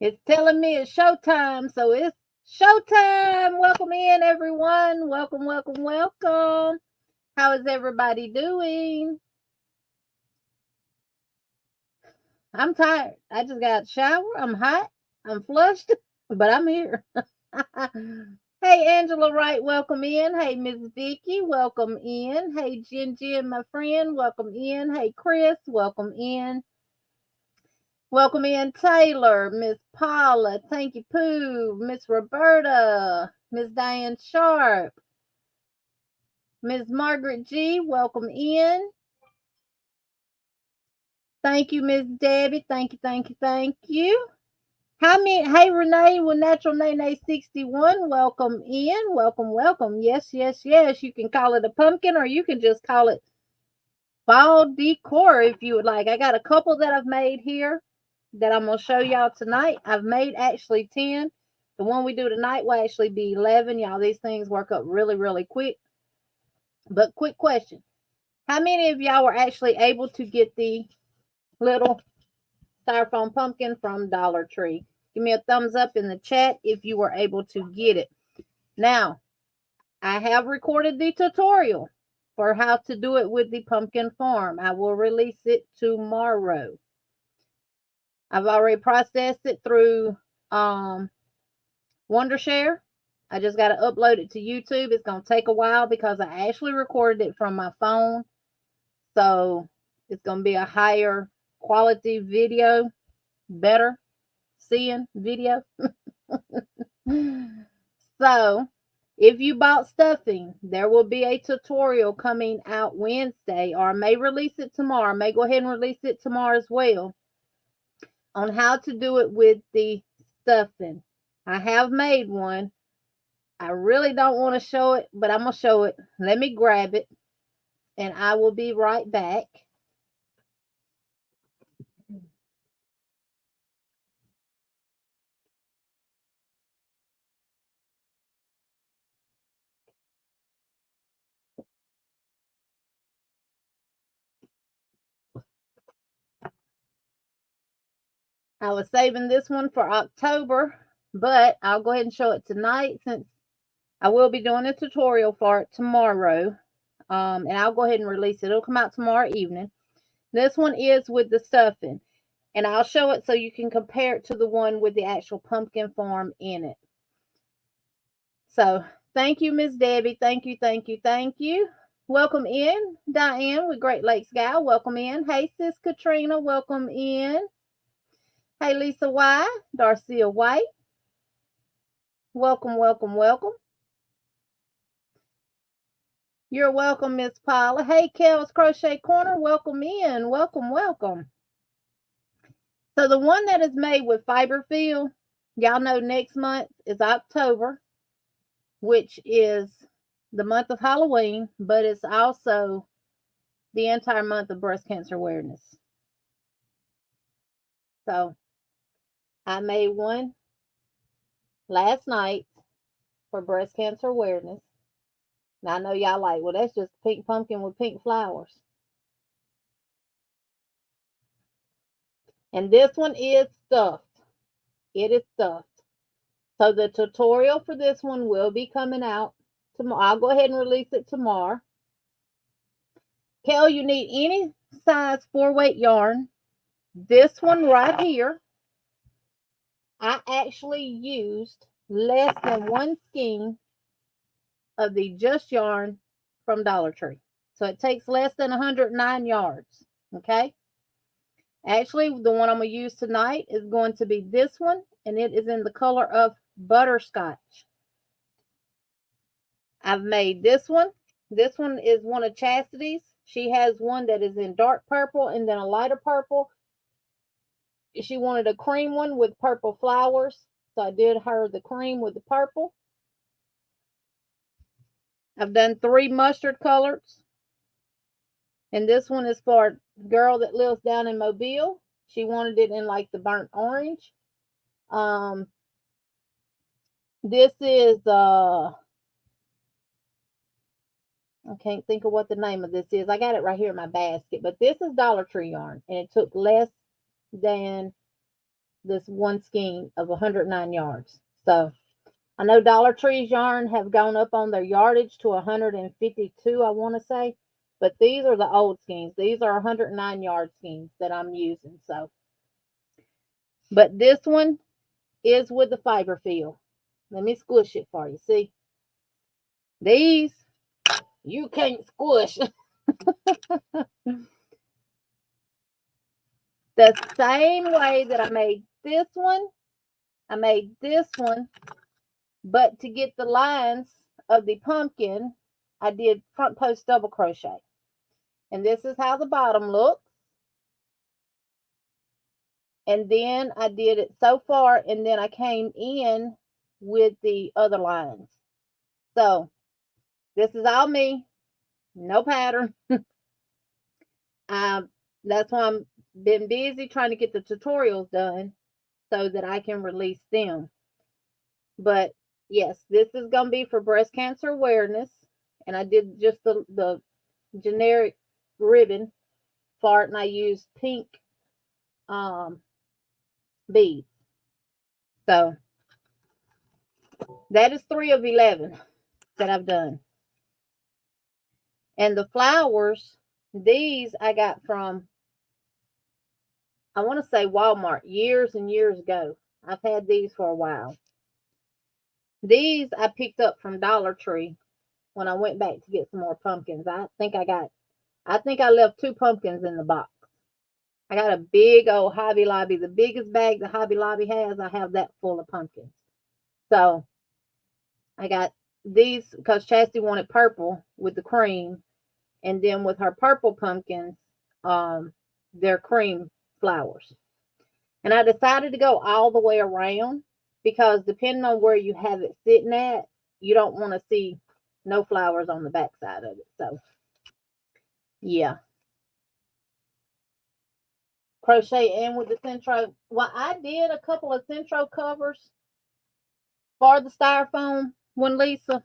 It's telling me it's showtime, so it's showtime. Welcome in, everyone. Welcome, welcome, welcome. How is everybody doing? I'm tired. I just got a shower. I'm hot. I'm flushed, but I'm here. Hey, Angela Wright, welcome in. Hey, Miss Vicky, welcome in. Hey, Jen, my friend, welcome in. Hey, Chris, welcome in. Welcome in, Taylor, Miss Paula, thank you, Pooh, Miss Roberta, Miss Diane Sharp, Miss Margaret G, welcome in. Thank you, Miss Debbie. Thank you, thank you, thank you. How many? Hey, Renee with Natural Nene 61. Welcome in. Welcome, welcome. Yes, yes, yes. You can call it a pumpkin or you can just call it fall decor if you would like. I got a couple that I've made here that I'm going to show y'all tonight. I've made actually 10. The one we do tonight will actually be 11. Y'all, these things work up really, really quick. But quick question. How many of y'all were actually able to get the little styrofoam pumpkin from Dollar Tree? Give me a thumbs up in the chat if you were able to get it. Now, I have recorded the tutorial for how to do it with the pumpkin farm. I will release it tomorrow. I've already processed it through Wondershare. I just got to upload it to YouTube. It's going to take a while because I actually recorded it from my phone. So it's going to be a higher quality video, better seeing video. So if you bought stuffing, there will be a tutorial coming out Wednesday, or I may release it tomorrow. I may go ahead and release it tomorrow as well on how to do it with the stuffing. I have made one. I really don't want to show it, but I'm going to show it. Let me grab it, and I will be right back. I was saving this one for October, but I'll go ahead and show it tonight since I will be doing a tutorial for it tomorrow. And I'll go ahead and release it. It'll come out tomorrow evening. This one is with the stuffing. And I'll show it so you can compare it to the one with the actual pumpkin farm in it. So thank you, Miss Debbie. Thank you, thank you, thank you. Welcome in, Diane with Great Lakes Gal. Welcome in. Hey, Sis Katrina. Welcome in. Hey, Lisa Y. Darcia White. Welcome, welcome, welcome. You're welcome, Miss Paula. Hey, Kel's Crochet Corner. Welcome in. Welcome, welcome. So the one that is made with Fiberfill, y'all know next month is October, which is the month of Halloween, but it's also the entire month of breast cancer awareness. So I made one last night for breast cancer awareness. Now I know y'all like, well, that's just pink pumpkin with pink flowers. And this one is stuffed. It is stuffed. So the tutorial for this one will be coming out tomorrow. I'll go ahead and release it tomorrow. Kel, you need any size 4-weight yarn. This one right here, I actually used less than 1 skein of the Just Yarn from Dollar Tree. So it takes less than 109 yards. Okay. Actually, the one I'm going to use tonight is going to be this one, and it is in the color of butterscotch. I've made this one. This one is one of Chastity's. She has one that is in dark purple and then a lighter purple. She wanted a cream one with purple flowers, so I did her the cream with the purple. I've done 3 mustard colors. And this one is for a girl that lives down in Mobile. She wanted it in like the burnt orange. This is I can't think of what the name of this is. I got it right here in my basket, but this is Dollar Tree yarn, and it took less than this one skein of 109 yards. So I know Dollar Tree's yarn have gone up on their yardage to 152, I want to say. But these are the old skeins. These are 109 yard skeins that I'm using. So, but this one is with the fiber feel. Let me squish it for you. See, these you can't squish. The same way that I made this one, I made this one, but to get the lines of the pumpkin, I did front post double crochet. And this is how the bottom looks. And then I did it so far, and then I came in with the other lines. So this is all me, no pattern. That's why I'm been busy trying to get the tutorials done so that I can release them. But yes, this is going to be for breast cancer awareness. And I did just the generic ribbon for it, and I used pink beads. So that is 3 of 11 that I've done. And the flowers, these I got from, I want to say Walmart, years and years ago. I've had these for a while. These I picked up from Dollar Tree when I went back to get some more pumpkins. I think I left 2 pumpkins in the box. I got a big old Hobby Lobby, the biggest bag the Hobby Lobby has. I have that full of pumpkins. So I got these because Chastity wanted purple with the cream, and then with her purple pumpkins, they're cream flowers. And I decided to go all the way around because depending on where you have it sitting at, you don't want to see no flowers on the back side of it. So yeah. Crochet and with the Centro. Well, I did a couple of Centro covers for the Styrofoam one, Lisa,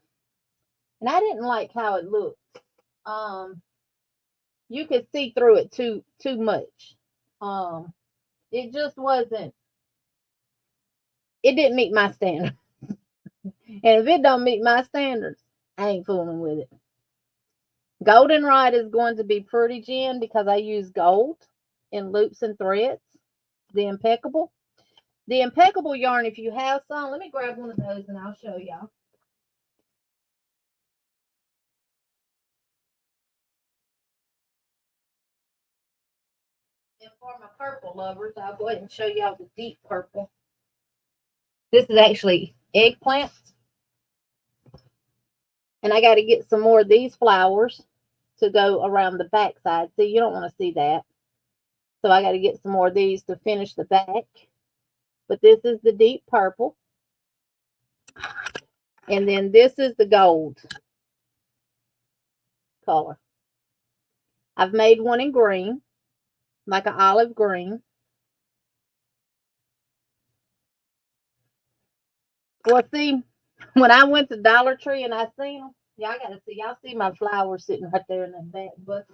and I didn't like how it looked. You could see through it too much. It just wasn't. It didn't meet my standards, and if it don't meet my standards, I ain't fooling with it. Goldenrod is going to be pretty, Jen, because I use gold in loops and threads. The Impeccable. The Impeccable yarn, if you have some, let me grab one of those and I'll show y'all. And for my purple lovers, I'll go ahead and show y'all the deep purple. This is actually eggplants. And I got to get some more of these flowers to go around the back side. See, you don't want to see that. So I got to get some more of these to finish the back. But this is the deep purple. And then this is the gold color. I've made one in green, like an olive green. Well, see, when I went to Dollar Tree and I seen them, y'all got to see, y'all see my flowers sitting right there in the back. But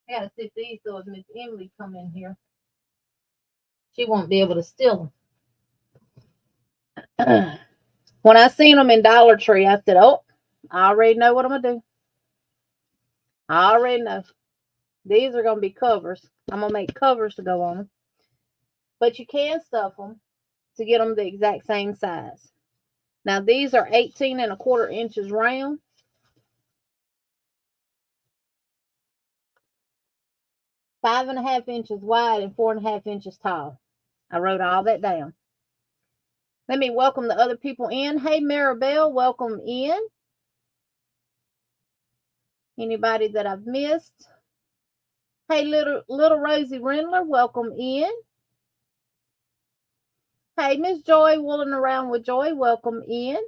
I got to sit these so if Miss Emily come in here, she won't be able to steal them. When I seen them in Dollar Tree, I said, oh, I already know what I'm going to do. I already know. These are going to be covers. I'm going to make covers to go on them. But you can stuff them to get them the exact same size. Now, these are 18¼ inches round. Five and a half inches wide and 4.5 inches tall. I wrote all that down. Let me welcome the other people in. Hey, Maribel, welcome in. Anybody that I've missed? Hey, little Rosie Rindler, welcome in. Hey, Miss Joy, Wooling Around with Joy, welcome in.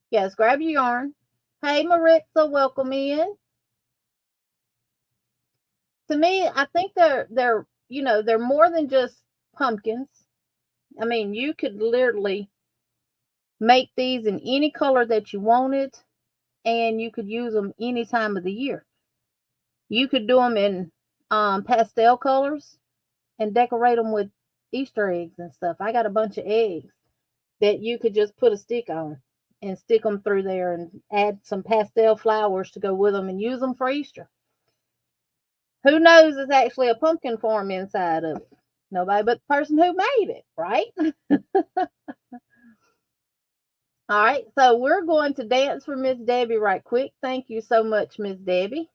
Yes, grab your yarn. Hey, Maritza, welcome in. To me, I think they're more than just pumpkins. I mean, you could literally make these in any color that you wanted, and you could use them any time of the year. You could do them in pastel colors. and decorate them with Easter eggs and stuff. I got a bunch of eggs that you could just put a stick on and stick them through there and add some pastel flowers to go with them and use them for Easter. Who knows it's actually a pumpkin form inside of it? Nobody but the person who made it, right? All right, so we're going to dance for Miss Debbie right quick. Thank you so much, Miss Debbie.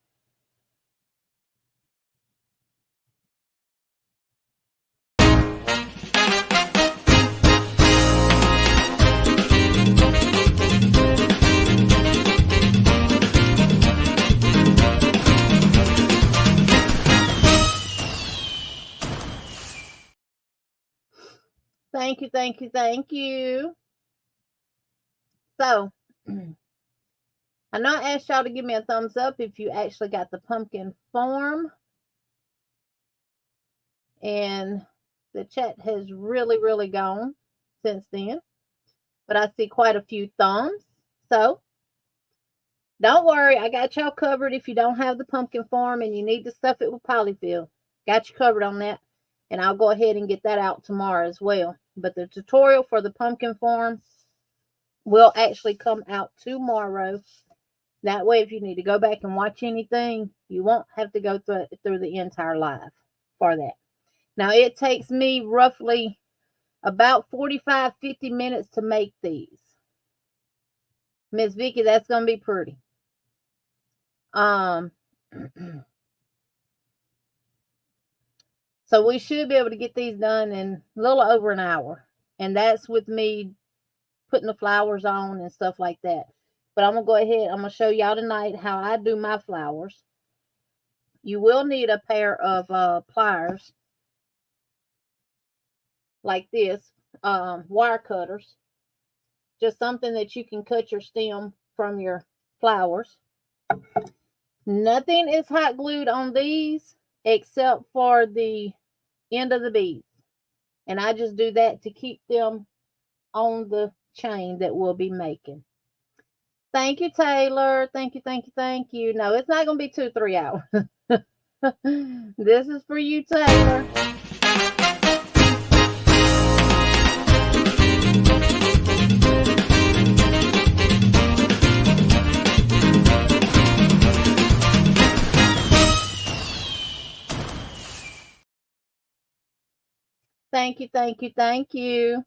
Thank you, thank you, thank you. So, I know I asked y'all to give me a thumbs up if you actually got the pumpkin form. And the chat has really gone since then. But I see quite a few thumbs. So, don't worry. I got y'all covered if you don't have the pumpkin form and you need to stuff it with Polyfil. Got you covered on that. And I'll go ahead and get that out tomorrow as well. But the tutorial for the pumpkin form will actually come out tomorrow. That way, if you need to go back and watch anything, you won't have to go through the entire live for that. Now, it takes me roughly about 45-50 minutes to make these. Miss Vicky, that's going to be pretty. So we should be able to get these done in a little over an hour. And that's with me putting the flowers on and stuff like that. But I'm going to go ahead. I'm going to show y'all tonight how I do my flowers. You will need a pair of pliers like this, wire cutters. Just something that you can cut your stem from your flowers. Nothing is hot glued on these except for the end of the beads. And I just do that to keep them on the chain that we'll be making. Thank you, Taylor. Thank you, thank you, thank you. No, it's not going to be 2-3 hours. This is for you, Taylor. Thank you, thank you, thank you.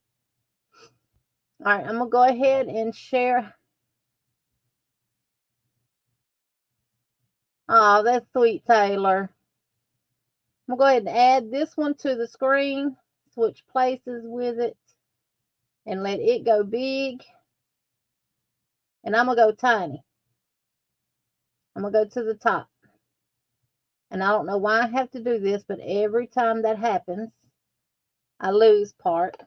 All right, I'm going to go ahead and share. Oh, that's sweet, Taylor. I'm going to go ahead and add this one to the screen, switch places with it, and let it go big. And I'm going to go tiny. I'm going to go to the top. And I don't know why I have to do this, but every time that happens, I lose part.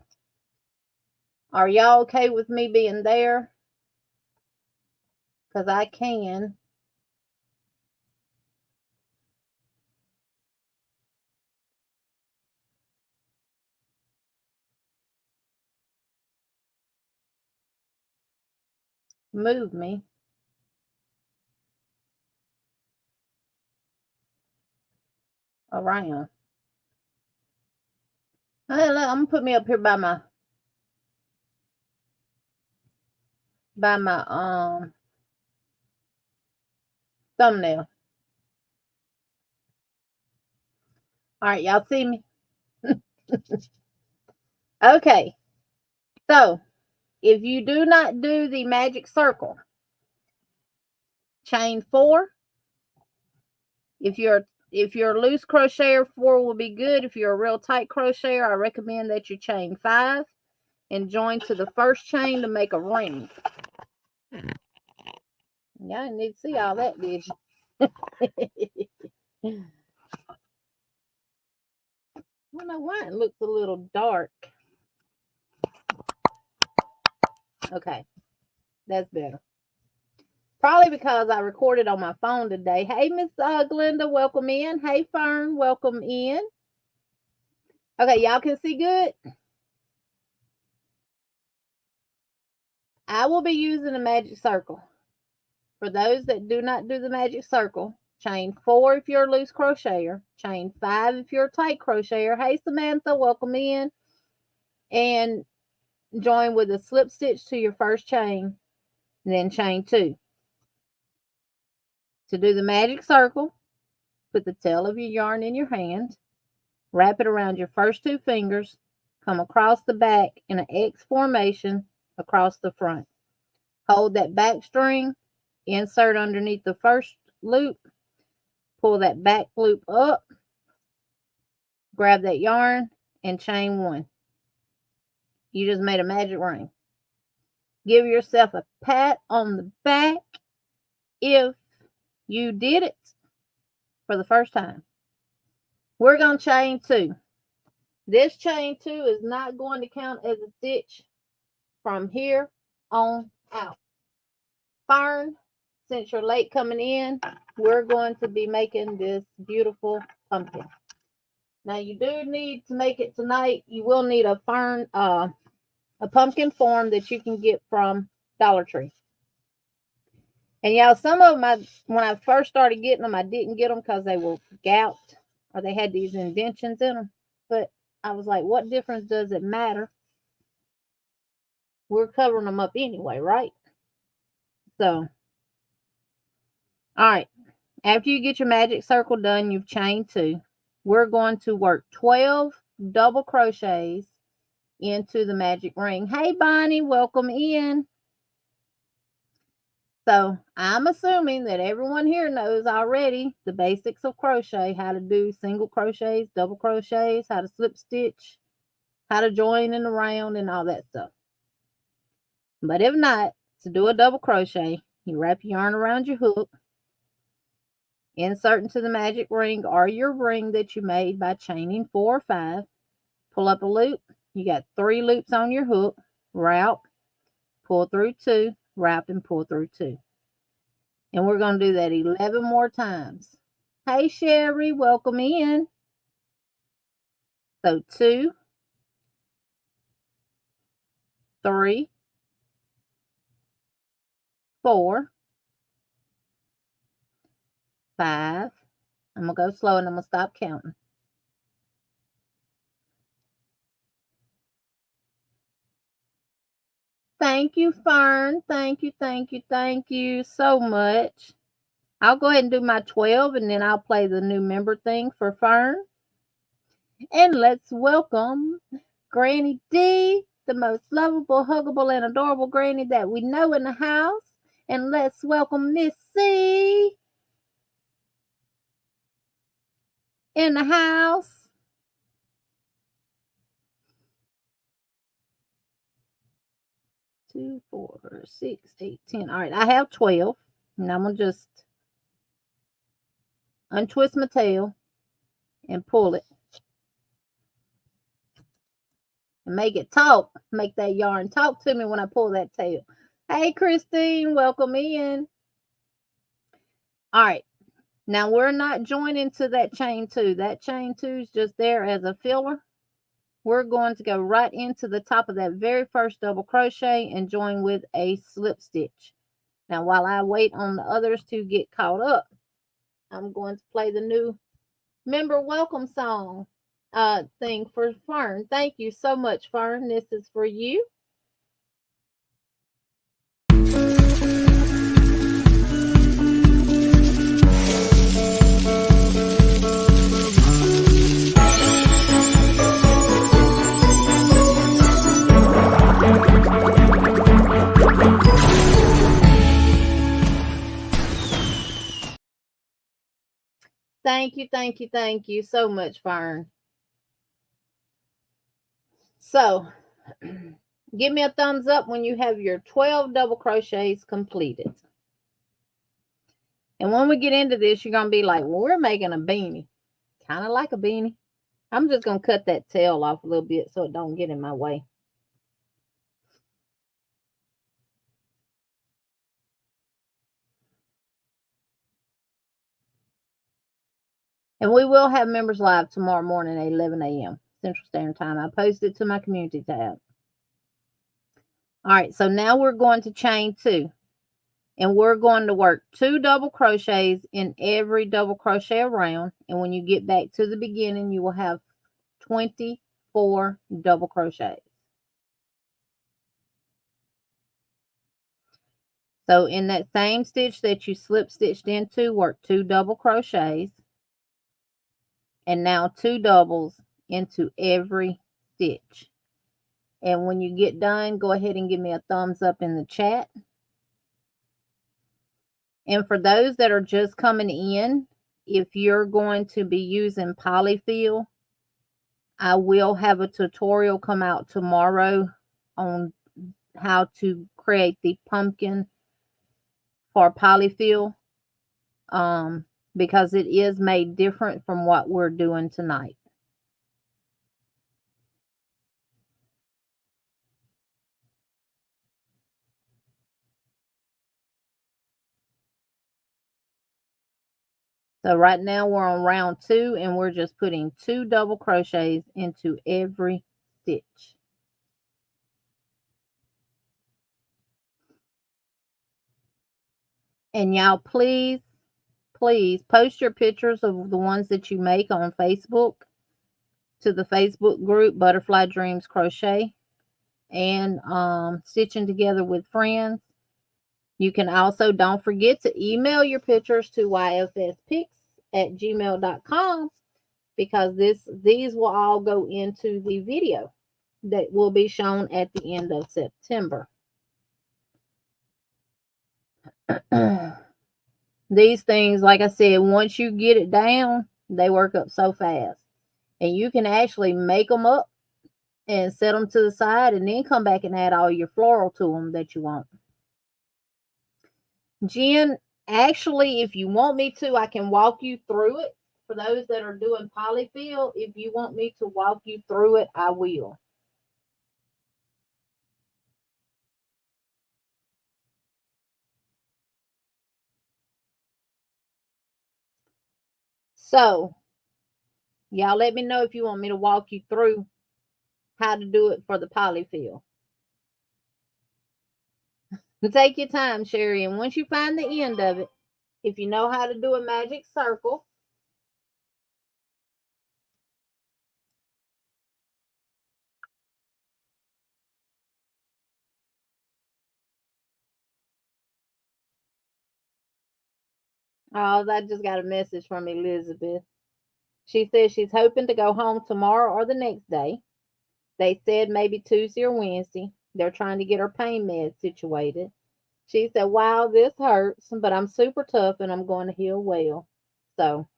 Are y'all okay with me being there? Because I can. Move me around. Hey, look, I'm gonna put me up here by my thumbnail. All right, y'all see me? Okay. So, if you do not do the magic circle, chain 4. If you're a loose crocheter, 4 will be good. If you're a real tight crocheter, I recommend that you chain 5 and join to the first chain to make a ring. Y'all didn't need to see all that, did you? I don't know why it looks a little dark. Okay, that's better. Probably because I recorded on my phone today. Hey, Miss Glenda, welcome in. Hey, Fern, welcome in. Okay, y'all can see good? I will be using a magic circle. For those that do not do the magic circle, Chain 4 if you're a loose crocheter. Chain 5 if you're a tight crocheter. Hey, Samantha, welcome in. And join with a slip stitch to your first chain. And then chain 2. To do the magic circle, put the tail of your yarn in your hand. Wrap it around your first 2 fingers. Come across the back in an X formation across the front. Hold that back string. Insert underneath the first loop. Pull that back loop up. Grab that yarn and chain 1. You just made a magic ring. Give yourself a pat on the back if you did it for the first time. We're going to chain 2. This chain 2 is not going to count as a stitch from here on out. Fern, since you're late coming in, we're going to be making this beautiful pumpkin. Now, you do need to make it tonight. You will need a pumpkin form that you can get from Dollar Tree. And y'all, some of them, when I first started getting them, I didn't get them because they were gouged or they had these indentions in them. But I was like, what difference does it matter? We're covering them up anyway, right? So, all right. After you get your magic circle done, you've chained 2. We're going to work 12 double crochets into the magic ring. Hey, Bonnie, welcome in. So I'm assuming that everyone here knows already the basics of crochet, how to do single crochets, double crochets, how to slip stitch, how to join in the round and all that stuff. But if not, to do a double crochet, you wrap your yarn around your hook, insert into the magic ring or your ring that you made by chaining 4 or 5, pull up a loop. You got 3 loops on your hook, wrap, pull through 2, wrap and pull through 2. And we're going to do that 11 more times. Hey, Sherry, welcome in. So 2, 3, 4, 5. I'm going to go slow and I'm going to stop counting. Thank you, Fern. Thank you, thank you, thank you so much. I'll go ahead and do my 12 and then I'll play the new member thing for Fern. And let's welcome Granny D, the most lovable, huggable, and adorable granny that we know in the house. And let's welcome Miss C in the house. Two, 4, 6, 8, 10. All right, I have 12. And I'm going to just untwist my tail and pull it. And make it talk. Make that yarn talk to me when I pull that tail. Hey, Christine, welcome in. All right. Now, we're not joining to that chain 2. That chain 2 is just there as a filler. We're going to go right into the top of that very first double crochet and join with a slip stitch. Now, while I wait on the others to get caught up, I'm going to play the new member welcome song thing for Fern. Thank you so much, Fern. This is for you. Thank you, thank you, thank you so much, Fern. So, give me a thumbs up when you have your 12 double crochets completed. And when we get into this, you're going to be like, well, we're making a beanie. Kind of like a beanie. I'm just going to cut that tail off a little bit so it don't get in my way. And we will have members live tomorrow morning at 11 a.m. Central Standard Time. I posted it to my community tab. All right, so now we're going to chain 2. And we're going to work 2 double crochets in every double crochet around. And when you get back to the beginning, you will have 24 double crochets. So in that same stitch that you slip stitched into, work 2 double crochets. And now 2 doubles into every stitch. And when you get done, go ahead and give me a thumbs up in the chat. And for those that are just coming in, if you're going to be using Polyfil, I will have a tutorial come out tomorrow on how to create the pumpkin for Polyfil, because it is made different from what we're doing tonight. So right now we're on round 2 and we're just putting 2 double crochets into every stitch. And y'all, please post your pictures of the ones that you make on Facebook to the Facebook group Butterfly Dreams Crochet and Stitching Together with Friends. You can also, don't forget to email your pictures to yfspics@gmail.com, because these will all go into the video that will be shown at the end of September. These things, like I said, once you get it down, they work up so fast. And you can actually make them up and set them to the side and then come back and add all your floral to them that you want. Jen, actually, if you want me to, I can walk you through it. For those that are doing Polyfil, if you want me to walk you through it, I will. So, y'all let me know if you want me to walk you through how to do it for the Polyfil. Take your time, Sherry, and once you find the end of it, if you know how to do a magic circle, oh, I just got a message from Elizabeth. She says she's hoping to go home tomorrow or the next day. They said maybe Tuesday or Wednesday. They're trying to get her pain meds situated. She said, wow, this hurts, but I'm super tough and I'm going to heal well. So,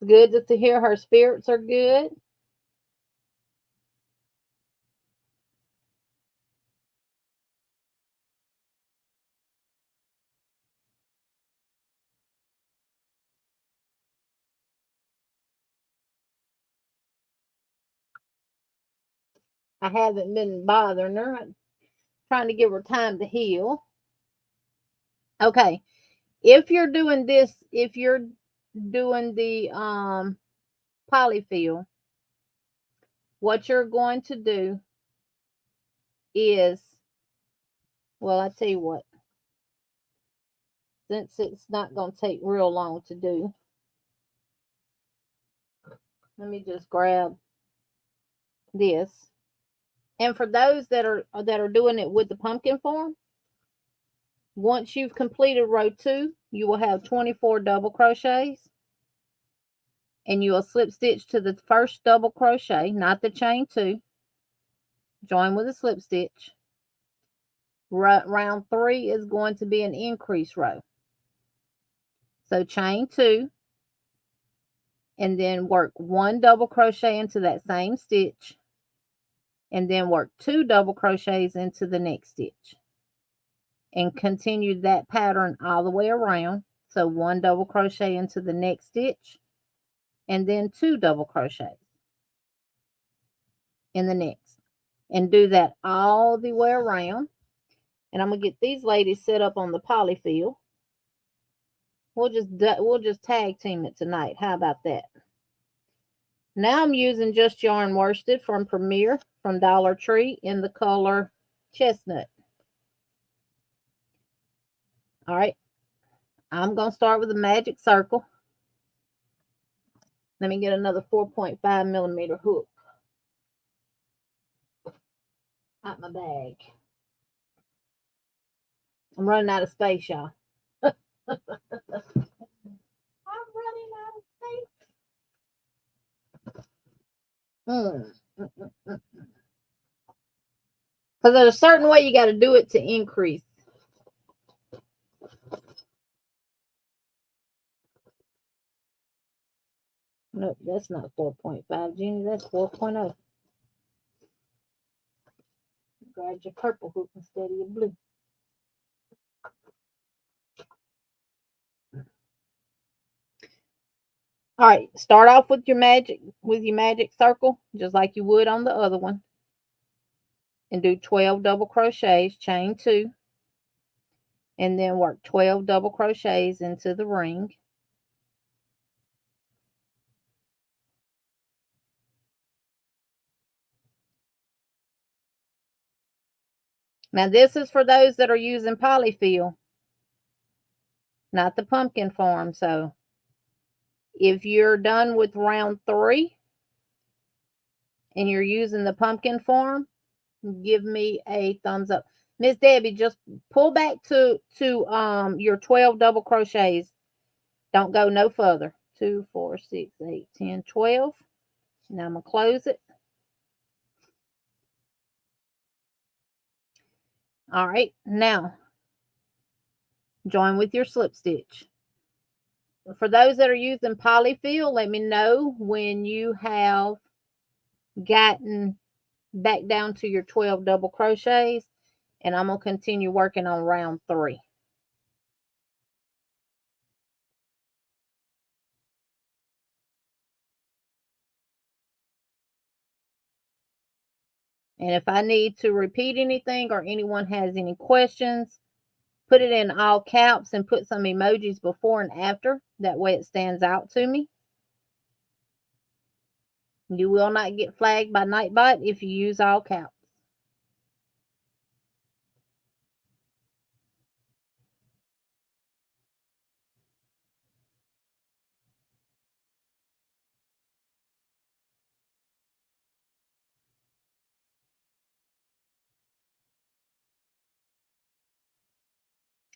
good to hear her spirits are good. I haven't been bothering her. I'm trying to give her time to heal. Okay. If you're doing this, if you're doing the Polyfil, what you're going to do is, well, I tell you what, since it's not going to take real long to do, let me just grab this. And for those that are doing it with the pumpkin form, once you've completed row 2, you will have 24 double crochets, and you will slip stitch to the first double crochet, not the chain 2. Join with a slip stitch. Round 3 is going to be an increase row. So chain 2 and then work 1 double crochet into that same stitch and then work 2 double crochets into the next stitch and continue that pattern all the way around. So 1 double crochet into the next stitch and then 2 double crochets in the next, and do that all the way around. And I'm gonna get these ladies set up on the Polyfil. We'll just tag team it tonight. How about that? Now I'm using Just Yarn Worsted from Premier from Dollar Tree in the color Chestnut. All right. I'm going to start with a magic circle. Let me get another 4.5 millimeter hook out my bag. I'm running out of space, y'all. I'm running out of space. Because there's a certain way you got to do it to increase. Nope, that's not 4.5, Jeannie. That's 4.0. Grab your purple hook instead of your blue. All right, start off with your magic circle, just like you would on the other one. And do 12 double crochets, chain 2. And then work 12 double crochets into the ring. Now this is for those that are using Polyfil, not the pumpkin form. So if you're done with round 3 and you're using the pumpkin form, give me a thumbs up. Miss Debbie, just pull back to your 12 double crochets. Don't go no further. 2, 4, 6, 8, 10, 12. Now I'm going to close it. All right, now join with your slip stitch. For those that are using Polyfil, let me know when you have gotten back down to your 12 double crochets, and I'm going to continue working on round 3. And if I need to repeat anything or anyone has any questions, put it in all caps and put some emojis before and after. That way it stands out to me. You will not get flagged by Nightbot if you use all caps.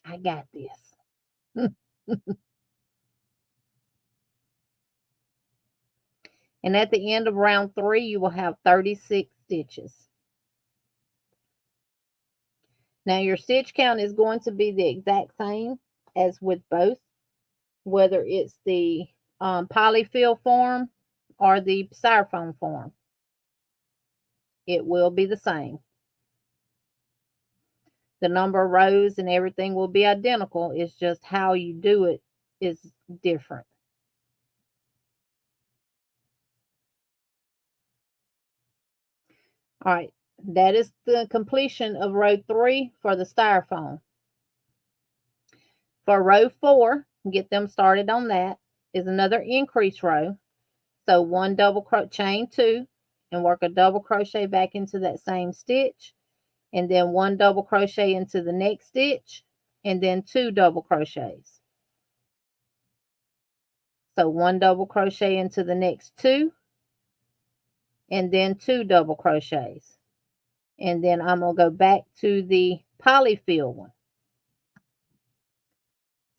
I got this. And at the end of round 3, you will have 36 stitches. Now your stitch count is going to be the exact same as with both, whether it's the Polyfil form or the Styrofoam form. It will be the same. The number of rows and everything will be identical. It's just how you do it is different. All right, that is the completion of row 3 for the Styrofoam. For row 4, get them started on that, is another increase row. So 1 double crochet, chain 2, and work a double crochet back into that same stitch, and then 1 double crochet into the next stitch, and then 2 double crochets. So 1 double crochet into the next 2, and then 2 double crochets. And then I'm going to go back to the Polyfil one.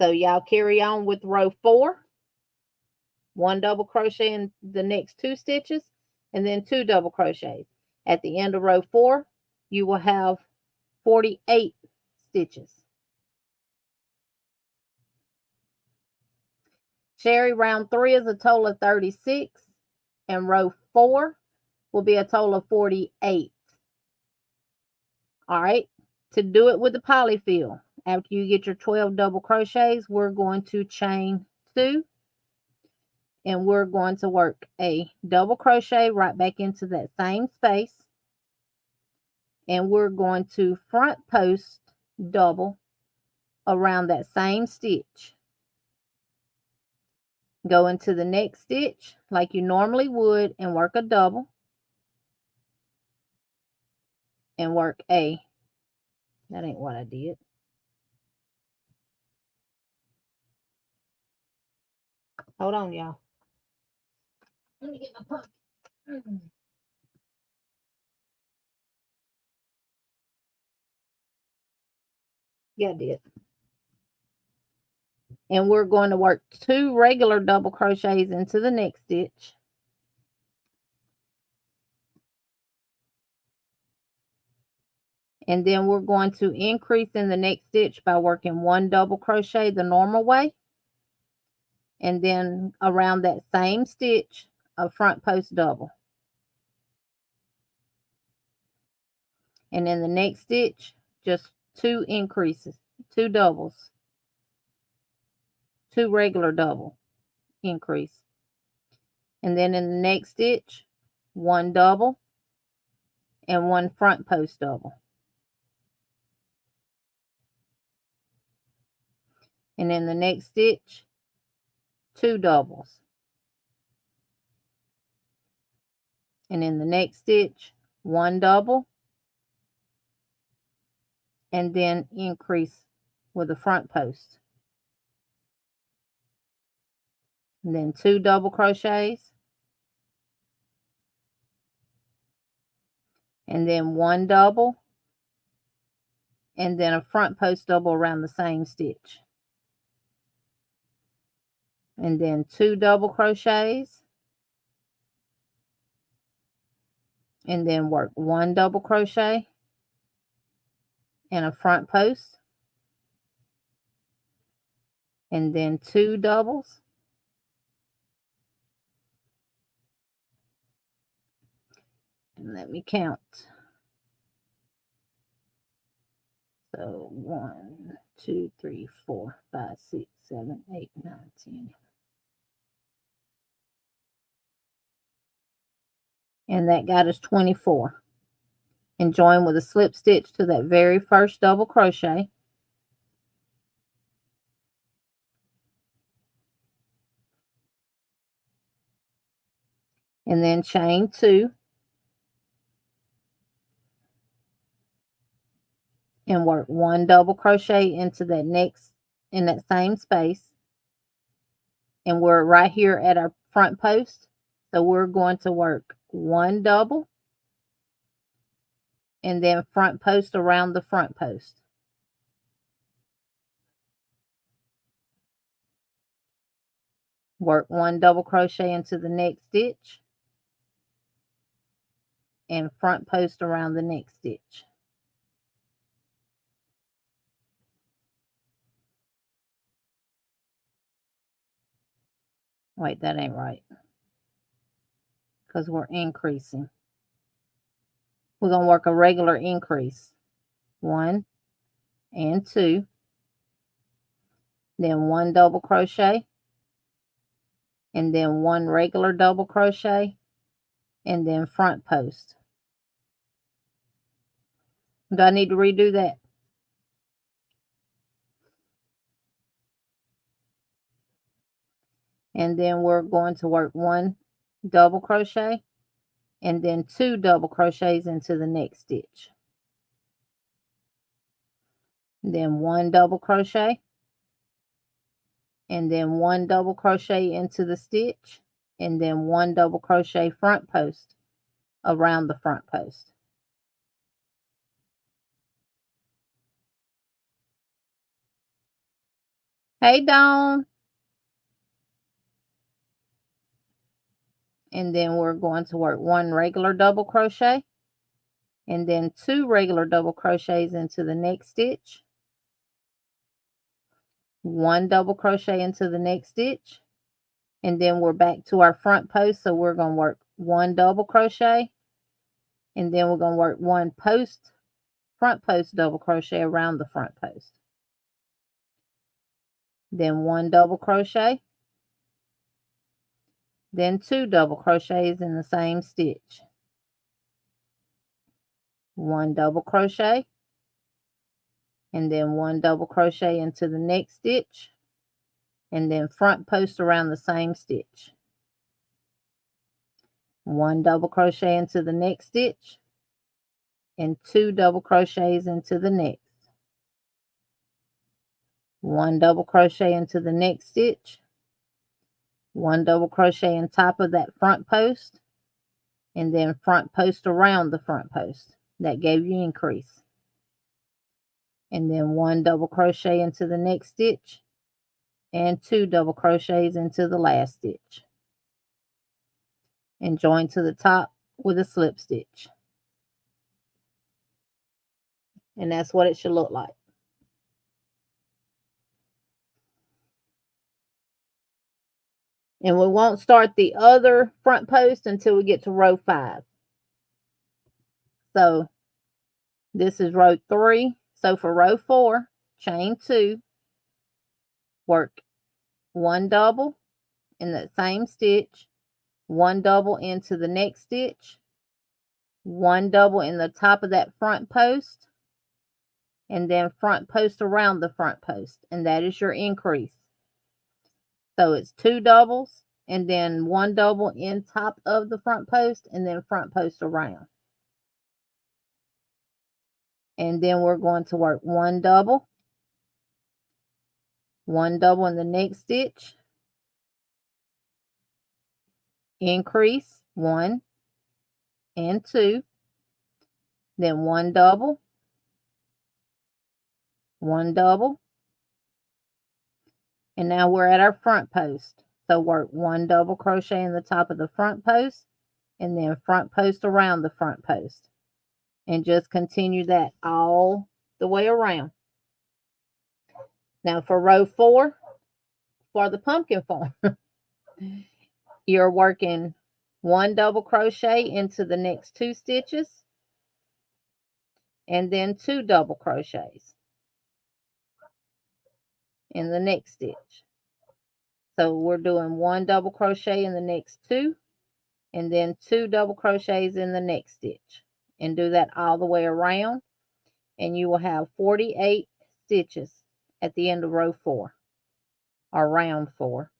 So y'all carry on with row 4. 1 double crochet in the next 2 stitches, and then 2 double crochets. At the end of row 4, you will have 48 stitches. Sherry, round 3 is a total of 36, and row 4 will be a total of 48. All right, to do it with the Polyfil, after you get your 12 double crochets, we're going to chain 2, and we're going to work a double crochet right back into that same space, and we're going to front post double around that same stitch. Go into the next stitch like you normally would and work a double, and work a, that ain't what I did, Hold on, y'all. Let me get my pumpkin. Yeah, I did. And we're going to work 2 regular double crochets into the next stitch. And then we're going to increase in the next stitch by working 1 double crochet the normal way. And then around that same stitch, a front post double. And in the next stitch, just 2 increases, 2 doubles, 2 regular double increase. And then in the next stitch, 1 double and 1 front post double. And in the next stitch, 2 doubles. And in the next stitch, 1 double and then increase with a front post. And then 2 double crochets. And then 1 double and then a front post double around the same stitch. And then 2 double crochets. And then work 1 double crochet and a front post. And then 2 doubles. And let me count. So 1, 2, 3, 4, 5, 6, 7, 8, 9, 10. And that got us 24. And join with a slip stitch to that very first double crochet. And then chain 2. And work 1 double crochet into that next, in that same space. And we're right here at our front post. So we're going to work 1 double and then front post around the front post. Work 1 double crochet into the next stitch and front post around the next stitch. Wait, that ain't right, because we're increasing. We're going to work a regular increase. 1 and 2. Then 1 double crochet. And then 1 regular double crochet. And then front post. Do I need to redo that? And then we're going to work 1 double crochet. And then 2 double crochets into the next stitch. Then 1 double crochet. And then 1 double crochet into the stitch. And then 1 double crochet front post around the front post. Hey, Dawn. And then we're going to work 1 regular double crochet. And then 2 regular double crochets into the next stitch. 1 double crochet into the next stitch. And then we're back to our front post. So we're going to work 1 double crochet. And then we're going to work 1 front post double crochet around the front post. Then 1 double crochet. Then 2 double crochets in the same stitch. 1 double crochet. And then 1 double crochet into the next stitch. And then front post around the same stitch. 1 double crochet into the next stitch. And 2 double crochets into the next. 1 double crochet into the next stitch. 1 double crochet on top of that front post, and then front post around the front post. That gave you increase. And then 1 double crochet into the next stitch, and 2 double crochets into the last stitch, and join to the top with a slip stitch. And that's what it should look like. And we won't start the other front post until we get to row 5. So this is row 3. So for row 4, chain 2, work 1 double in that same stitch, 1 double into the next stitch, 1 double in the top of that front post, and then front post around the front post, and that is your increase. So it's 2 doubles, and then 1 double in top of the front post, and then front post around. And then we're going to work 1 double, 1 double in the next stitch, increase 1 and 2, then 1 double, 1 double, and now we're at our front post. So work 1 double crochet in the top of the front post, and then front post around the front post, and just continue that all the way around. Now for row 4, for the pumpkin form, you're working 1 double crochet into the next 2 stitches, and then 2 double crochets in the next stitch. So we're doing 1 double crochet in the next 2, and then 2 double crochets in the next stitch, and do that all the way around, and you will have 48 stitches at the end of row 4, or round 4.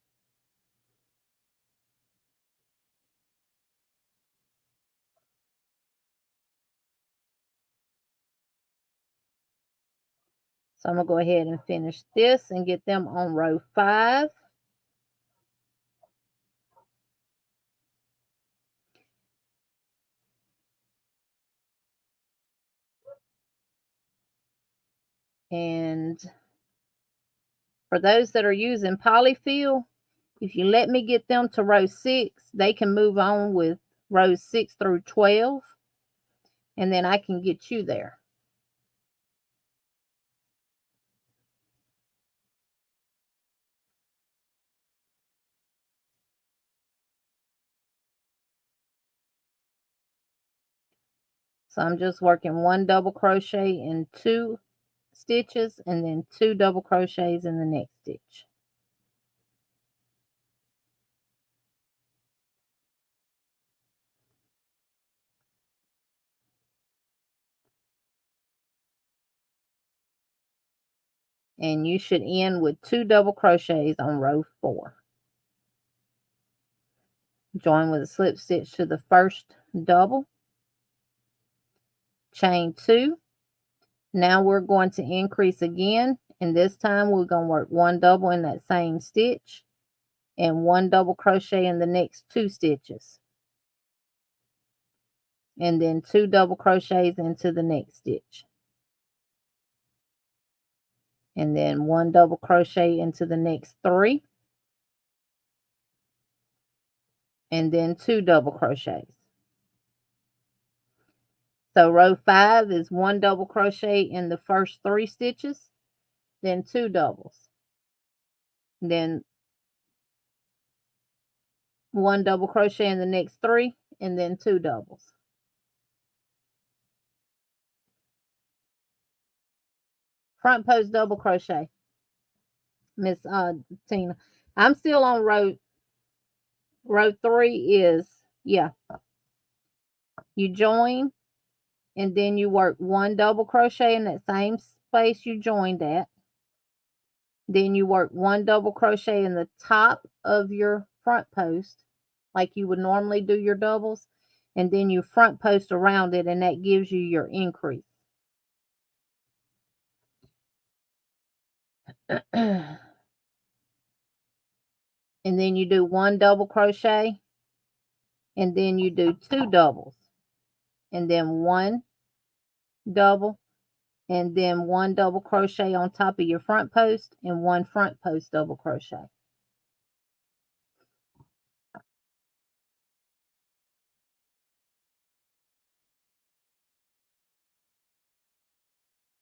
So I'm going to go ahead and finish this and get them on row 5. And for those that are using Polyfil, if you let me get them to row 6, they can move on with rows 6 through 12, and then I can get you there. So I'm just working 1 double crochet in 2 stitches, and then 2 double crochets in the next stitch. And you should end with 2 double crochets on row 4. Join with a slip stitch to the first double, chain 2. Now we're going to increase again, and this time we're going to work 1 double in that same stitch, and 1 double crochet in the next 2 stitches, and then 2 double crochets into the next stitch, and then 1 double crochet into the next 3, and then 2 double crochets. So row 5 is 1 double crochet in the first 3 stitches, then 2 doubles, then 1 double crochet in the next 3, and then 2 doubles. Front post double crochet, Miss Tina. I'm still on row 3 is, yeah, you join, and then you work 1 double crochet in that same space you joined at. Then you work 1 double crochet in the top of your front post, like you would normally do your doubles, and then you front post around it, and that gives you your increase. and then you do 1 double crochet, and then you do 2 doubles, and then 1 double, and then 1 double crochet on top of your front post, and 1 front post double crochet.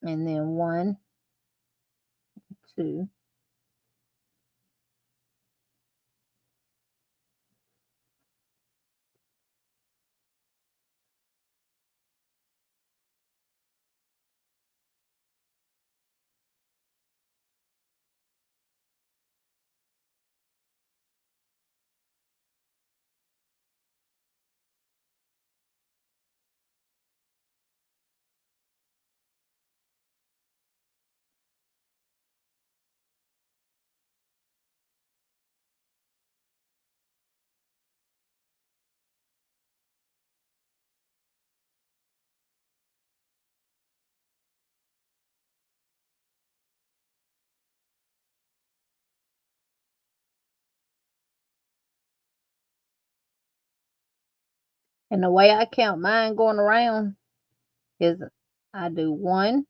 And then 1, 2, and the way I count mine going around is I do 1,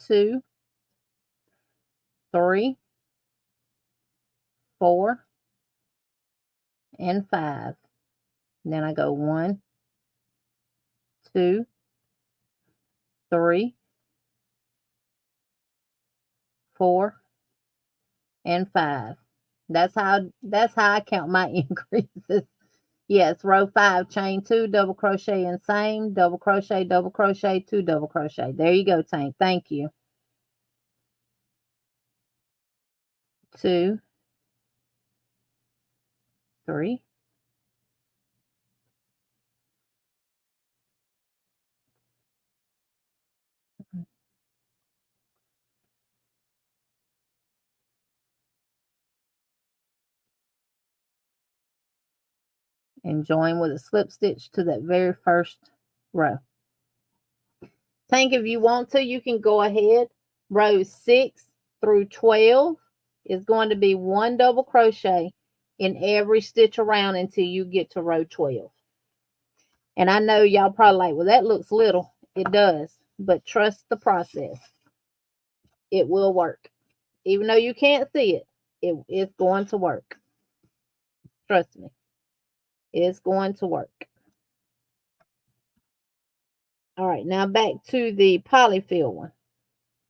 2, 3, 4, and 5. And then I go 1, 2, 3, 4, and 5. That's how I count my increases. Yes, row 5, chain 2, double crochet in same, double crochet, 2 double crochet. There you go, Tank. Thank you. 2, 3, and join with a slip stitch to that very first row. Tank, if you want to, you can go ahead. Rows 6 through 12 is going to be 1 double crochet in every stitch around until you get to row 12. And I know y'all probably like, well, that looks little. It does, but trust the process. It will work. Even though you can't see it, it's going to work. Trust me. It's going to work. All right, now back to the Polyfil one.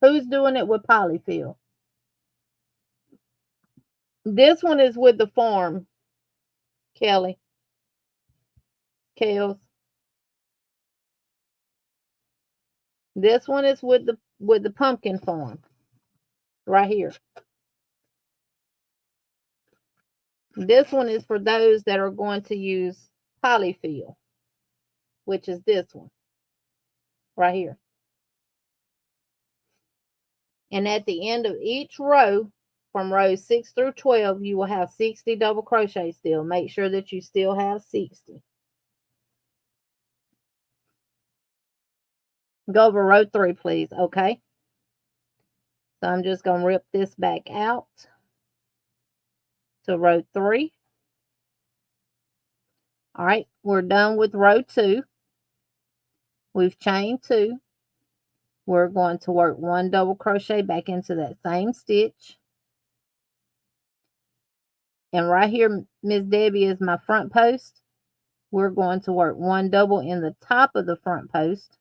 Who's doing it with Polyfil? This one is with the farm, Kelly. Kels. This one is with the pumpkin farm. Right here. This one is for those that are going to use Polyfil, which is this one. Right here. And at the end of each row, from rows 6 through 12, you will have 60 double crochet still. Make sure that you still have 60. Go over row 3, please. Okay. So I'm just going to rip this back out to row 3. All right. We're done with row 2. We've chained 2. We're going to work 1 double crochet back into that same stitch. And right here, Miss Debbie, is my front post. We're going to work 1 double in the top of the front post.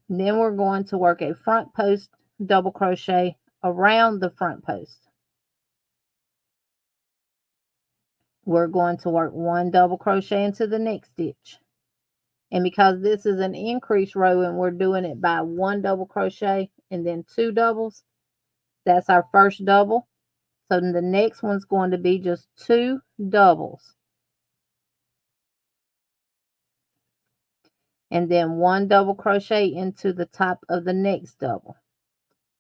And then we're going to work a front post double crochet around the front post. We're going to work 1 double crochet into the next stitch. And because this is an increase row and we're doing it by 1 double crochet and then 2 doubles, that's our first double. So then the next one's going to be just 2 doubles. And then 1 double crochet into the top of the next double.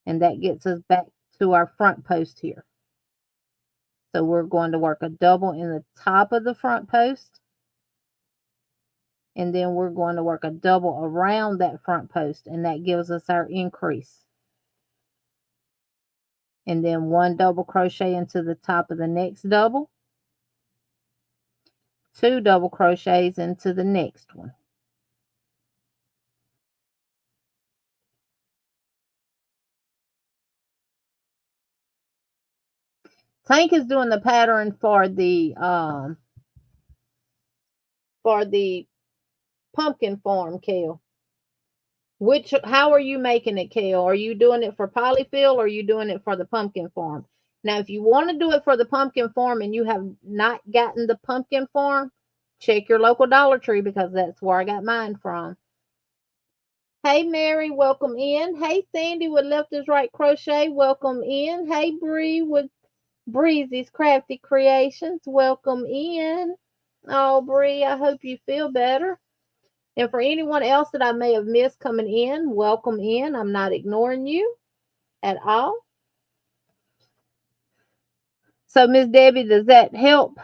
And that gets us back to our front post here. So we're going to work a double in the top of the front post. And then we're going to work a double around that front post. And that gives us our increase. and then 1 double crochet into the top of the next double, 2 double crochets into the next one. Tank is doing the pattern for the pumpkin form, Kale. How are you making it, Kale? Are you doing it for Polyfil or are you doing it for the pumpkin form? Now, if you want to do it for the pumpkin form and you have not gotten the pumpkin form, check your local Dollar Tree because that's where I got mine from. Hey, Mary, welcome in. Hey, Sandy with Left is Right Crochet, welcome in. Hey, Bree with Breezy's Crafty Creations, welcome in. Oh, Bree, I hope you feel better. And for anyone else that I may have missed coming in, welcome in. I'm not ignoring you at all. So, Miss Debbie, does that help?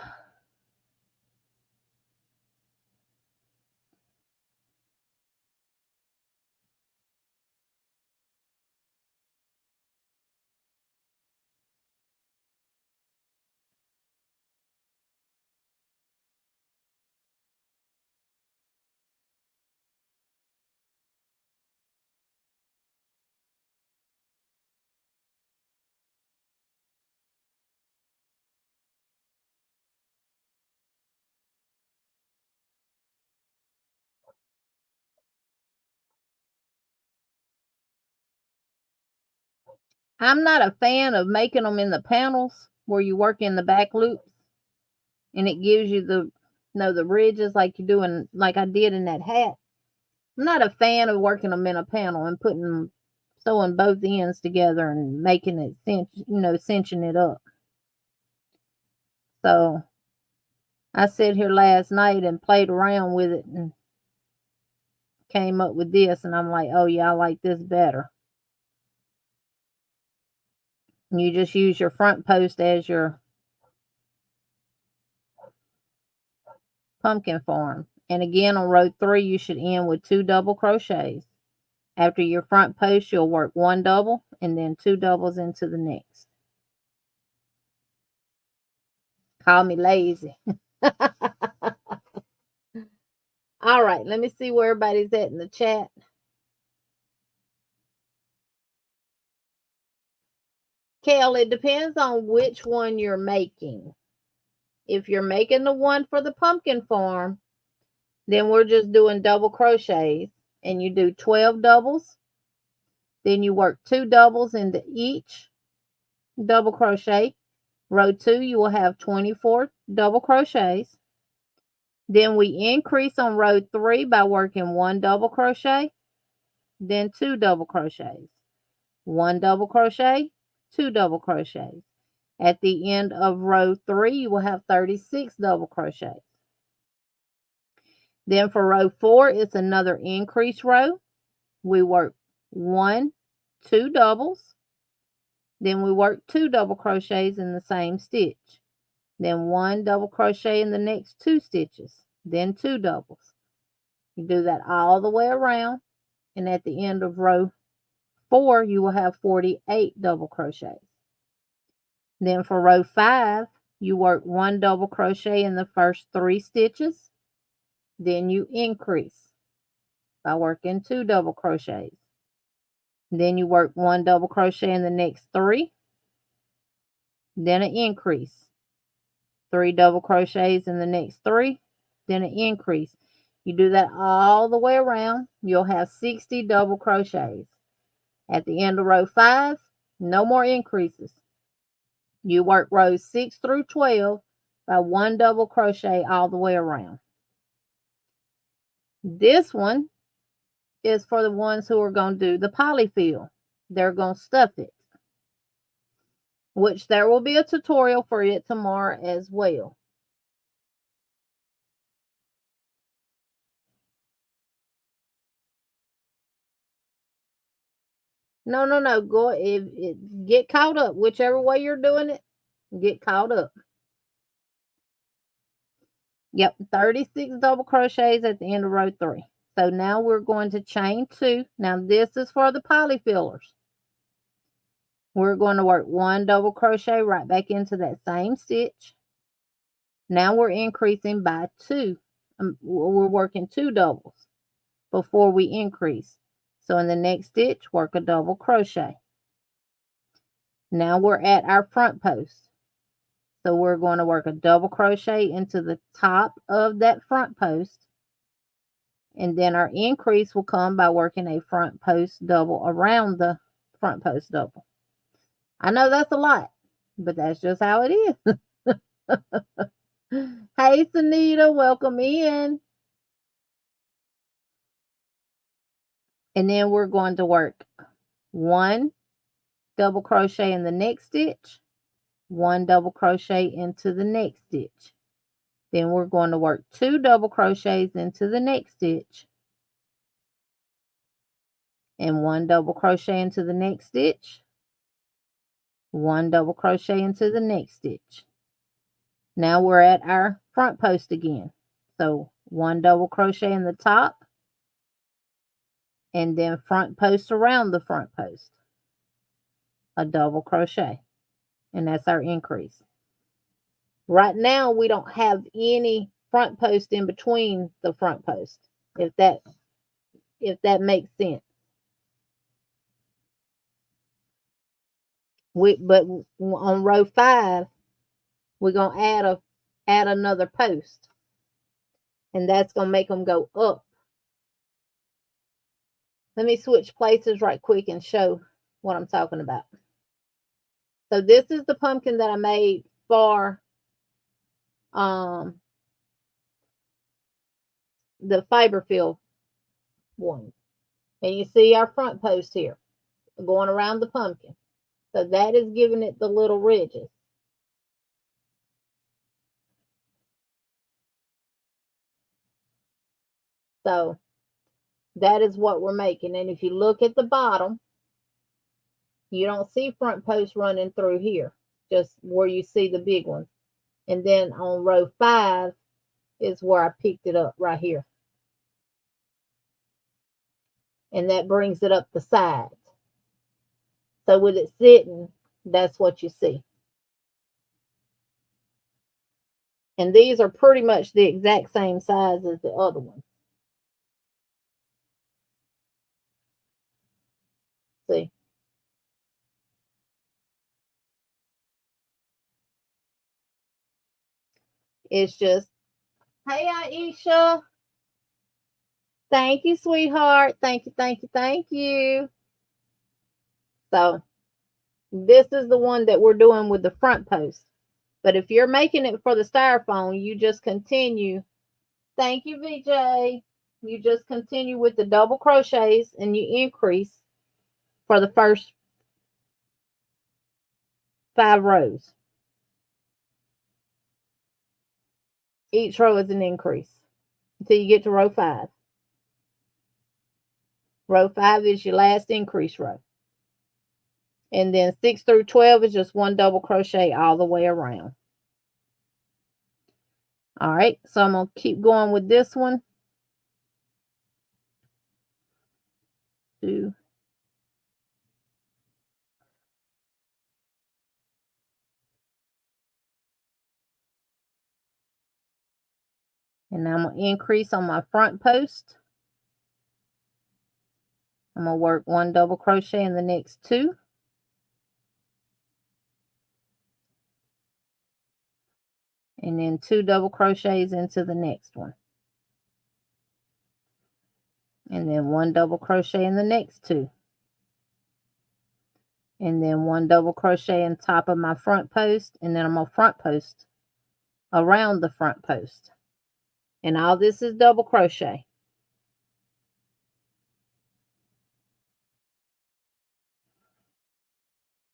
I'm not a fan of making them in the panels where you work in the back loops and it gives you the ridges like you're doing, like I did in that hat. I'm not a fan of working them in a panel and sewing both ends together and making it cinching it up. So I sat here last night and played around with it and came up with this, and I'm like, oh yeah, I like this better. And you just use your front post as your pumpkin form. And again, on row 3, you should end with 2 double crochets. After your front post, you'll work 1 double and then 2 doubles into the next. Call me lazy. All right, let me see where everybody's at in the chat. Kel, it depends on which one you're making. If you're making the one for the pumpkin form, then we're just doing double crochets, and you do 12 doubles. Then you work 2 doubles into each double crochet. Row 2, you will have 24 double crochets. Then we increase on row 3 by working 1 double crochet, then 2 double crochets, 1 double crochet, 2 double crochets. At the end of row 3, you will have 36 double crochets. Then for row 4, it's another increase row. We work 1, 2 doubles. Then we work 2 double crochets in the same stitch. Then 1 double crochet in the next 2 stitches. Then 2 doubles. You do that all the way around. And at the end of row 4, you will have 48 double crochets. Then for row 5, you work 1 double crochet in the first 3 stitches. Then you increase by working 2 double crochets. Then you work 1 double crochet in the next 3. Then an increase. 3 double crochets in the next 3. Then an increase. You do that all the way around. You'll have 60 double crochets. At the end of row 5, no more increases. You work rows 6 through 12 by 1 double crochet all the way around. This one is for the ones who are going to do the polyfill. They're going to stuff it, which there will be a tutorial for it tomorrow as well. No. Get caught up. Whichever way you're doing it, get caught up. Yep, 36 double crochets at the end of row 3. So now we're going to chain 2. Now this is for the polyfillers. we're going to work 1 double crochet right back into that same stitch. Now we're increasing by 2. We're working 2 doubles before we increase. So in the next stitch, work a double crochet. Now we're at our front post. So we're going to work a double crochet into the top of that front post. And then our increase will come by working a front post double around the front post double. I know that's a lot, but that's just how it is. Hey, Sunita, welcome in. And then we're going to work 1 double crochet in the next stitch, 1 double crochet into the next stitch. Then we're going to work 2 double crochets into the next stitch and 1 double crochet into the next stitch, 1 double crochet into the next stitch. Now we're at our front post again. So 1 double crochet in the top and then front post around the front post, a double crochet, and that's our increase. Right now we don't have any front post in between the front post, if that makes sense. But on row 5 we're gonna add another post, and that's gonna make them go up. Let me switch places right quick and show what I'm talking about. So this is the pumpkin that I made for the Fiberfill one. And you see our front post here going around the pumpkin. So that is giving it the little ridges. So that is what we're making. And if you look at the bottom, you don't see front post running through here, just where you see the big ones. And then on row 5 is where I picked it up right here. And that brings it up the sides. So with it sitting, that's what you see. And these are pretty much the exact same size as the other one. See? It's just, hey, Aisha. Thank you, sweetheart. Thank you, thank you, thank you. So this is the one that we're doing with the front post. But if you're making it for the Styrofoam, you just continue. Thank you, VJ. You just continue with the double crochets and you increase for the first 5 rows. Each row is an increase until you get to row 5. Row 5 is your last increase row. And then 6 through 12 is just 1 double crochet all the way around. All right, so I'm going to keep going with this one. 2. And now I'm going to increase on my front post. I'm going to work 1 double crochet in the next 2. And then 2 double crochets into the next one. And then 1 double crochet in the next 2. And then 1 double crochet on top of my front post. And then I'm going to front post around the front post. And all this is double crochet.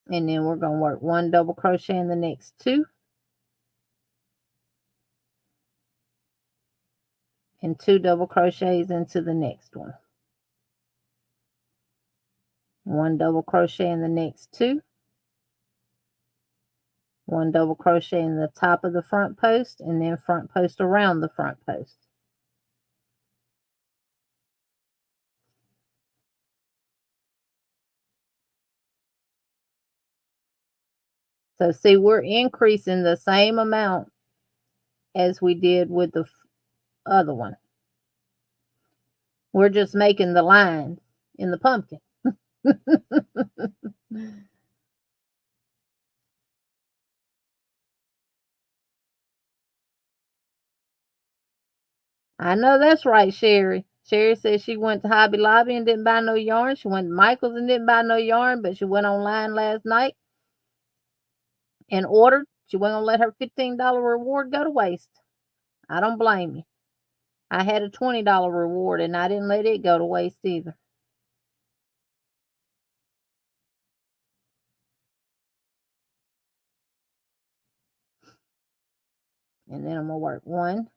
And then we're going to work 1 double crochet in the next 2. And 2 double crochets into the next one. 1 double crochet in the next 2. 1 double crochet in the top of the front post, and then front post around the front post. So see, we're increasing the same amount as we did with the other one. We're just making the line in the pumpkin. I know that's right, Sherry. Sherry said she went to Hobby Lobby and didn't buy no yarn. She went to Michael's and didn't buy no yarn, but she went online last night and ordered. She wasn't gonna let her $15 reward go to waste. I don't blame you. I had a $20 reward and I didn't let it go to waste either. And then I'm gonna work 1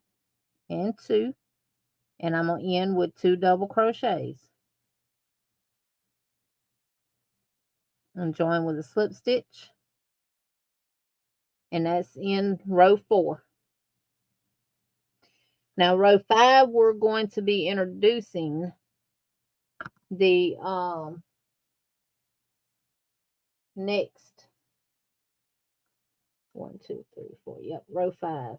and 2, and I'm gonna end with 2 double crochets and join with a slip stitch, and that's in row 4. Now row 5, we're going to be introducing the next 1 2 3 4, yep, row 5.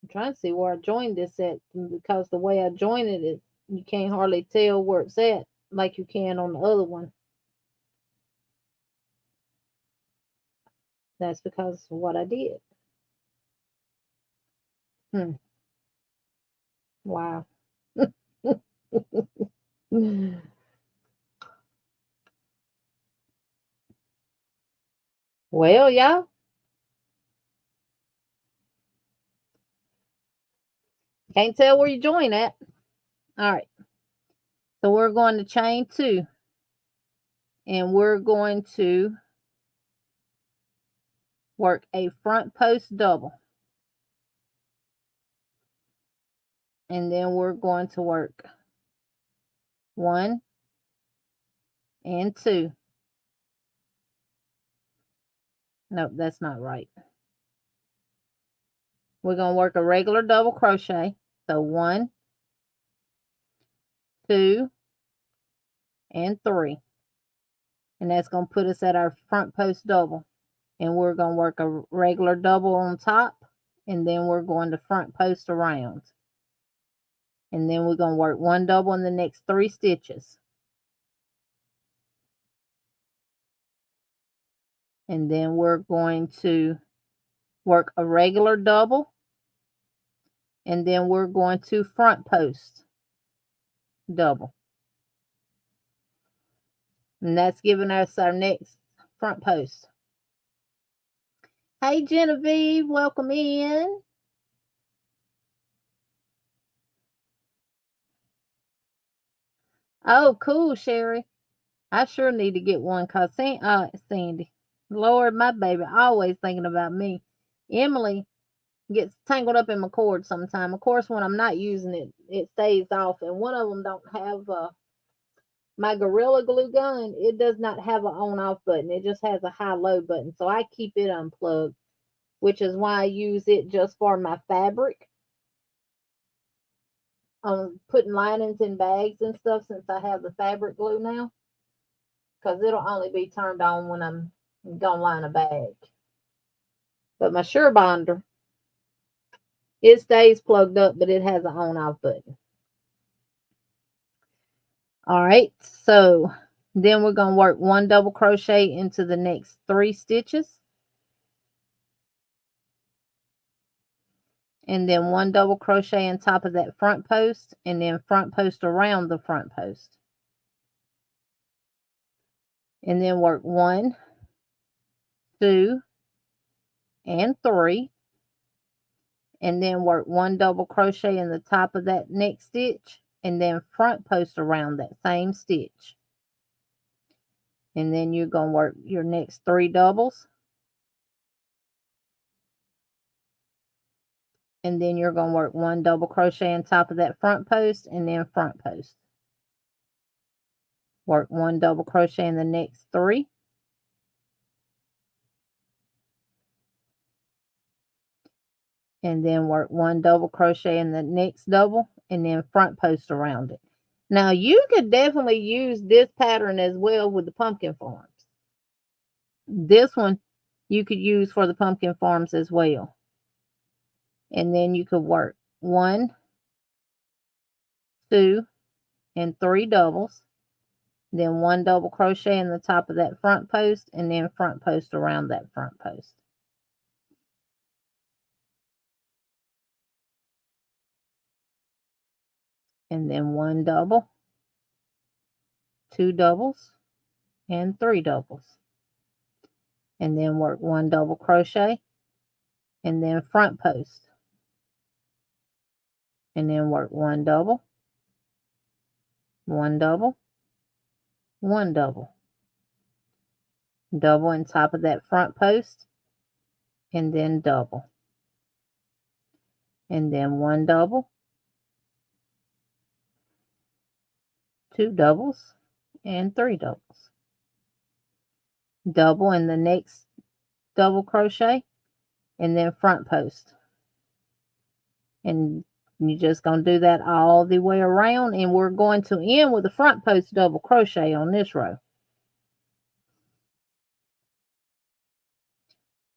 I'm trying to see where I joined this at, because the way I joined it, you can't hardly tell where it's at like you can on the other one. That's because of what I did. Wow. Well, y'all, can't tell where you join at. All right. So we're going to chain 2, and we're going to work a front post double. And then we're going to work 1 and 2. Nope, that's not right. We're going to work a regular double crochet. So 1, 2, and 3. And that's going to put us at our front post double. And we're going to work a regular double on top, and then we're going to front post around. And then we're going to work 1 double in the next 3 stitches. And then we're going to work a regular double, and then we're going to front post double. And that's giving us our next front post. Hey Genevieve, welcome in. Oh, cool, Sherry. I sure need to get one, because Sandy, Lord, my baby, always thinking about me. Emily gets tangled up in my cord sometime. Of course, when I'm not using it, it stays off. And one of them don't have my Gorilla Glue gun. It does not have an on-off button. It just has a high-low button. So I keep it unplugged, which is why I use it just for my fabric. Putting linings in bags and stuff, since I have the fabric glue now. Because it'll only be turned on when I'm going to line a bag. But my SureBonder, it stays plugged up, but it has an on-off button. All right, so then we're going to work 1 double crochet into the next 3 stitches. And then 1 double crochet on top of that front post, and then front post around the front post. And then work 1, 2, and 3. And then work 1 double crochet in the top of that next stitch, and then front post around that same stitch. And then you're going to work your next 3 doubles. And then you're going to work 1 double crochet on top of that front post, and then front post. Work 1 double crochet in the next 3. And then work 1 double crochet in the next double, and then front post around it. Now you could definitely use this pattern as well with the pumpkin forms. This one you could use for the pumpkin forms as well. And then you could work 1, 2, and 3 doubles. Then 1 double crochet in the top of that front post, and then front post around that front post. And then 1 double, 2 doubles, and 3 doubles. And then work 1 double crochet, and then front post. And then work 1 double, 1 double, 1 double. Double in top of that front post, and then double. And then 1 double, 2 doubles, and 3 doubles. Double in the next double crochet, and then front post. And you're just going to do that all the way around, and we're going to end with a front post double crochet on this row.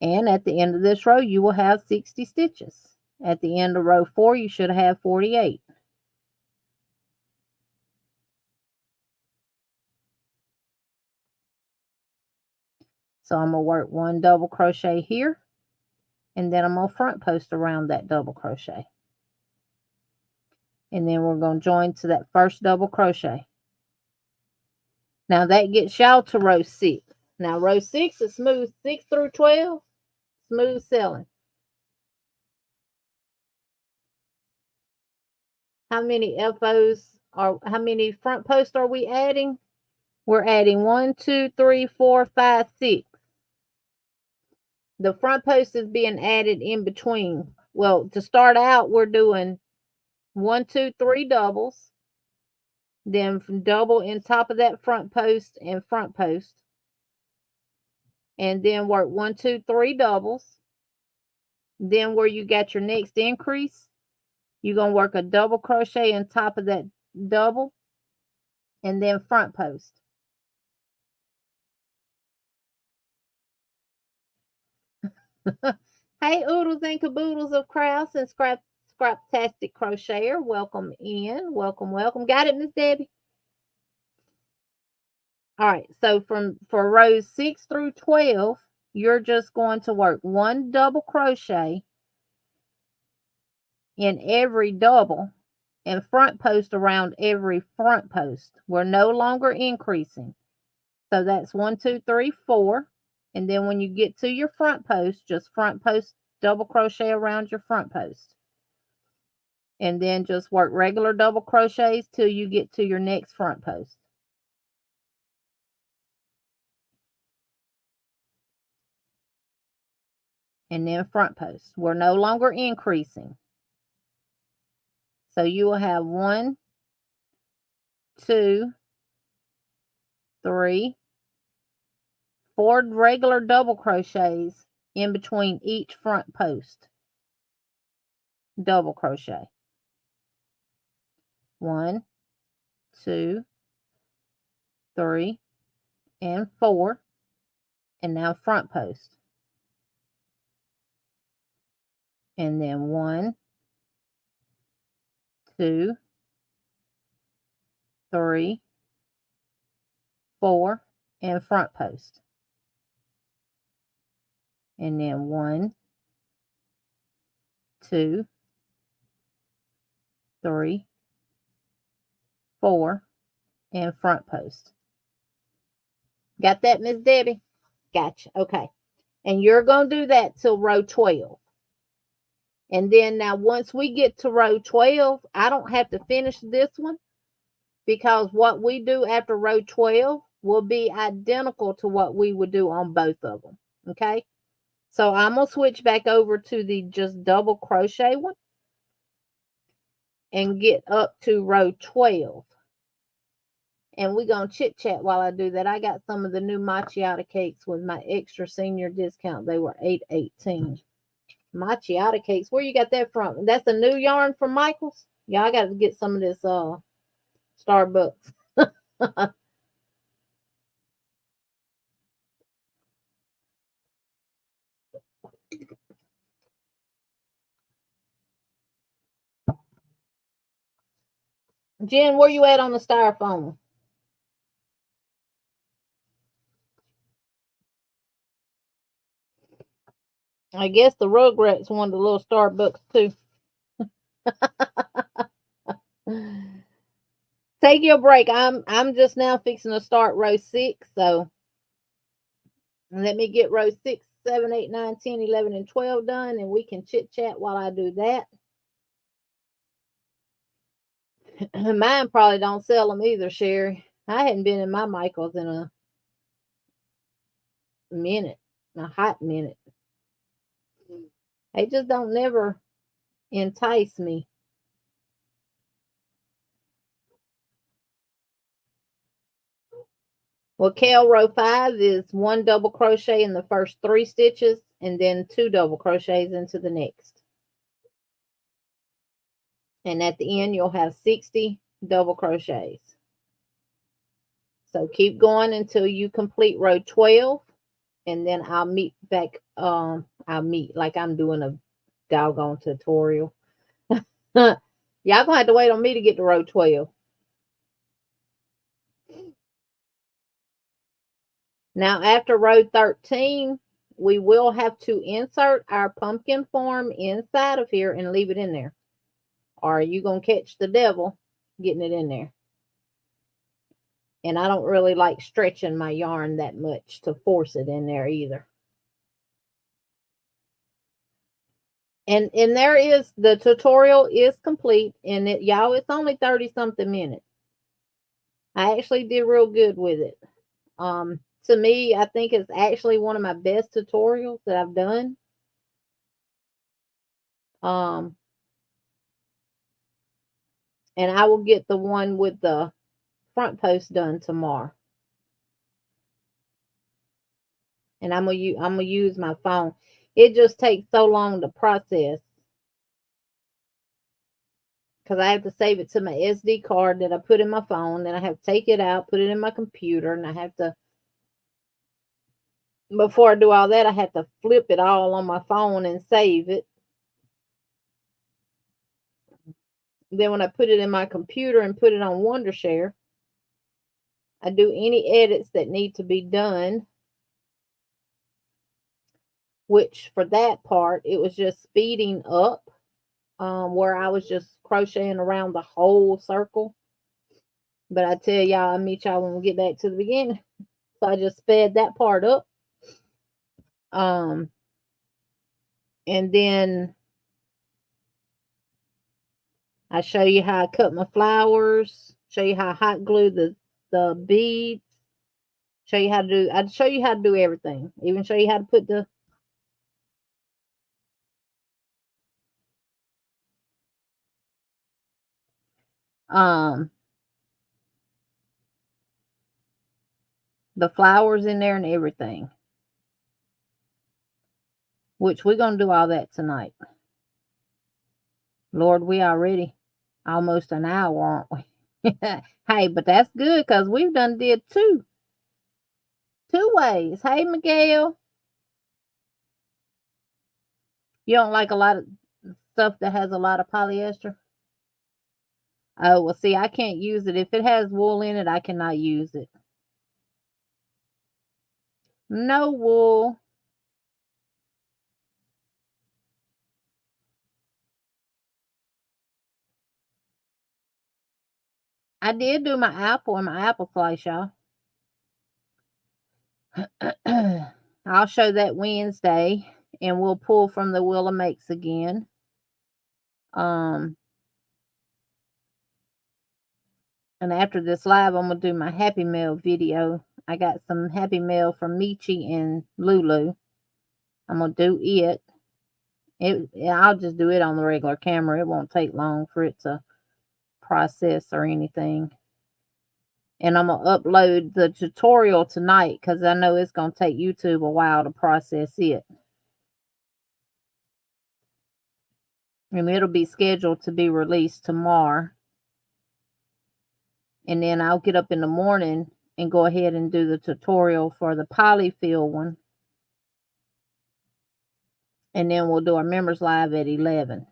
And at the end of this row, you will have 60 stitches. At the end of row 4, you should have 48. So I'm going to work 1 double crochet here, and then I'm going to front post around that double crochet. And then we're going to join to that first double crochet. Now that gets y'all to row 6. Now row 6 is smooth 6 through 12, smooth sailing. How many FOs are, how many front posts are we adding? We're adding 1, 2, 3, 4, 5, 6. The front post is being added in between. Well, to start out, we're doing 1, 2, 3 doubles. Then double in top of that front post and front post. And then work 1, 2, 3 doubles. Then where you got your next increase, you're going to work a double crochet on top of that double. And then front post. Hey, oodles and caboodles of crafts and scraptastic crocheter. Welcome in. Welcome, welcome. Got it, Miss Debbie? All right. So for rows 6 through 12, you're just going to work 1 double crochet in every double and front post around every front post. We're no longer increasing. So that's 1, 2, 3, 4. And then when you get to your front post, just front post, double crochet around your front post. And then just work regular double crochets till you get to your next front post. And then front post. We're no longer increasing. So you will have 1, 2, 3, 4 regular double crochets in between each front post. Double crochet. 1, 2, 3, and 4. And now front post. And then 1, 2, 3, 4, and front post. And then 1, 2, 3, 4, and front post. Got that, Miss Debbie? Gotcha. Okay. And you're going to do that till row 12. And then now once we get to row 12, I don't have to finish this one because what we do after row 12 will be identical to what we would do on both of them. Okay. So I'm going to switch back over to the just double crochet one and get up to row 12. And we're going to chit chat while I do that. I got some of the new macchiato cakes with my extra senior discount. They were $8.18. Macchiato cakes. Where you got that from? That's a new yarn from Michael's? Yeah, I got to get some of this Starbucks. Jen, where you at on the styrofoam? I guess the Rugrats wanted a little Starbucks too. Take your break. I'm just now fixing to start row 6, so let me get row 6, 7, 8, 9, 10, 11, and 12 done, and we can chit chat while I do that. Mine probably don't sell them either, Sherry. I hadn't been in my Michaels in a minute, a hot minute. They just don't never entice me. Well, Cal row 5 is 1 double crochet in the first 3 stitches and then 2 double crochets into the next. And at the end, you'll have 60 double crochets. So keep going until you complete row 12, and then I'll meet back. I'll meet like I'm doing a doggone tutorial. Y'all gonna have to wait on me to get to row 12. Now, after row 13, we will have to insert our pumpkin form inside of here and leave it in there. Or are you going to catch the devil getting it in there? And I don't really like stretching my yarn that much to force it in there either. And there is, the tutorial is complete, and y'all, it's only 30-something minutes. I actually did real good with it. To me, I think it's actually one of my best tutorials that I've done. And I will get the one with the front post done tomorrow. And I'm gonna use my phone. It just takes so long to process because I have to save it to my SD card that I put in my phone. Then I have to take it out, put it in my computer, and I have to, before I do all that, I have to flip it all on my phone and save it. Then when I put it in my computer and put it on Wondershare, I do any edits that need to be done. Which for that part, it was just speeding up, where I was just crocheting around the whole circle. But I tell y'all, I'll meet y'all when we get back to the beginning. So I just sped that part up. And then I show you how I cut my flowers, show you how I hot glue the beads, show you how to do, I'd show you how to do everything. Even show you how to put the flowers in there and everything. Which we're going to do all that tonight. Lord, we already almost an hour, aren't we? Hey, but that's good because we've did two ways. Hey, Miguel. You don't like a lot of stuff that has a lot of polyester? Oh, well, see, I can't use it. If it has wool in it, I cannot use it. No wool. I did do my apple and my apple slice, y'all. I'll show that Wednesday, and we'll pull from the Willa Makes again. And after this live, I'm going to do my Happy Mail video. I got some Happy Mail from Michi and Lulu. I'm going to do it. I'll just do it on the regular camera. It won't take long for it to process or anything. And I'm going to upload the tutorial tonight because I know it's going to take YouTube a while to process it. And it'll be scheduled to be released tomorrow. And then I'll get up in the morning and go ahead and do the tutorial for the Polyfil one. And then we'll do our members live at 11.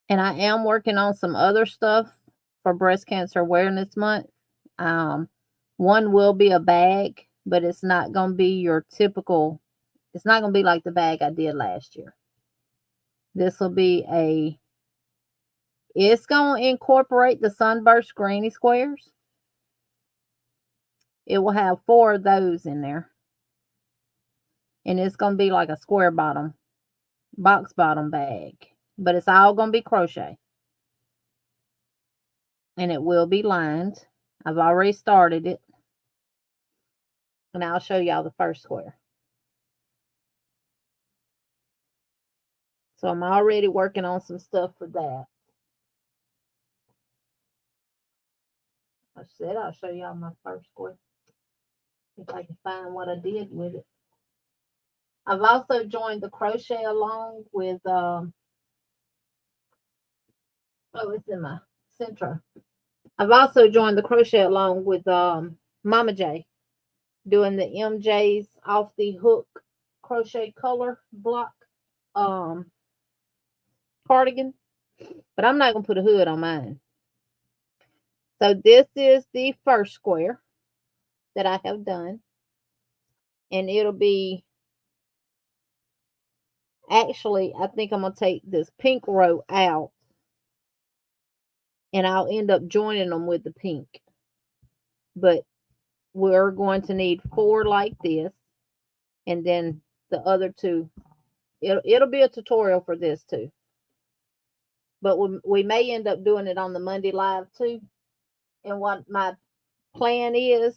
And I am working on some other stuff for Breast Cancer Awareness Month. One will be a bag, but it's not going to be your typical, it's not going to be like the bag I did last year. This will be it's going to incorporate the Sunburst Granny Squares. It will have 4 of those in there. And it's going to be like a square bottom, box bottom bag. But it's all going to be crochet. And it will be lined. I've already started it. And I'll show y'all the first square. So I'm already working on some stuff for that. I said I'll show y'all my first square. If I can find what I did with it. I've also joined the crochet along with, it's in my center. I've also joined the crochet along with Mama J, doing the MJ's off the hook crochet color block cardigan. But I'm not going to put a hood on mine. So this is the first square that I have done. And it'll be, actually, I think I'm going to take this pink row out. And I'll end up joining them with the pink. But we're going to need 4 like this. And then the other 2. It'll be a tutorial for this too. But we may end up doing it on the Monday Live too. And what my plan is,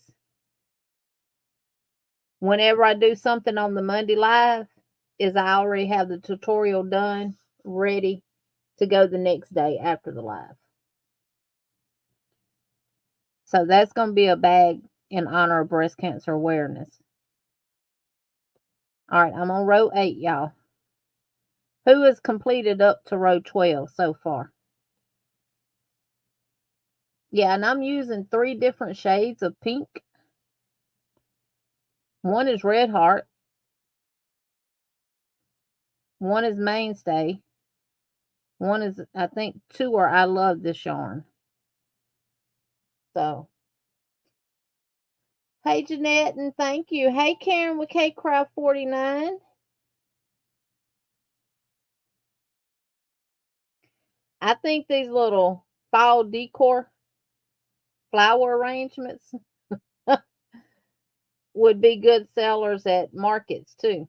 whenever I do something on the Monday Live, is I already have the tutorial done, ready to go the next day after the live. So that's going to be a bag in honor of Breast Cancer Awareness. All right, I'm on row 8, y'all. Who has completed up to row 12 so far? Yeah, and I'm using 3 different shades of pink. One is Red Heart. One is Mainstay. One is, I think, 2 are I Love This Yarn. So, hey, Jeanette, and thank you. Hey, Karen with K-Craft 49. I think these little fall decor flower arrangements would be good sellers at markets too.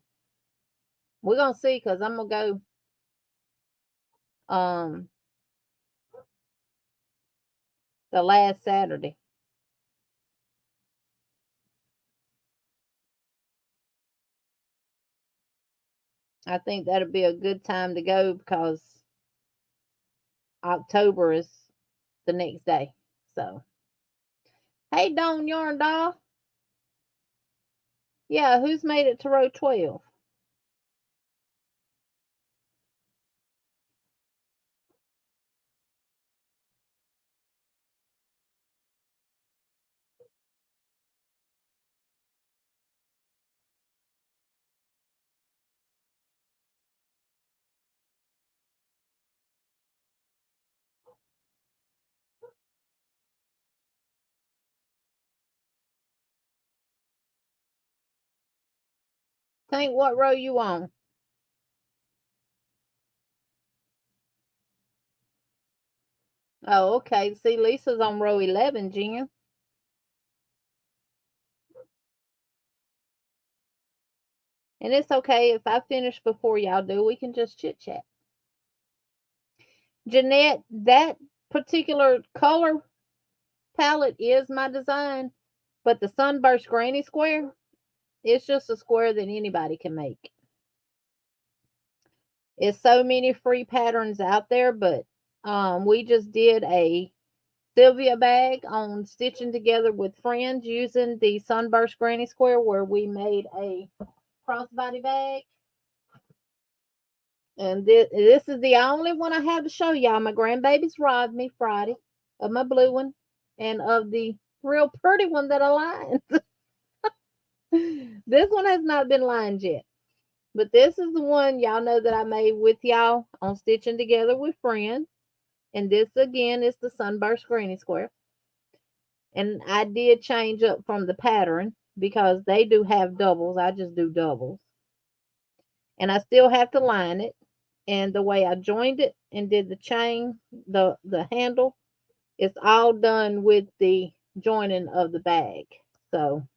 We're going to see, because I'm going to go the last Saturday. I think that'll be a good time to go, because October is the next day. So, hey, Dawn Yarn Doll. Yeah, who's made it to row 12? Think what row you on? Oh, okay. See, Lisa's on row 11, Jen. And it's okay if I finish before y'all do. We can just chit chat. Jeanette, that particular color palette is my design, but the Sunburst Granny Square, it's just a square that anybody can make. It's so many free patterns out there, but we just did a Sylvia bag on Stitching Together with Friends using the Sunburst Granny Square where we made a crossbody bag. And this is the only one I have to show y'all. My grandbabies robbed me Friday of my blue one and of the real pretty one that I lined. This one has not been lined yet. But this is the one y'all know that I made with y'all on Stitching Together with Friends. And this again is the Sunburst Granny Square. And I did change up from the pattern because they do have doubles. I just do doubles. And I still have to line it. And the way I joined it and did the chain, the handle, it's all done with the joining of the bag. So,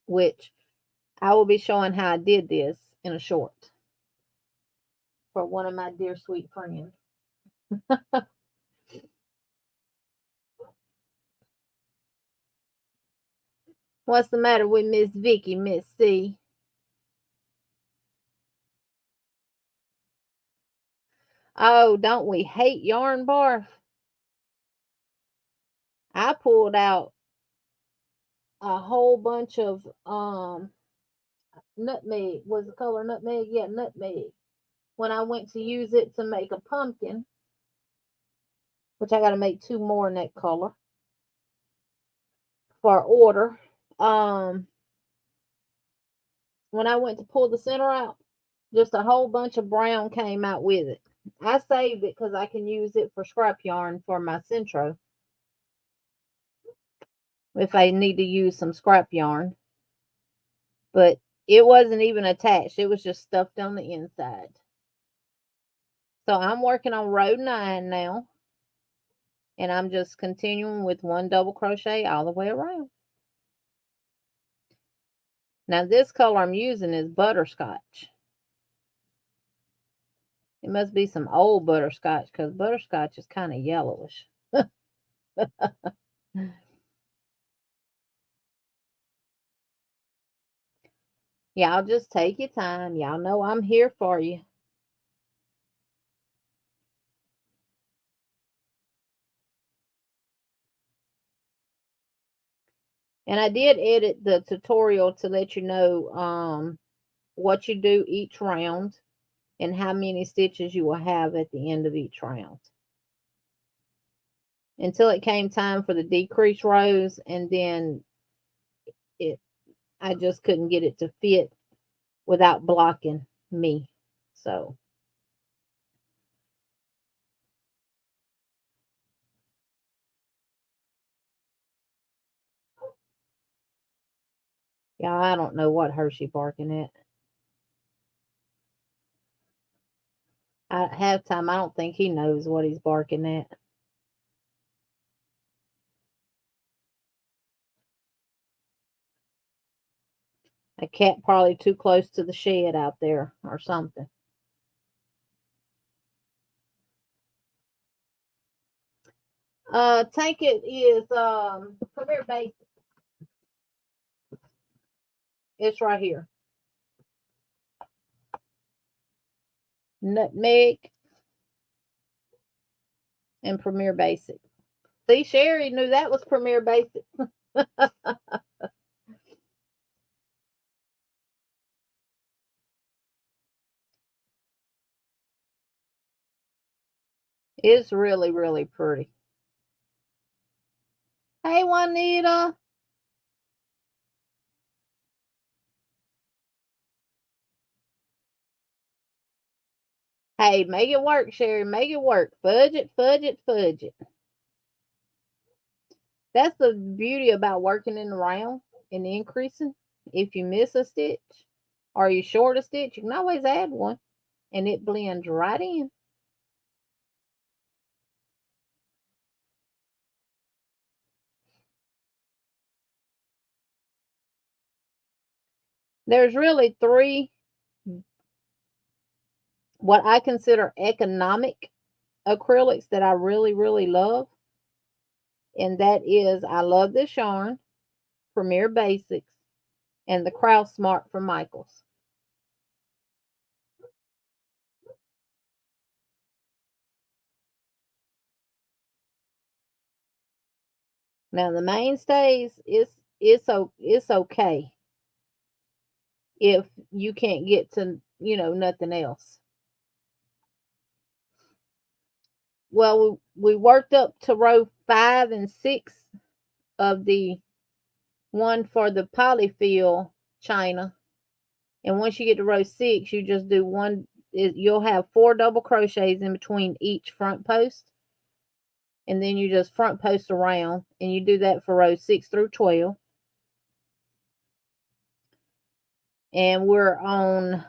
which I will be showing how I did this in a short for one of my dear sweet friends. What's the matter with Miss Vicky, Miss C? Oh, don't we hate yarn barf? I pulled out a whole bunch of nutmeg. Was the color nutmeg? Yeah, nutmeg. When I went to use it to make a pumpkin, which I got to make 2 more in that color for order. When I went to pull the center out, just a whole bunch of brown came out with it. I saved it because I can use it for scrap yarn for my centro if I need to use some scrap yarn. But it wasn't even attached. It was just stuffed on the inside. So I'm working on row 9 now. And I'm just continuing with 1 double crochet all the way around. Now this color I'm using is butterscotch. It must be some old butterscotch because butterscotch is kind of yellowish. Y'all just take your time. Y'all know I'm here for you. And I did edit the tutorial to let you know what you do each round and how many stitches you will have at the end of each round. Until it came time for the decrease rows, and then I just couldn't get it to fit without blocking me. So yeah, I don't know what Hershey barking at. At halftime, I don't think he knows what he's barking at. A cat probably too close to the shed out there or something. Take it is Premier Basic. It's right here. Nutmeg and Premier Basic. See, Sherry knew that was Premier Basic. It's really, really pretty. Hey, Juanita. Hey, make it work, Sherry. Make it work. Fudge it, fudge it, fudge it. That's the beauty about working in the round and increasing. If you miss a stitch or you short a stitch, you can always add one and it blends right in. There's really 3 what I consider economic acrylics that I really, really love. And that is, I love this yarn, Premier Basics, and the Kraus Smart from Michaels. Now the mainstays it's okay if you can't get to, nothing else. Well, we worked up to row 5 and 6 of the one for the Polyfil china. And once you get to row 6, you just do one. You'll have 4 double crochets in between each front post. And then you just front post around. And you do that for rows 6 through 12. And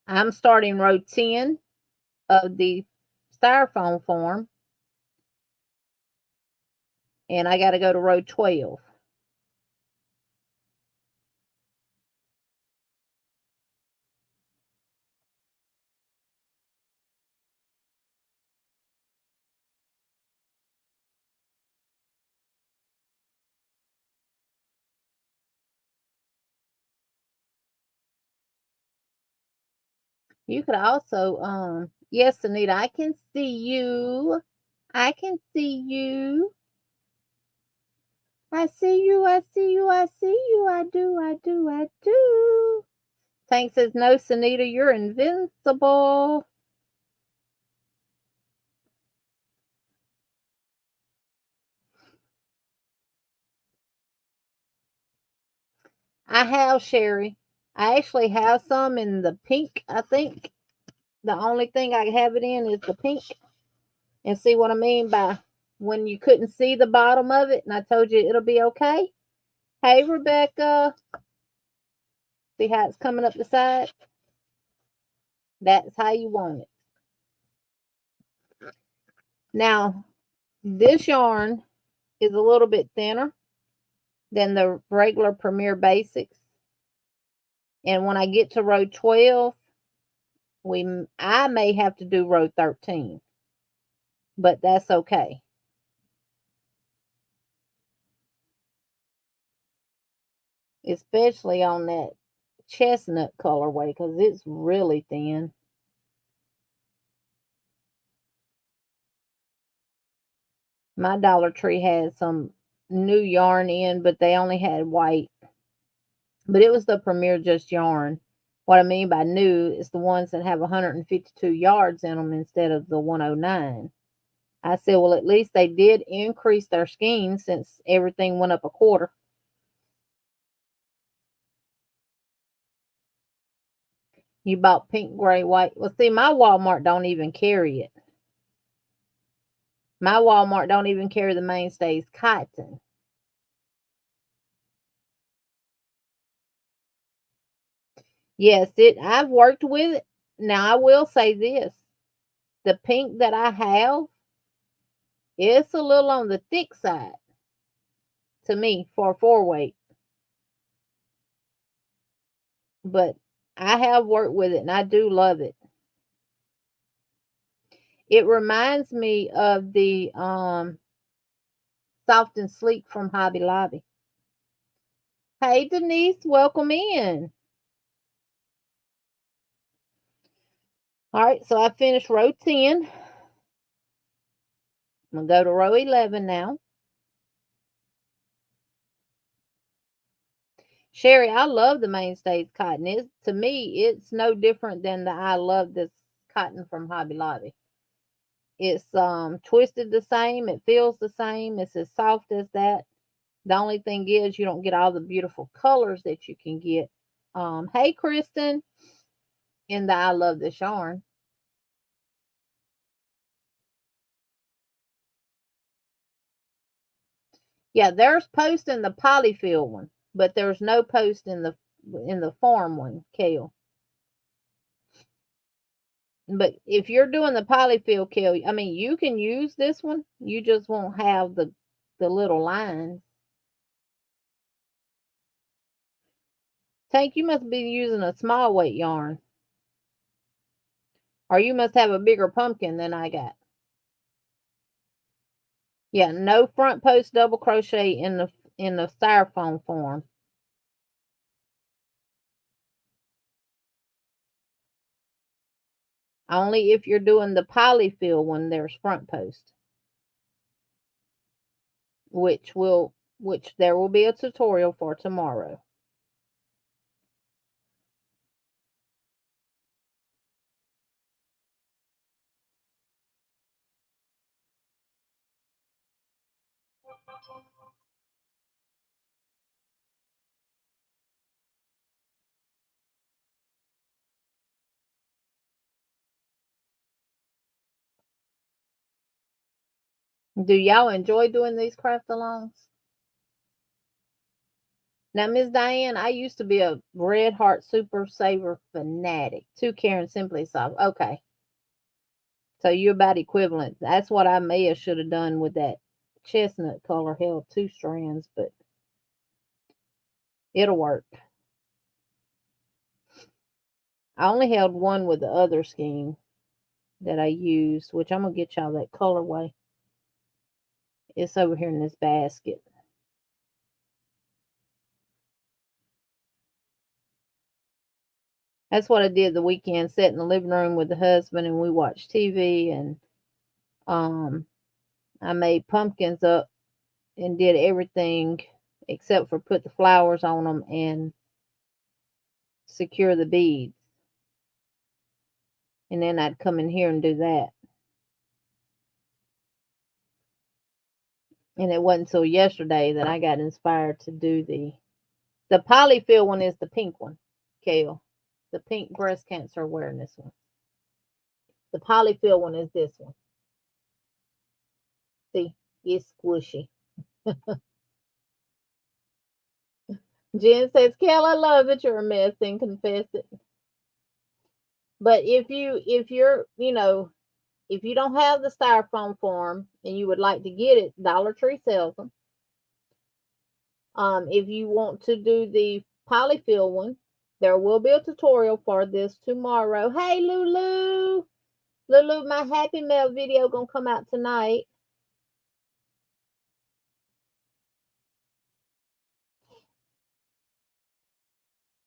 I'm starting row 10 of the styrofoam form. And I got to go to row 12. You could also, yes, Anita, I can see you. I can see you. I see you, I see you, I see you. I do, I do, I do. Tank says, no, Sunita, you're invincible. I have, Sherry. I actually have some in the pink, I think. The only thing I have it in is the pink. And see what I mean by when you couldn't see the bottom of it, and I told you it'll be okay. Hey, Rebecca. See how it's coming up the side? That's how you want it. Now, this yarn is a little bit thinner than the regular Premier Basics. And when I get to row 12, I may have to do row 13. But that's okay. Especially on that chestnut colorway because it's really thin. My Dollar Tree had some new yarn in, but they only had white. But it was the Premier Just yarn. What I mean by new is the ones that have 152 yards in them instead of the 109. I said, well, at least they did increase their skein since everything went up a quarter. You bought pink, gray, white. Well, see, my Walmart don't even carry it. My Walmart don't even carry the mainstays cotton. Yes, I've worked with it. Now I will say this. The pink that I have, it's a little on the thick side to me for a 4-weight. But I have worked with it and I do love it. It reminds me of the Soft and Sleek from Hobby Lobby. Hey Denise, welcome in. All right, so I finished row 10. I'm going to go to row 11 now. Sherry, I love the Mainstays cotton. To me, it's no different than the I love this cotton from Hobby Lobby. It's twisted the same. It feels the same. It's as soft as that. The only thing is you don't get all the beautiful colors that you can get. Hey, Kristen, in the I love this yarn. Yeah, there's post in the Polyfil one, but there's no post in the farm one, Kale. But if you're doing the Polyfil, Kale, I mean, you can use this one. You just won't have the little lines. Tank, you must be using a small weight yarn. Or you must have a bigger pumpkin than I got. Yeah, no front post double crochet in the styrofoam form. Only if you're doing the Polyfil one, there's front post. which there will be a tutorial for tomorrow. Do y'all enjoy doing these craft alongs? Now, Miss Diane, I used to be a Red Heart Super Saver fanatic. 2 Karen Simply Soft. Okay. So you're about equivalent. That's what I may have should have done with that chestnut color. Held 2 strands, but it'll work. I only held one with the other skein that I used, which I'm going to get y'all that colorway. It's over here in this basket. That's what I did the weekend, sat in the living room with the husband and we watched TV, and I made pumpkins up and did everything except for put the flowers on them and secure the beads. And then I'd come in here and do that. And it wasn't until yesterday that I got inspired to do the Polyfil one is the pink one, Kale. The pink breast cancer awareness one. The Polyfil one is this one. See, it's squishy. Jen says, Kel, I love that you're a mess and confess it. But if you're, if you don't have the styrofoam form and you would like to get it, Dollar Tree sells them. If you want to do the Polyfil one, there will be a tutorial for this tomorrow. Hey, Lulu. Lulu, my Happy Mail video gonna come out tonight.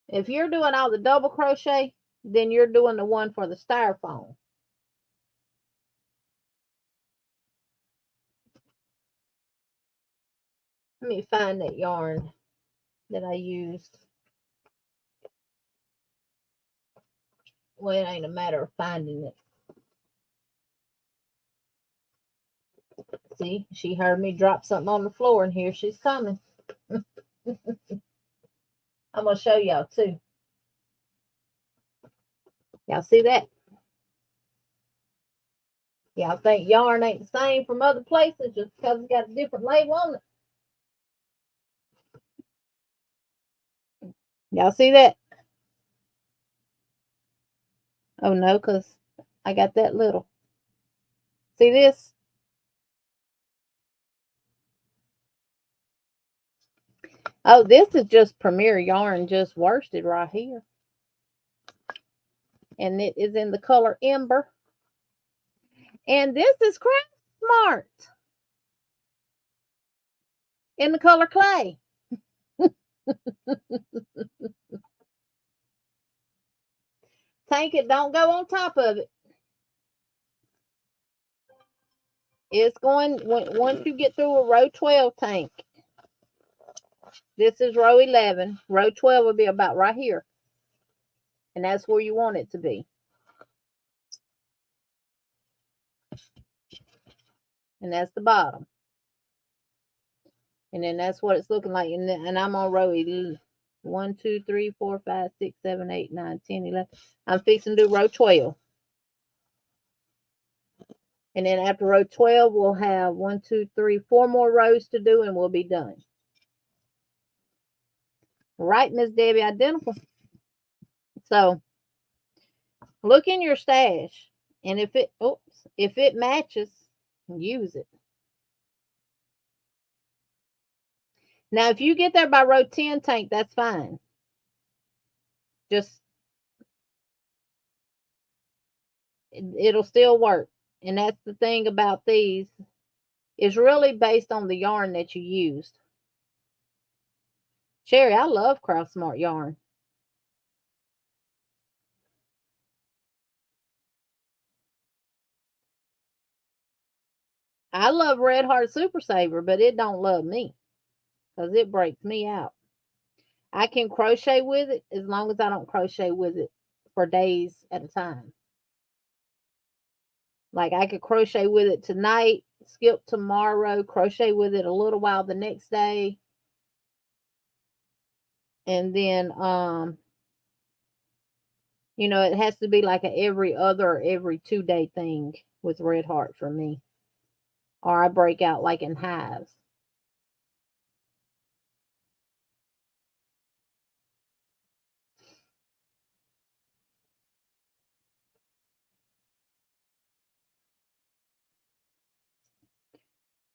If you're doing all the double crochet, then you're doing the one for the styrofoam. Let me find that yarn that I used. Well, it ain't a matter of finding it. See, she heard me drop something on the floor, and here she's coming. I'm going to show y'all, too. Y'all see that? Y'all think yarn ain't the same from other places just because it's got a different label on it? Y'all see that? Oh, no, because I got that little. See this? Oh, this is just Premier Yarn, just worsted right here. And it is in the color Ember. And this is Craft Smart in the color Clay. Tank it, don't go on top of it. It's going, once you get through a row 12 tank, this is row 11. Row 12 will be about right here. And that's where you want it to be. And that's the bottom. And then that's what it's looking like. And I'm on row 1, 2, 3, 4, 5, 6, 7, 8, 9, 10, 11. I'm fixing to do row 12. And then after row 12, we'll have 1, 2, 3, 4 more rows to do, and we'll be done. Right, Miss Debbie, identical. So look in your stash, and if it matches, use it. Now, if you get there by row 10 tank, that's fine. Just it'll still work. And that's the thing about these. It's really based on the yarn that you used. Sherry, I love Craft Smart yarn. I love Red Heart Super Saver, but it don't love me because it breaks me out. I can crochet with it as long as I don't crochet with it for days at a time. Like I could crochet with it tonight, skip tomorrow, crochet with it a little while the next day, and then it has to be like a every other or every 2 day thing with Red Heart for me. Or I break out like in hives.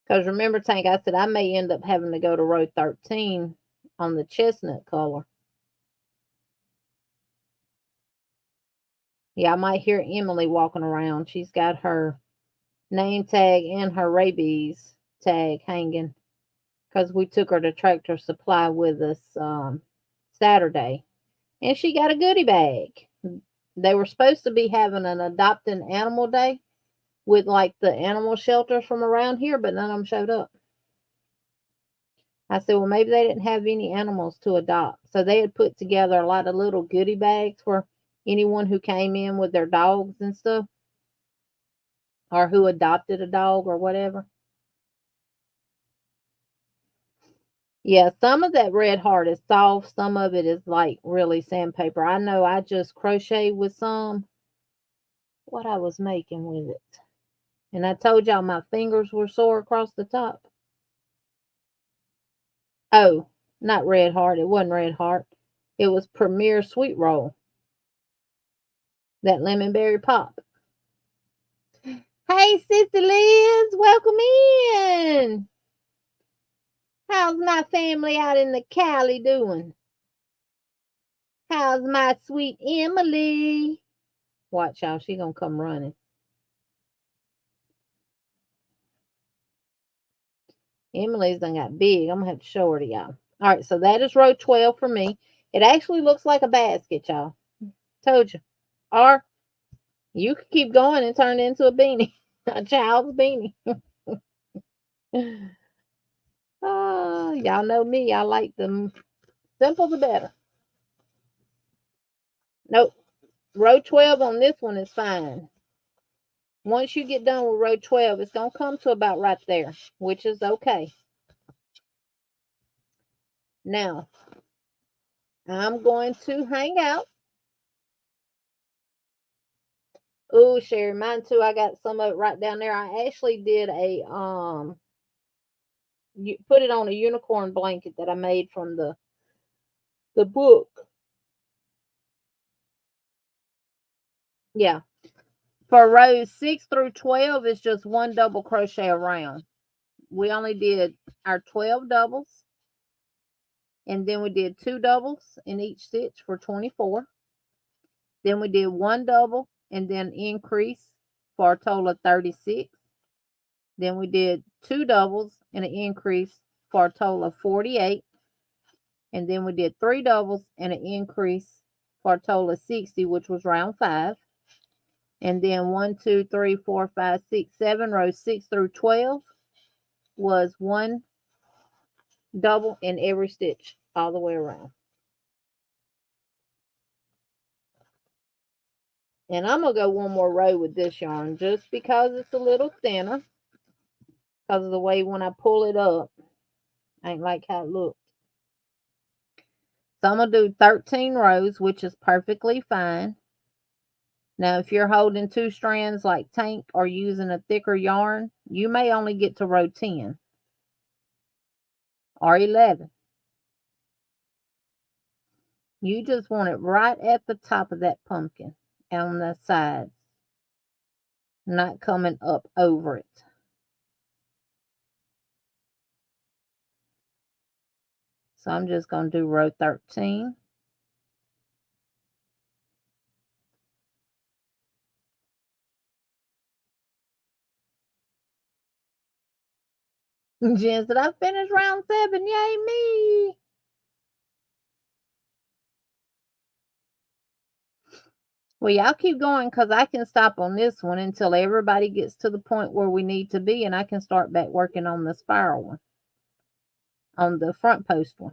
Because remember, Tank, I said I may end up having to go to row 13 on the chestnut color. Yeah, I might hear Emily walking around. She's got her name tag and her rabies tag hanging because we took her to Tractor Supply with us Saturday. And she got a goodie bag. They were supposed to be having an adopting animal day with like the animal shelters from around here, but none of them showed up. I said, well, maybe they didn't have any animals to adopt. So they had put together a lot of little goodie bags for anyone who came in with their dogs and stuff, or who adopted a dog or whatever. Yeah, some of that Red Heart is soft. Some of it is like really sandpaper. I know I just crochet with some. What I was making with it. And I told y'all my fingers were sore across the top. Oh, not Red Heart. It wasn't Red Heart. It was Premier Sweet Roll. That lemon berry pop. Hey, Sister Liz, welcome in. How's my family out in the Cali doing? How's my sweet Emily? Watch y'all, she gonna come running. Emily's done got big. I'm gonna have to show her to y'all. All right, so that is row 12 for me. It actually looks like a basket, y'all. Told you. Or you could keep going and turn it into a beanie, a child's beanie. Y'all know me. I like them simple the better. Nope. Row 12 on this one is fine. Once you get done with row 12, it's going to come to about right there, which is okay. Now, I'm going to hang out. Oh, Sherry, mine too. I got some of it right down there. I actually did you put it on a unicorn blanket that I made from the book. Yeah. For rows 6 through 12, it's just one double crochet around. We only did our 12 doubles. And then we did 2 doubles in each stitch for 24. Then we did 1 double and then increase for a total of 36. Then we did 2 doubles and an increase for a total of 48. And then we did 3 doubles and an increase for a total of 60, which was round 5. And then 1, 2, 3, 4, 5, 6, 7, rows 6 through 12 was 1 double in every stitch all the way around. And I'm going to go one more row with this yarn just because it's a little thinner. Because of the way when I pull it up, I ain't like how it looked. So I'm going to do 13 rows, which is perfectly fine. Now, if you're holding 2 strands like Tank or using a thicker yarn, you may only get to row 10 or 11. You just want it right at the top of that pumpkin on the sides, not coming up over it. So I'm just going to do row 13. Jen said, I finished round 7. Yay, me. Well, y'all keep going because I can stop on this one until everybody gets to the point where we need to be, and I can start back working on the spiral one, on the front post one.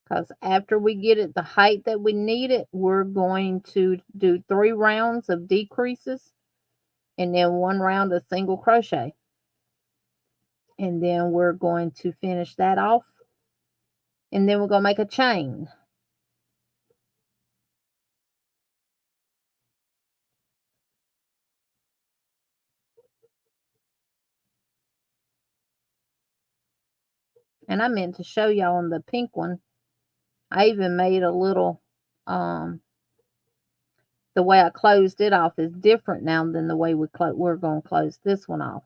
Because after we get it the height that we need it, we're going to do 3 rounds of decreases and then 1 round of single crochet. And then we're going to finish that off. And then we're going to make a chain. And I meant to show y'all on the pink one. I even made a little, the way I closed it off is different now than the way we're going to close this one off.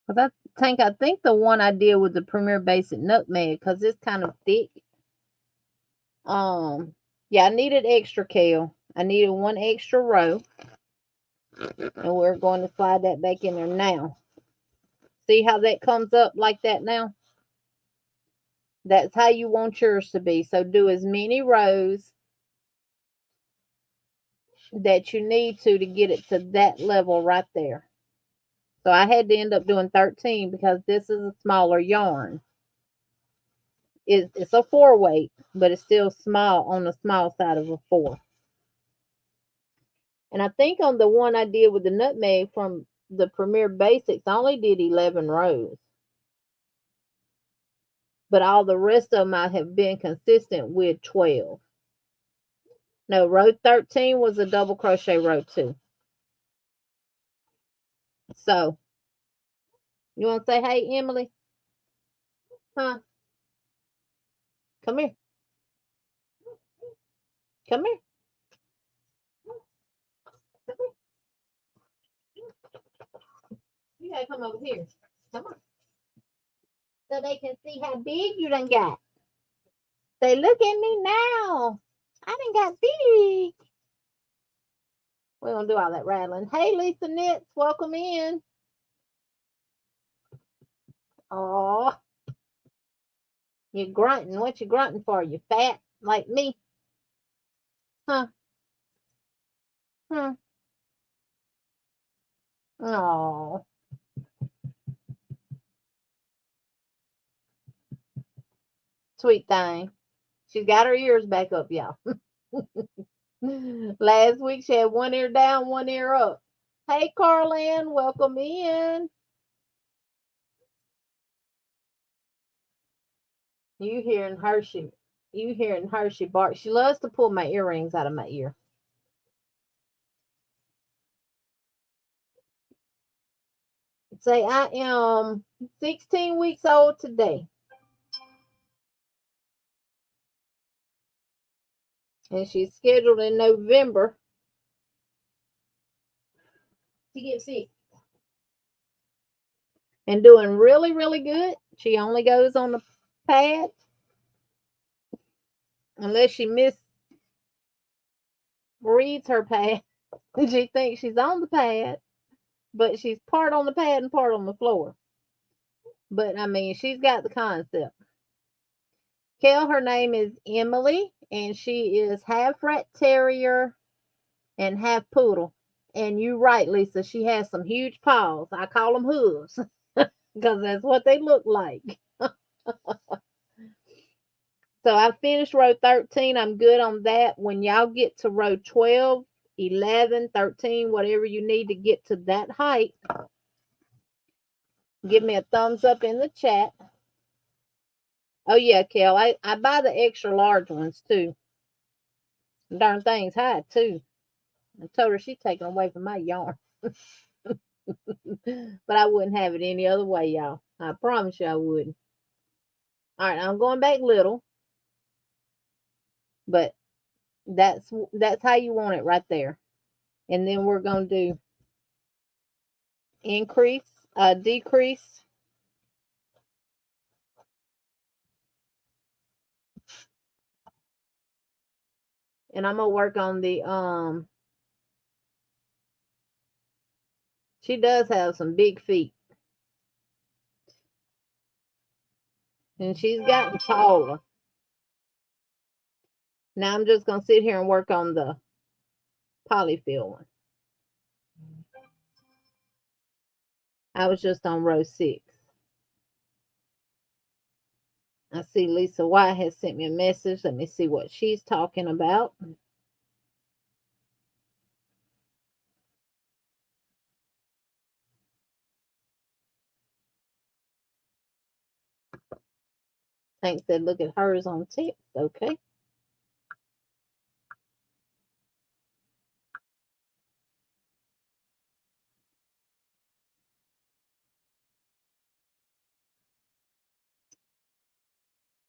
Because I think the one I did with the Premier Basic Nutmeg, because it's kind of thick. Yeah, I needed extra kale. I needed 1 extra row. And we're going to slide that back in there now. See how that comes up like that now? That's how you want yours to be. So do as many rows that you need to get it to that level right there. So I had to end up doing 13 because this is a smaller yarn. It's a 4 weight, but it's still small, on the small side of a 4. And I think on the one I did with the nutmeg from the Premier Basics, I only did 11 rows. But all the rest of them I have been consistent with 12. No, row 13 was a double crochet row 2. So, you want to say, hey, Emily? Huh? Come here. Come here. You gotta come over here. Come on. So they can see how big you done got. Say, look at me now. I done got big. We don't do all that rattling. Hey, Lisa Knits, welcome in. Oh, you grunting. What you grunting for? You fat like me? Huh? Huh? Oh. Sweet thing. She's got her ears back up, y'all. Last week she had 1 ear down, 1 ear up. Hey, Carlin, welcome in. You hearing Hershey. You hearing Hershey bark. She loves to pull my earrings out of my ear. Say, I am 16 weeks old today. And she's scheduled in November to get sick. And doing really, really good. She only goes on the pad unless she misreads her pad. She thinks she's on the pad, but she's part on the pad and part on the floor. But I mean, she's got the concept. Kel, her name is Emily, and she is half rat terrier and half poodle. And you're right, Lisa, she has some huge paws. I call them hooves because that's what they look like. So I finished row 13. I'm good on that. When y'all get to row 12, 11, 13, whatever you need to get to that height, Give me a thumbs up in the chat. Oh, yeah, Kel. I buy the extra large ones, too. Darn thing's high, too. I told her she's taking away from my yarn. But I wouldn't have it any other way, y'all. I promise you I wouldn't. All right, I'm going back little. But that's how you want it right there. And then we're going to do decrease. And I'm going to work on the, she does have some big feet. And she's gotten taller. Now I'm just going to sit here and work on the Polyfil one. I was just on row 6. I see Lisa White has sent me a message. Let me see what she's talking about. Tank said, look at hers on text. Okay.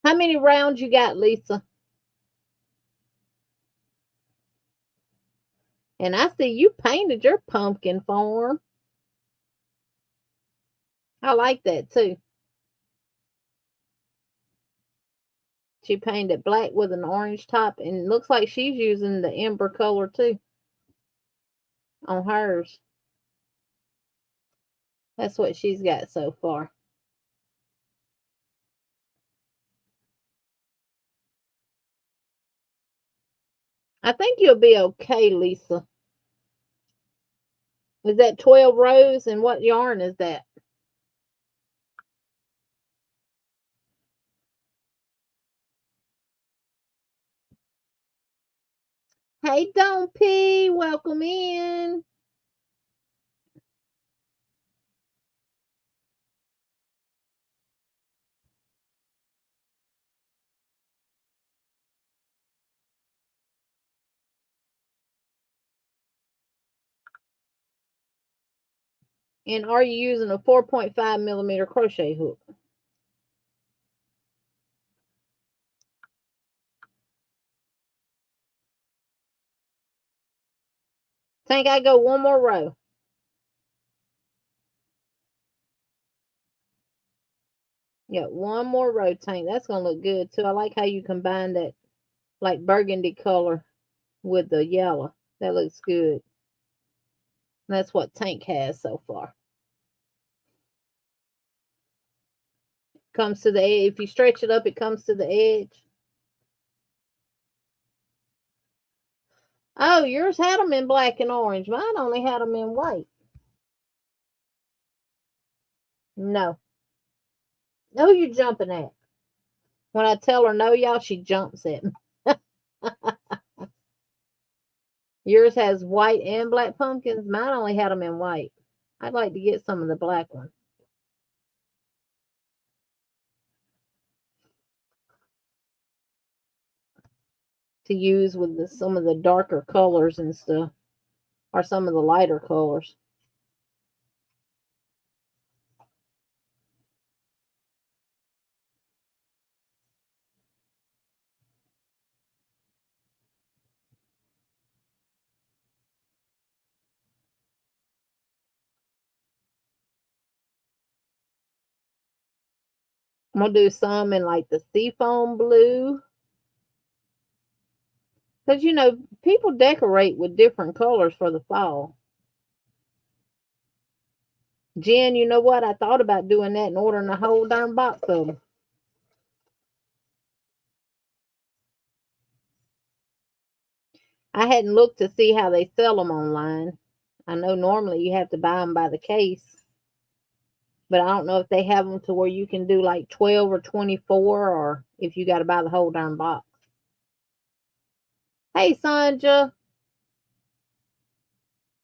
How many rounds you got, Lisa? And I see you painted your pumpkin form. I like that too. She painted black with an orange top, and it looks like she's using the ember color too on hers. That's what she's got so far. I think you'll be okay, Lisa. Is that 12 rows? And what yarn is that? Hey, Don't P, welcome in. And are you using a 4.5 millimeter crochet hook? Think I go one more row. Yeah, one more row, Tank. That's going to look good, too. I like how you combine that, like, burgundy color with the yellow. That looks good. That's what Tank has so far. Comes to the edge. If you stretch it up, it comes to the edge. Oh, yours had them in black and orange. Mine only had them in white. No. No, you jumping at. When I tell her no, y'all, she jumps at me. Yours has white and black pumpkins. Mine only had them in white. I'd like to get some of the black ones to use with some of the darker colors and stuff, or some of the lighter colors. I'm going to do some in like the seafoam blue. Because, you know, people decorate with different colors for the fall. Jen, you know what? I thought about doing that and ordering a whole darn box of them. I hadn't looked to see how they sell them online. I know normally you have to buy them by the case. But I don't know if they have them to where you can do like 12 or 24, or if you got to buy the whole darn box. Hey, Sanja.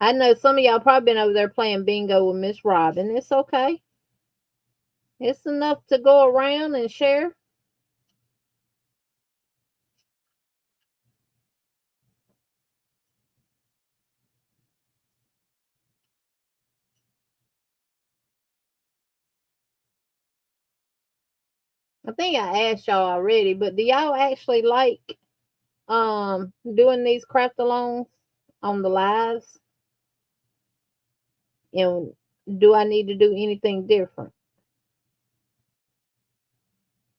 I know some of y'all probably been over there playing bingo with Miss Robin. It's okay. It's enough to go around and share. I think I asked y'all already, but do y'all actually like doing these craft alongs on the lives? And do I need to do anything different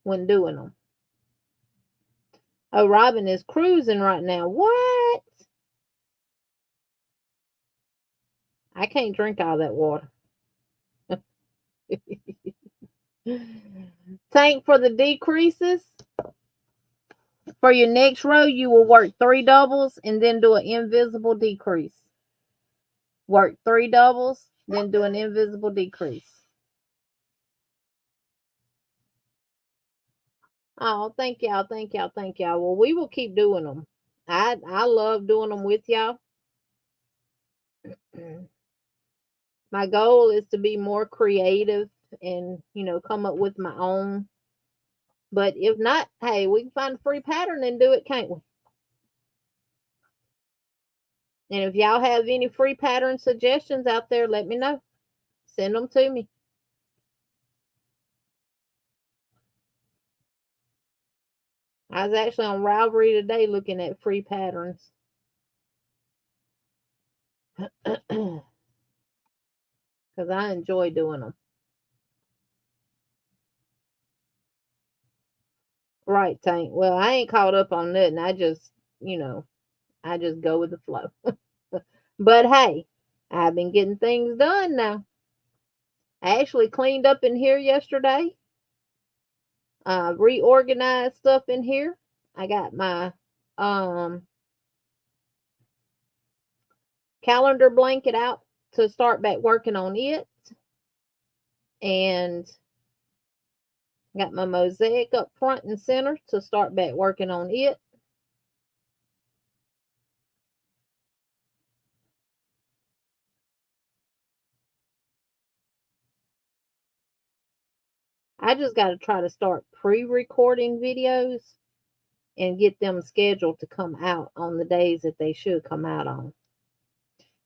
when doing them? Oh, Robin is cruising right now. What? I can't drink all that water. Tank, for the decreases, for your next row, you will work 3 doubles and then do an invisible decrease. Work 3 doubles, then do an invisible decrease. Oh, thank y'all, thank y'all, thank y'all. Well, we will keep doing them. I love doing them with y'all. My goal is to be more creative and, come up with my own. But if not, hey, we can find a free pattern and do it, can't we? And if y'all have any free pattern suggestions out there, let me know. Send them to me. I was actually on Ravelry today looking at free patterns. Because I enjoy doing them. Right, Tank. Well, I ain't caught up on nothing. I just, I just go with the flow. But hey, I've been getting things done now. I actually cleaned up in here yesterday. Reorganized stuff in here. I got my calendar blanket out to start back working on it. And got my mosaic up front and center to start back working on it. I just got to try to start pre-recording videos and get them scheduled to come out on the days that they should come out on.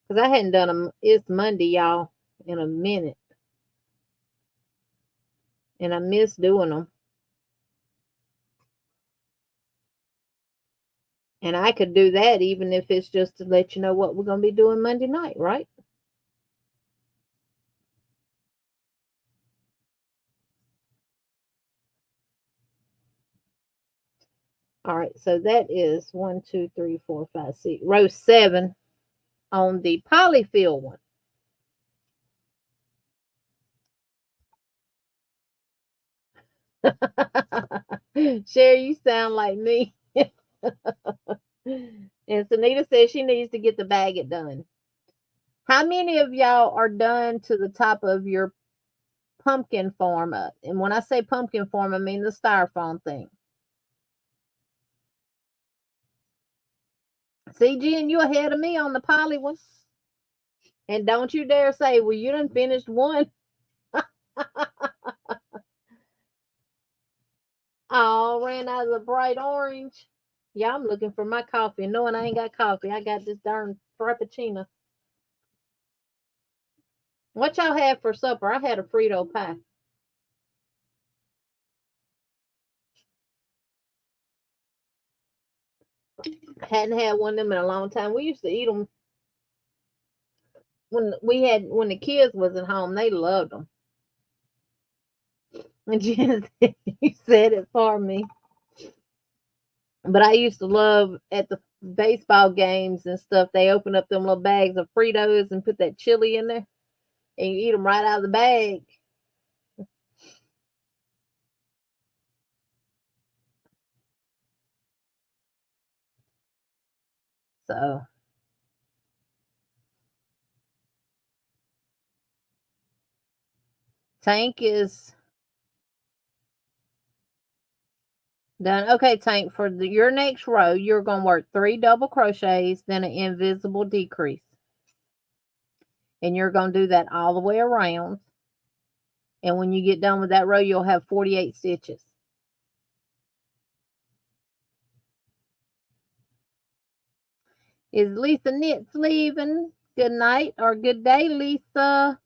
Because I hadn't done them. It's Monday, y'all, in a minute. And I miss doing them. And I could do that even if it's just to let you know what we're going to be doing Monday night, right? All right, so that is 1, 2, 3, 4, 5, 6, row 7 on the Polyfil one. Sherry, you sound like me. And Sunita says she needs to get the bag it done. How many of y'all are done to the top of your pumpkin form? And when I say pumpkin form, I mean the styrofoam thing. See, Jen, you ahead of me on the poly one. And don't you dare say, well, you done finished one. Oh, ran out of the bright orange. Yeah, I'm looking for my coffee. Knowing I ain't got coffee, I got this darn frappuccino. What y'all have for supper? I had a Frito pie. Hadn't had one of them in a long time. We used to eat them when the kids wasn't home. They loved them. And Jen, you said it for me. But I used to love at the baseball games and stuff. They open up them little bags of Fritos and put that chili in there, and you eat them right out of the bag. So Tank is done. Okay, Tank, for your next row, you're going to work 3 double crochets, then an invisible decrease. And you're going to do that all the way around. And when you get done with that row, you'll have 48 stitches. Is Lisa Knits leaving? Good night or good day, Lisa.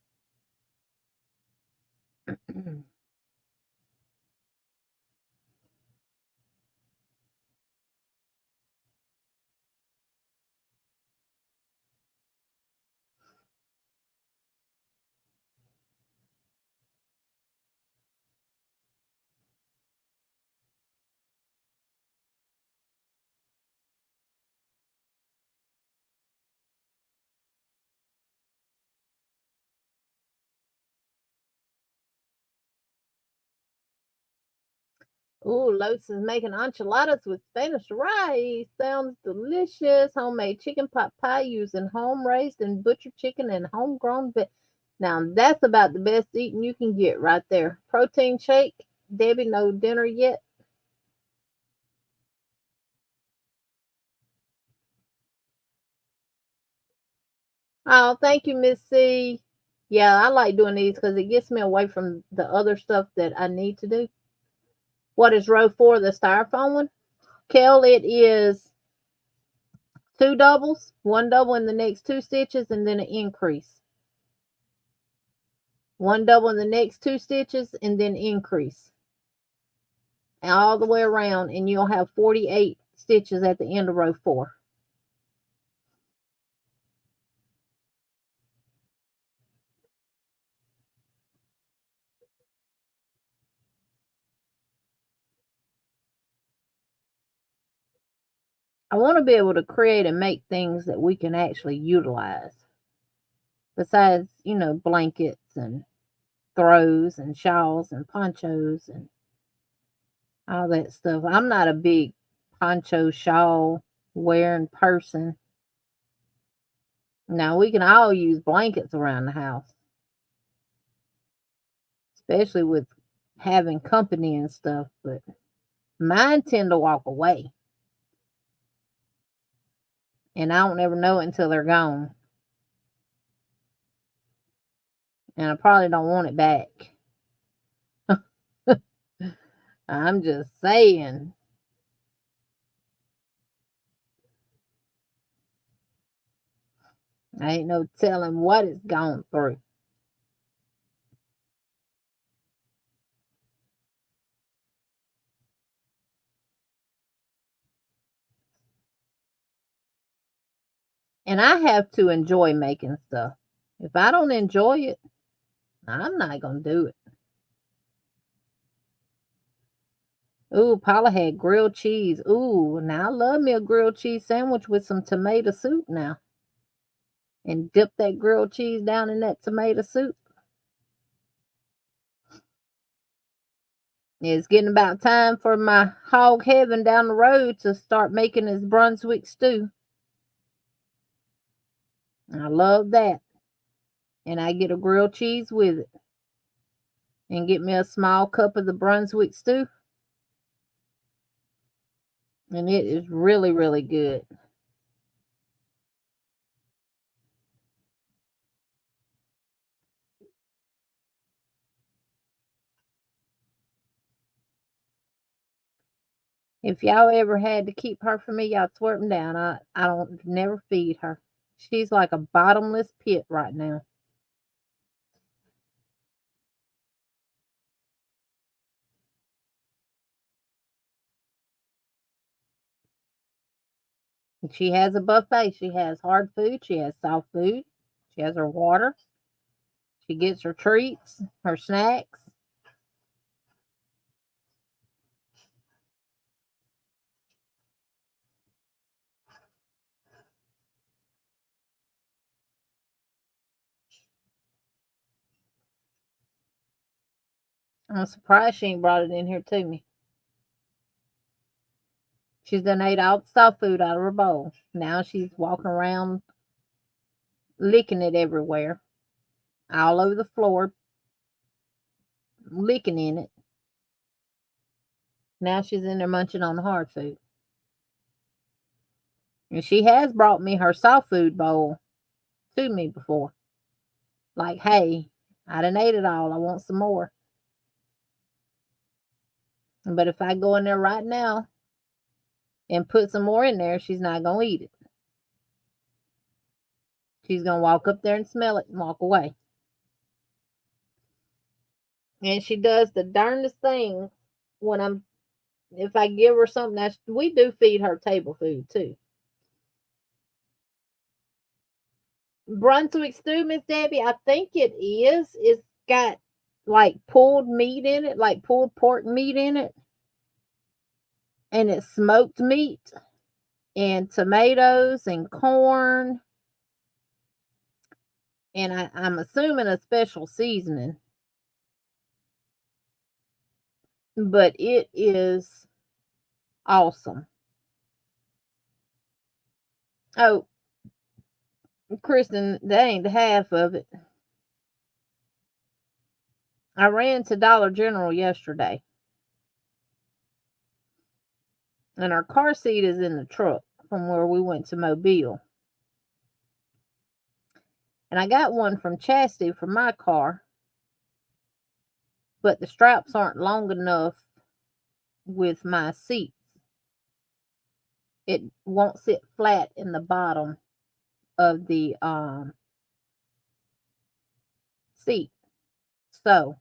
Ooh, Lotus is making enchiladas with Spanish rice. Sounds delicious. Homemade chicken pot pie using home raised and butcher chicken and homegrown. Now that's about the best eating you can get right there. Protein shake. Debbie, no dinner yet. Oh, thank you, Miss C. Yeah, I like doing these because it gets me away from the other stuff that I need to do. What is row 4, the styrofoam one? Kel, it is 2 doubles, 1 double in the next 2 stitches, and then an increase. 1 double in the next 2 stitches, and then increase. All the way around, and you'll have 48 stitches at the end of row 4. I want to be able to create and make things that we can actually utilize. Besides, blankets and throws and shawls and ponchos and all that stuff. I'm not a big poncho shawl wearing person. Now, we can all use blankets around the house, especially with having company and stuff, but mine tend to walk away. And I don't ever know it until they're gone. And I probably don't want it back. I'm just saying. I ain't no telling what it's gone through. And I have to enjoy making stuff. If I don't enjoy it, I'm not going to do it. Ooh, Paula had grilled cheese. Ooh, now I love me a grilled cheese sandwich with some tomato soup now. And dip that grilled cheese down in that tomato soup. It's getting about time for my hog heaven down the road to start making his Brunswick stew. I love that. And I get a grilled cheese with it. And get me a small cup of the Brunswick stew. And it is really, really good. If y'all ever had to keep her from me, y'all twerp them down. I don't never feed her. She's like a bottomless pit right now. She has a buffet. She has hard food. She has soft food. She has her water. She gets her treats, her snacks. I'm surprised she ain't brought it in here to me. She's done ate all the soft food out of her bowl. Now she's walking around licking it everywhere, all over the floor, licking in it. Now she's in there munching on the hard food. And she has brought me her soft food bowl to me before. Like, hey, I done ate it all. I want some more. But if I go in there right now and put some more in there, she's not going to eat it. She's going to walk up there and smell it and walk away. And she does the darndest thing when if I give her something. We do feed her table food too. Brunswick stew, Miss Debbie, I think it is. It's got like pulled meat in it, like pulled pork meat in it. And it's smoked meat and tomatoes and corn. And I'm assuming a special seasoning. But it is awesome. Oh, Kristen, that ain't half of it. I ran to Dollar General yesterday. And our car seat is in the truck from where we went to Mobile. And I got one from Chastity for my car. But the straps aren't long enough with my seats. It won't sit flat in the bottom of the seat. So,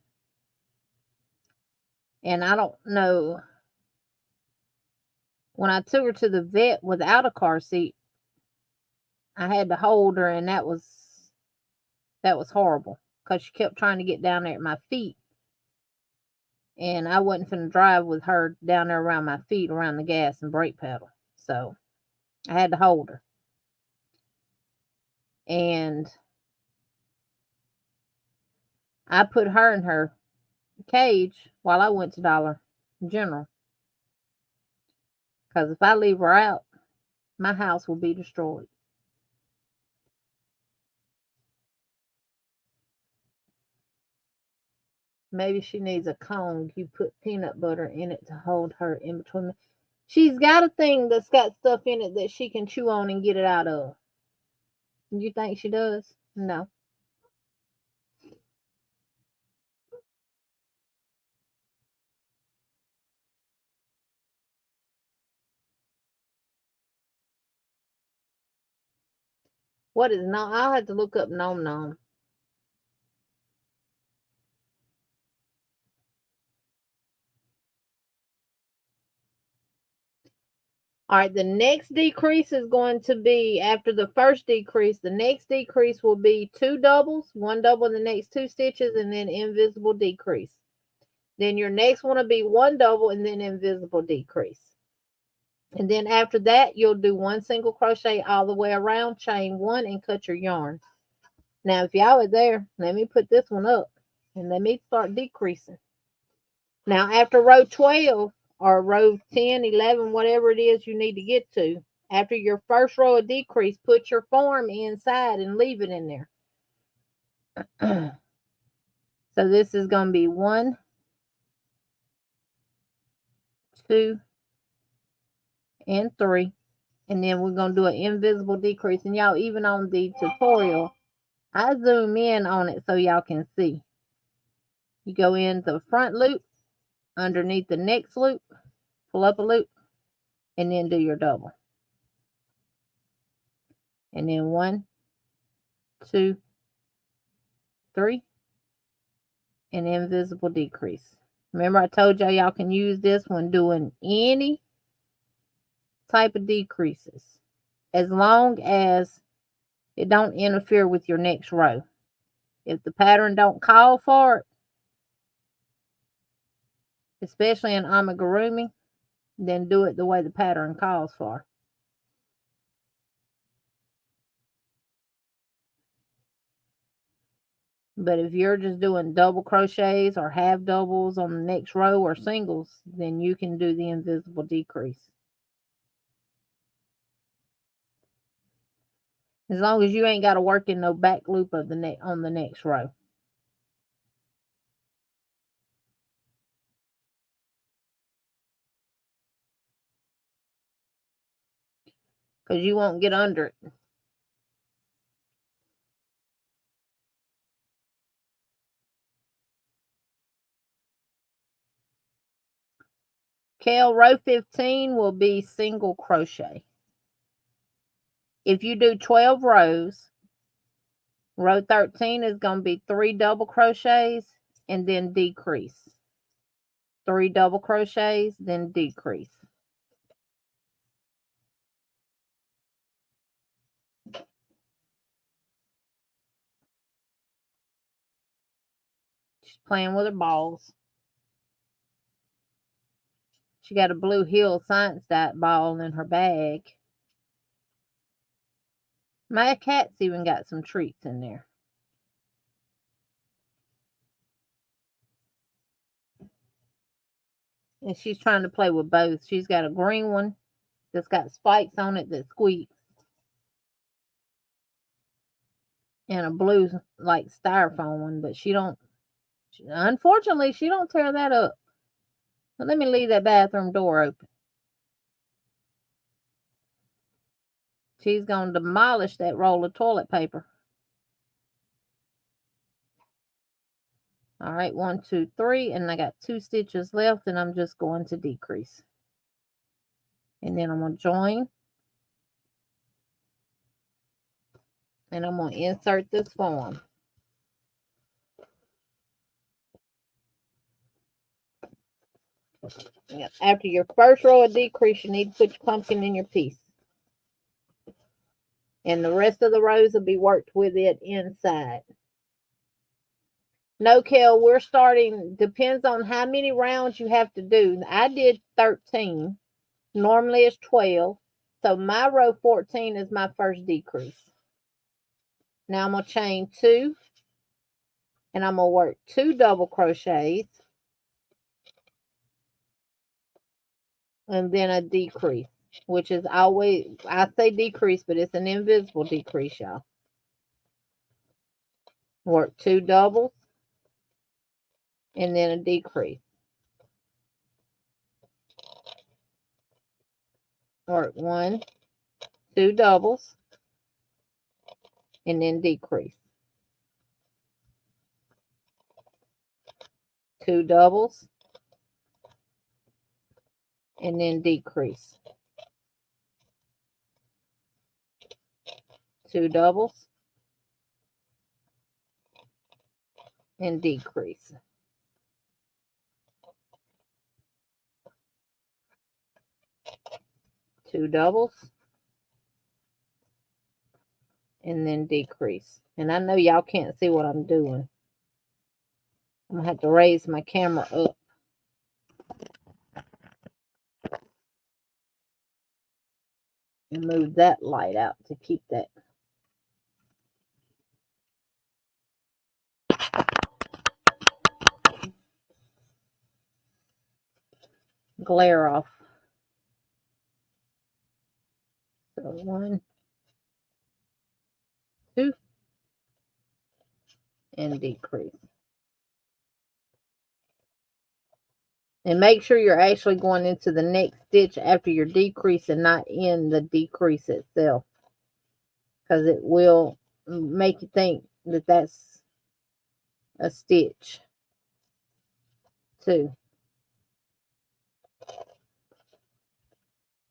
and I don't know, when I took her to the vet without a car seat, I had to hold her, and that was horrible because she kept trying to get down there at my feet, and I wasn't finna drive with her down there around my feet, around the gas and brake pedal. So I had to hold her. And I put her in her cage while I went to Dollar General. Because if I leave her out, my house will be destroyed. Maybe she needs a cone. You put peanut butter in it to hold her in between. She's got a thing that's got stuff in it that she can chew on and get it out of. You think she does? No. What is nom? I'll have to look up nom nom. All right, the next decrease is going to be after the first decrease. The next decrease will be 2 doubles, 1 double in the next 2 stitches, and then invisible decrease. Then your next one will be 1 double and then invisible decrease. And then after that, you'll do 1 single crochet all the way around, chain 1, and cut your yarn. Now, if y'all are there, let me put this one up and let me start decreasing. Now, after row 12 or row 10, 11, whatever it is you need to get to, after your first row of decrease, put your form inside and leave it in there. So this is going to be 1, 2, and 3. And then we're going to do an invisible decrease. And y'all, even on the tutorial, I zoom in on it so y'all can see. You go in the front loop, underneath the next loop, pull up a loop, and then do your double. And then 1, 2, 3, and invisible decrease. Remember I told y'all can use this when doing any type of decreases, as long as it don't interfere with your next row. If the pattern don't call for it, especially in amigurumi, then do it the way the pattern calls for. But if you're just doing double crochets or half doubles on the next row or singles, then you can do the invisible decrease. As long as you ain't got to work in no back loop of the on the next row. Because you won't get under it. Kel, row 15 will be single crochet. If you do 12 rows, row 13 is going to be 3 double crochets and then decrease. 3 double crochets, then decrease. She's playing with her balls. She got a Blue Hill Science Diet ball in her bag. My cat's even got some treats in there. And she's trying to play with both. She's got a green one that's got spikes on it that squeaks. And a blue, like, styrofoam one. But unfortunately, she don't tear that up. But let me leave that bathroom door open. She's going to demolish that roll of toilet paper. All right, 1, 2, 3, and I got 2 stitches left, and I'm just going to decrease. And then I'm going to join. And I'm going to insert this form. After your first row of decrease, you need to put your pumpkin in your piece. And the rest of the rows will be worked with it inside. No, Kel, we're starting, depends on how many rounds you have to do. I did 13. Normally it's 12. So my row 14 is my first decrease. Now I'm going to chain 2. And I'm going to work 2 double crochets. And then a decrease, which is always, I say decrease, but it's an invisible decrease, y'all. Work 2 doubles. And then a decrease. Work 1, 2 doubles, and then decrease. 2 doubles, and then decrease. 2 doubles, and decrease. 2 doubles, and then decrease. And I know y'all can't see what I'm doing. I'm going to have to raise my camera up. And move that light out to keep that glare off. So 1, 2, and decrease. And make sure you're actually going into the next stitch after your decrease and not in the decrease itself. Because it will make you think that that's a stitch too.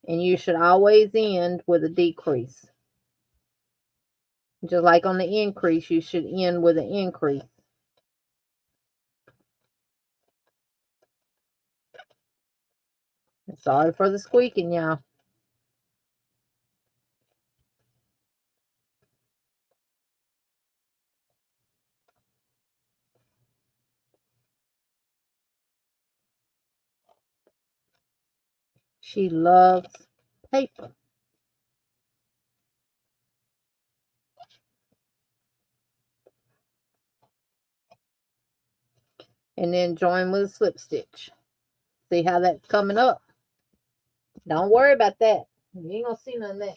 And you should always end with a decrease. Just like on the increase, you should end with an increase. Sorry for the squeaking, y'all. She loves paper. And then join with a slip stitch. See how that's coming up? Don't worry about that. You ain't gonna see none of that.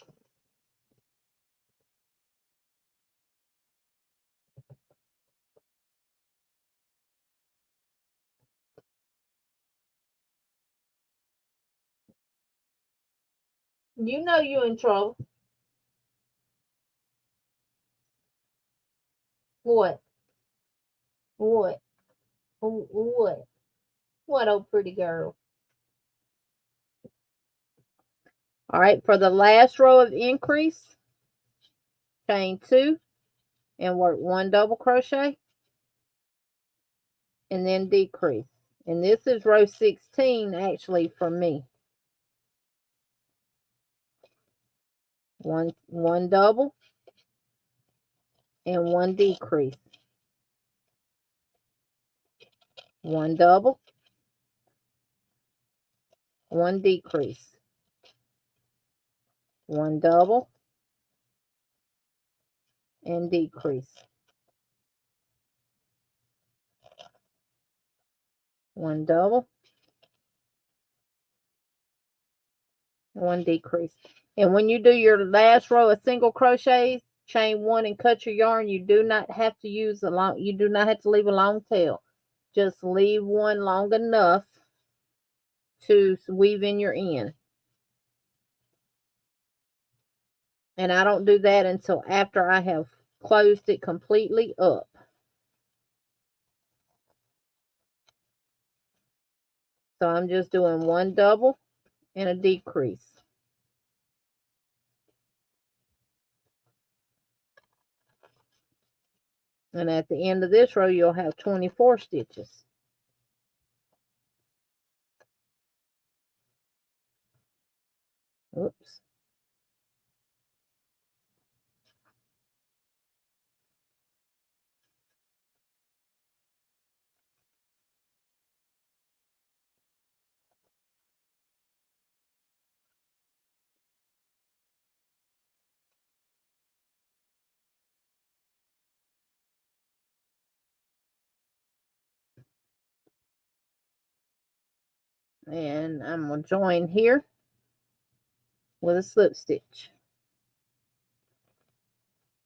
You know you're in trouble. What? What? What? What, oh pretty girl? All right, for the last row of increase, chain 2 and work 1 double crochet and then decrease. And this is row 16 actually for me. One double and 1 decrease. 1 double, 1 decrease. 1 double and decrease. 1 double, 1 decrease. And when you do your last row of single crochets, chain 1 and cut your yarn. You do not have to use a long, you do not have to leave a long tail. Just leave one long enough to weave in your end. And I don't do that until after I have closed it completely up. So I'm just doing 1 double and a decrease. And at the end of this row, you'll have 24 stitches. Oops. And I'm going to join here with a slip stitch.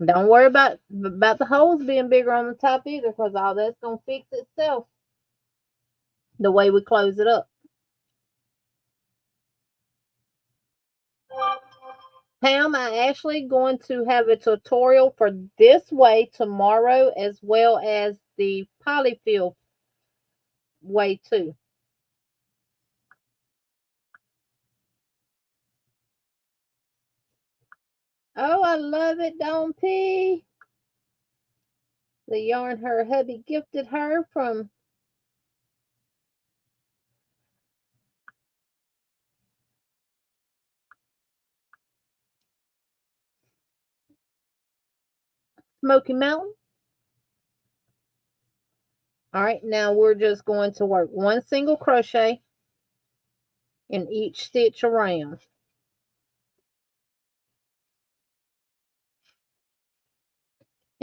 Don't worry about the holes being bigger on the top either, because all that's going to fix itself the way we close it up. Pam, I'm actually going to have a tutorial for this way tomorrow, as well as the Polyfil way too. Oh, I love it, Dawn P. The yarn her hubby gifted her from Smoky Mountain. All right, now we're just going to work 1 single crochet in each stitch around.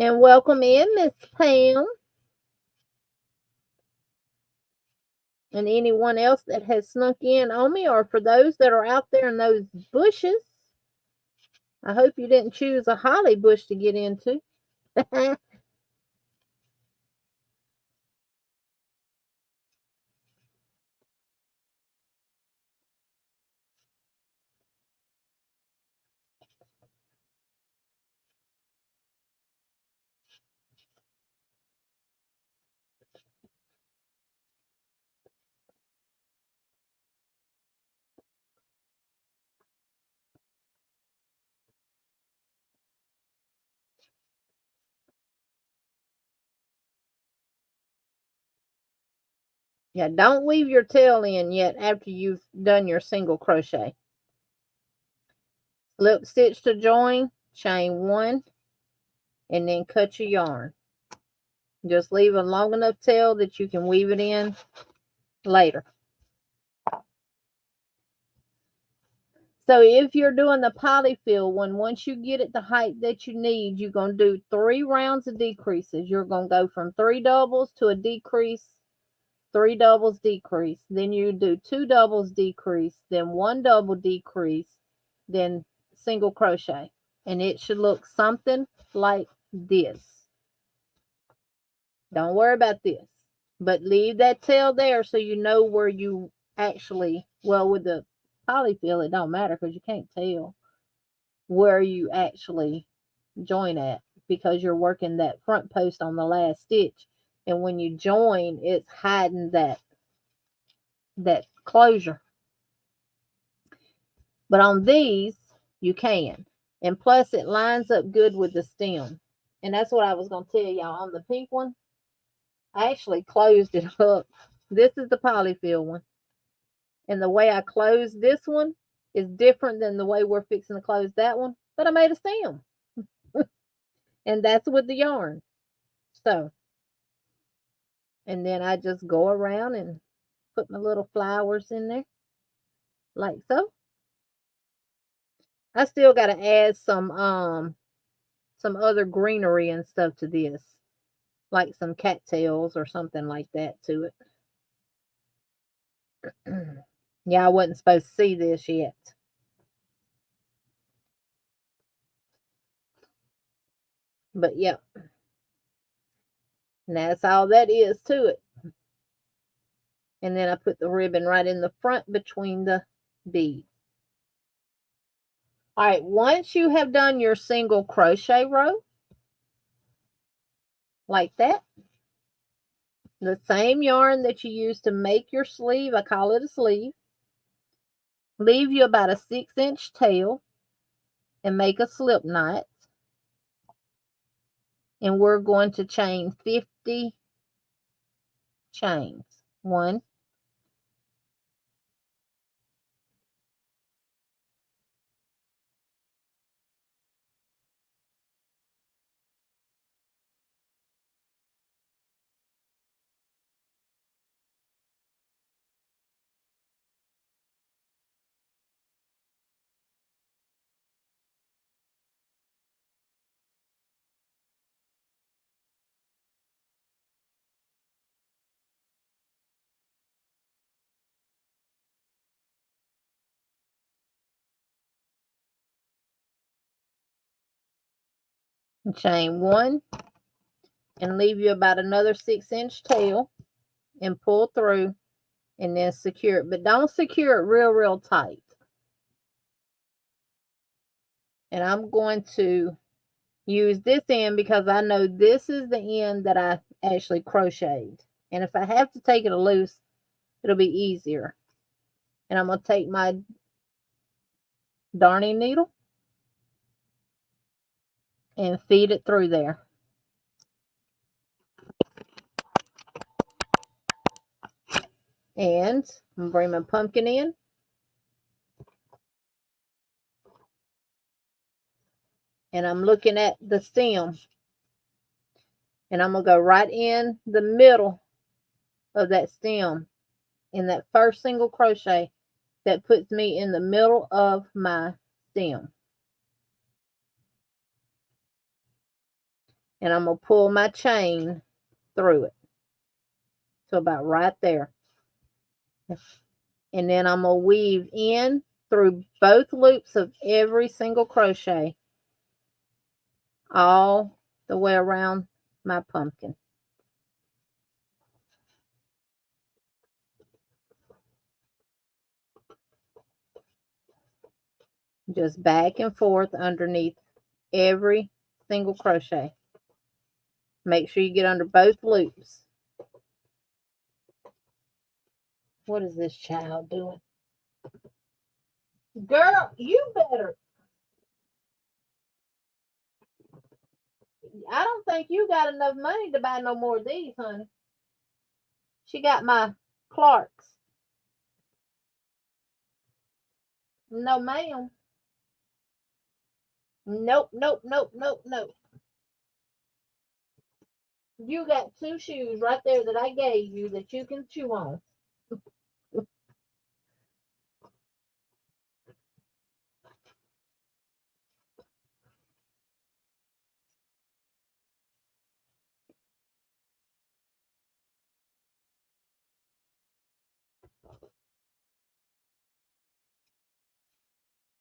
And welcome in, Miss Pam. And anyone else that has snuck in on me, or for those that are out there in those bushes. I hope you didn't choose a holly bush to get into. Yeah, don't weave your tail in yet after you've done your single crochet. Slip stitch to join, chain 1, and then cut your yarn. Just leave a long enough tail that you can weave it in later. So if you're doing the Polyfil one, once you get it the height that you need, you're going to do 3 rounds of decreases. You're going to go from 3 doubles to a decrease, 3 doubles decrease. Then you do 2 doubles decrease, then 1 double decrease, then single crochet. And it should look something like this. Don't worry about this. But leave that tail there so you know where you actually, well, with the Polyfil, it don't matter because you can't tell where you actually join at, because you're working that front post on the last stitch. And when you join, it's hiding that closure. But on these, you can. And plus, it lines up good with the stem. And that's what I was going to tell y'all. On the pink one, I actually closed it up. This is the Polyfil one. And the way I closed this one is different than the way we're fixing to close that one. But I made a stem. And that's with the yarn. So, and then I just go around and put my little flowers in there. Like so. I still got to add some other greenery and stuff to this. Like some cattails or something like that to it. Yeah, I wasn't supposed to see this yet. But yep. And that's all that is to it. And then I put the ribbon right in the front between the beads. All right, once you have done your single crochet row, like that, the same yarn that you use to make your sleeve, I call it a sleeve, leave you about a 6-inch tail and make a slip knot. And we're going to chain 50 chains. 1, chain 1 and leave you about another 6-inch tail and pull through and then secure it. But don't secure it real tight. And I'm going to use this end because I know this is the end that I actually crocheted. And if I have to take it loose, it'll be easier. And I'm going to take my darning needle and feed it through there. And I'm going to bring my pumpkin in. And I'm looking at the stem. And I'm going to go right in the middle of that stem in that first single crochet that puts me in the middle of my stem. And I'm going to pull my chain through it. So about right there. And then I'm going to weave in through both loops of every single crochet all the way around my pumpkin. Just back and forth underneath every single crochet. Make sure you get under both loops. What is this child doing? Girl, you better. I don't think you got enough money to buy no more of these, honey. She got my Clarks. No, ma'am. Nope. You got 2 shoes right there that I gave you that you can chew on.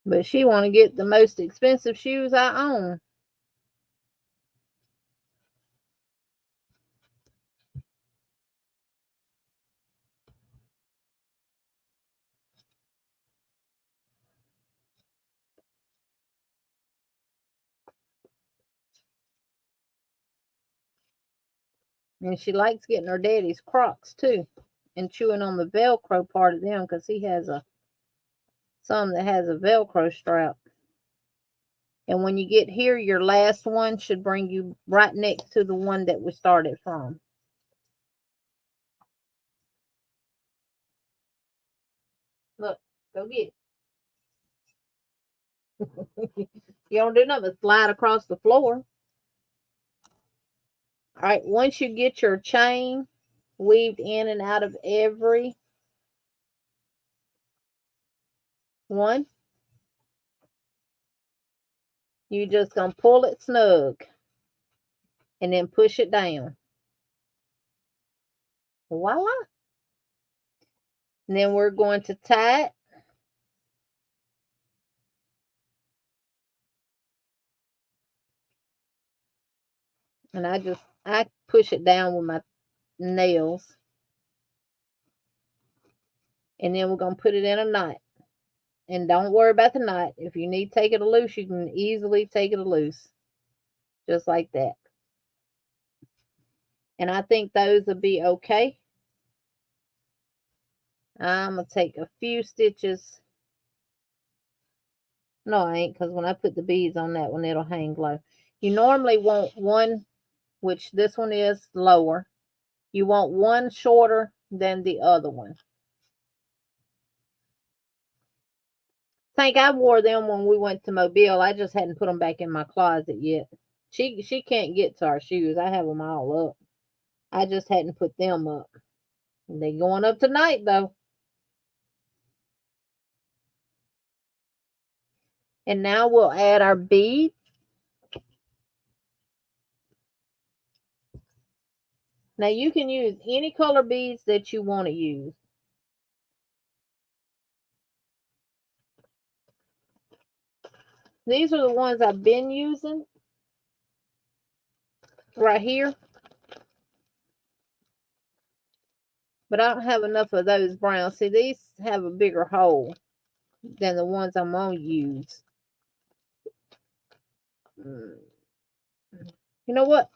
But she want to get the most expensive shoes I own. And she likes getting her daddy's Crocs too. And chewing on the Velcro part of them because he has a some that has a Velcro strap. And when you get here, your last one should bring you right next to the one that we started from. Look, go get it. You don't do nothing but slide across the floor. All right, once you get your chain weaved in and out of every one, you just gonna pull it snug and then push it down. Voila. And then we're going to tie it. And I push it down with my nails. And then we're going to put it in a knot. And don't worry about the knot. If you need to take it loose, you can easily take it loose. Just like that. And I think those will be okay. I'm going to take a few stitches. No, I ain't, because when I put the beads on that one, it'll hang low. You normally want one, which this one is lower. You want one shorter than the other one. I think I wore them when we went to Mobile. I just hadn't put them back in my closet yet. She can't get to our shoes. I have them all up. I just hadn't put them up. They going up tonight, though. And now we'll add our beads. Now you can use any color beads that you want to use. These are the ones I've been using right here. But I don't have enough of those brown. See, these have a bigger hole than the ones I'm going to use. You know what?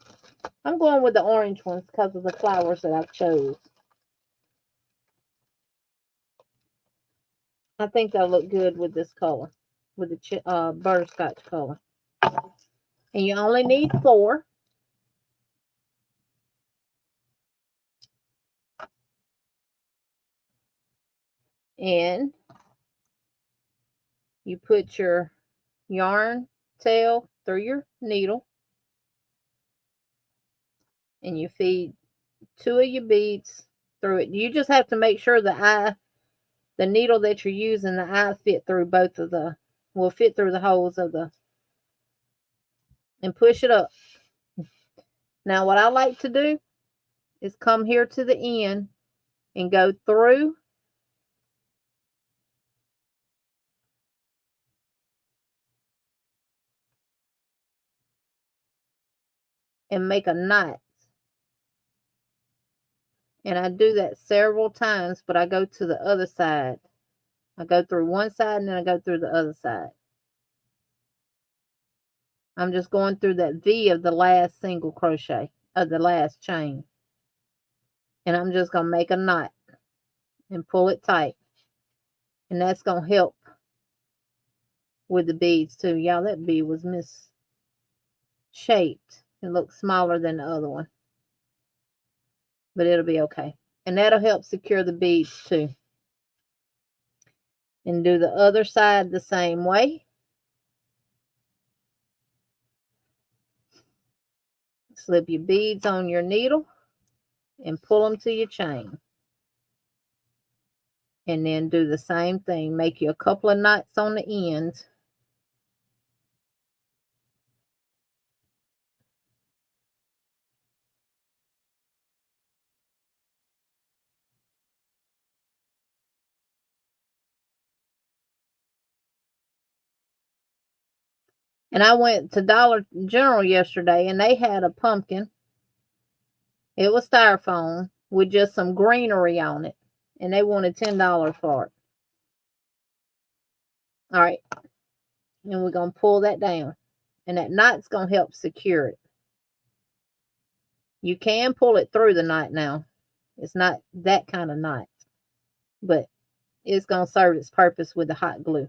I'm going with the orange ones because of the flowers that I've chose. I think they'll look good with this color, with the butterscotch color. And you only need 4. And you put your yarn tail through your needle. And you feed 2 of your beads through it. You just have to make sure the needle that you're using, the eye fit through both of will fit through the holes of and push it up. Now what I like to do is come here to the end and go through and make a knot. And I do that several times, but I go to the other side. I go through one side and then I go through the other side. I'm just going through that V of the last single crochet, of the last chain. And I'm just going to make a knot and pull it tight. And that's going to help with the beads too. Y'all, that bead was misshaped. It looks smaller than the other one. But it'll be okay. And that'll help secure the beads too. And do the other side the same way. Slip your beads on your needle and pull them to your chain. And then do the same thing. Make you a couple of knots on the ends. And I went to Dollar General yesterday and they had a pumpkin. It was styrofoam with just some greenery on it. And they wanted $10 for it. All right. And we're going to pull that down. And that knot's going to help secure it. You can pull it through the knot now. It's not that kind of knot. But it's going to serve its purpose with the hot glue.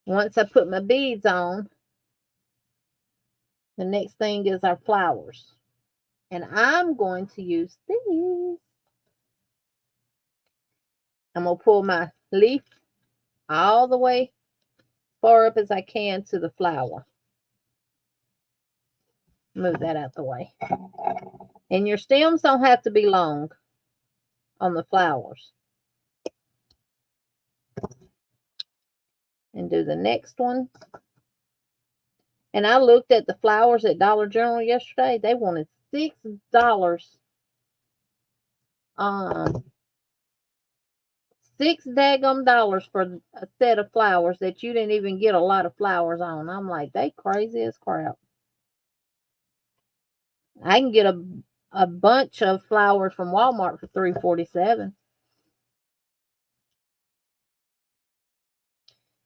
Once I put my beads on, the next thing is our flowers. And I'm going to use these. I'm going to pull my leaf all the way far up as I can to the flower. Move that out the way. And your stems don't have to be long on the flowers. And do the next one. And I looked at the flowers at Dollar General yesterday. They wanted $6. $6 daggum dollars for a set of flowers that you didn't even get a lot of flowers on. I'm like, they crazy as crap. I can get a bunch of flowers from Walmart for $3.47.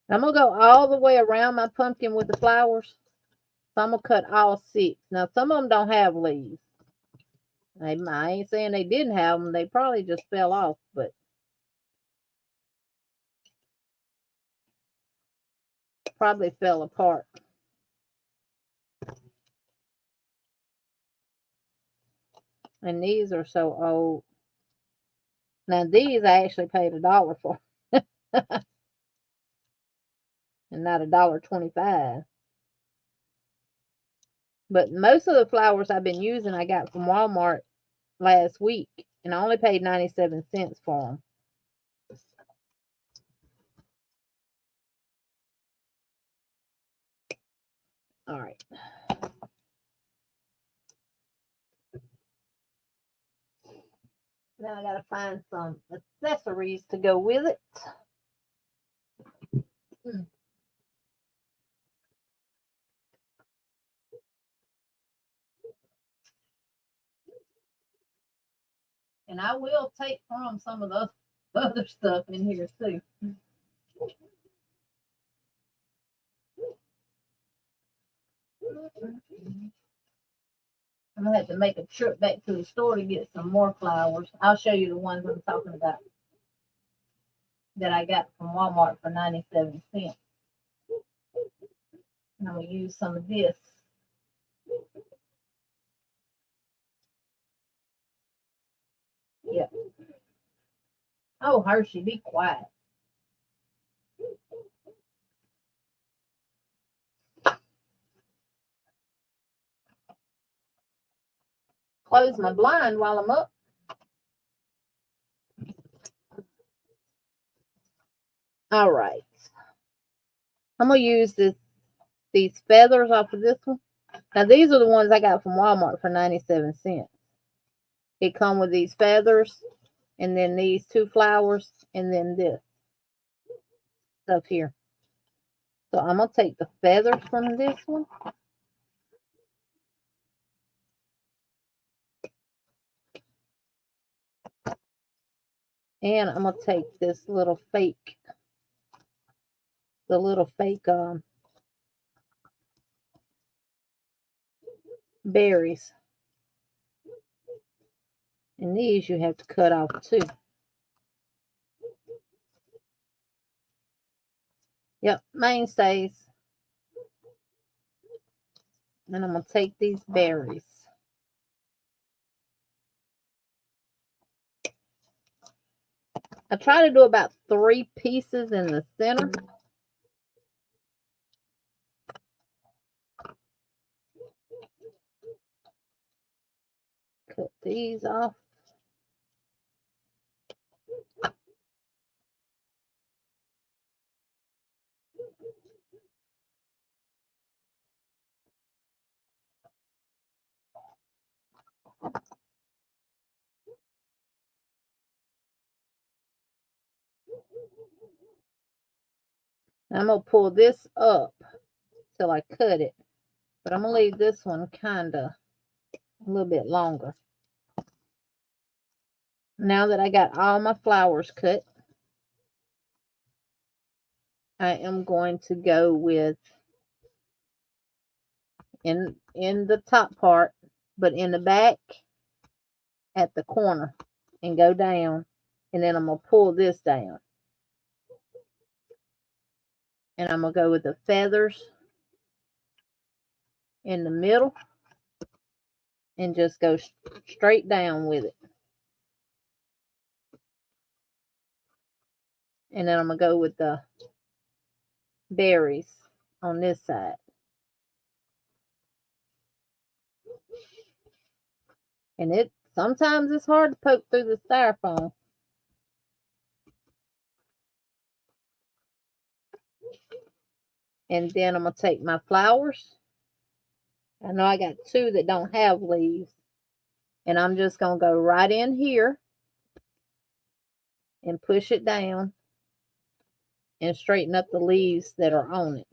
I'm going to go all the way around my pumpkin with the flowers. So I'm going to cut all 6. Now, some of them don't have leaves. I ain't saying they didn't have them. They probably just fell off, but probably fell apart. And these are so old. Now, these I actually paid $1 for. And not $1.25. But most of the flowers I've been using I got from Walmart last week. And I only paid 97 cents for them. All right. Now I got to find some accessories to go with it. And I will take from some of the other stuff in here too. I'm going to have to make a trip back to the store to get some more flowers. I'll show you the ones I'm talking about that I got from Walmart for 97 cents. And I'm going to use some of this. Yep. Oh, Hershey, be quiet. Close my blind while I'm up. All right. I'm going to use these feathers off of this one. Now, these are the ones I got from Walmart for 97 cents. It comes with these feathers, and then these 2 flowers, and then this stuff here. So I'm going to take the feathers from this one. And I'm going to take this little fake, berries. And these you have to cut off too. Yep, mainstays. And I'm going to take these berries. I try to do about 3 pieces in the center. Cut these off. I'm going to pull this up till I cut it. But I'm going to leave this one kind of a little bit longer. Now that I got all my flowers cut, I am going to go with in the top part, but in the back at the corner. and go down. And then I'm going to pull this down. And I'm going to go with the feathers in the middle and just go straight down with it. And then I'm going to go with the berries on this side. And sometimes it's hard to poke through the styrofoam. And then I'm going to take my flowers. I know I got 2 that don't have leaves. And I'm just going to go right in here and push it down and straighten up the leaves that are on it.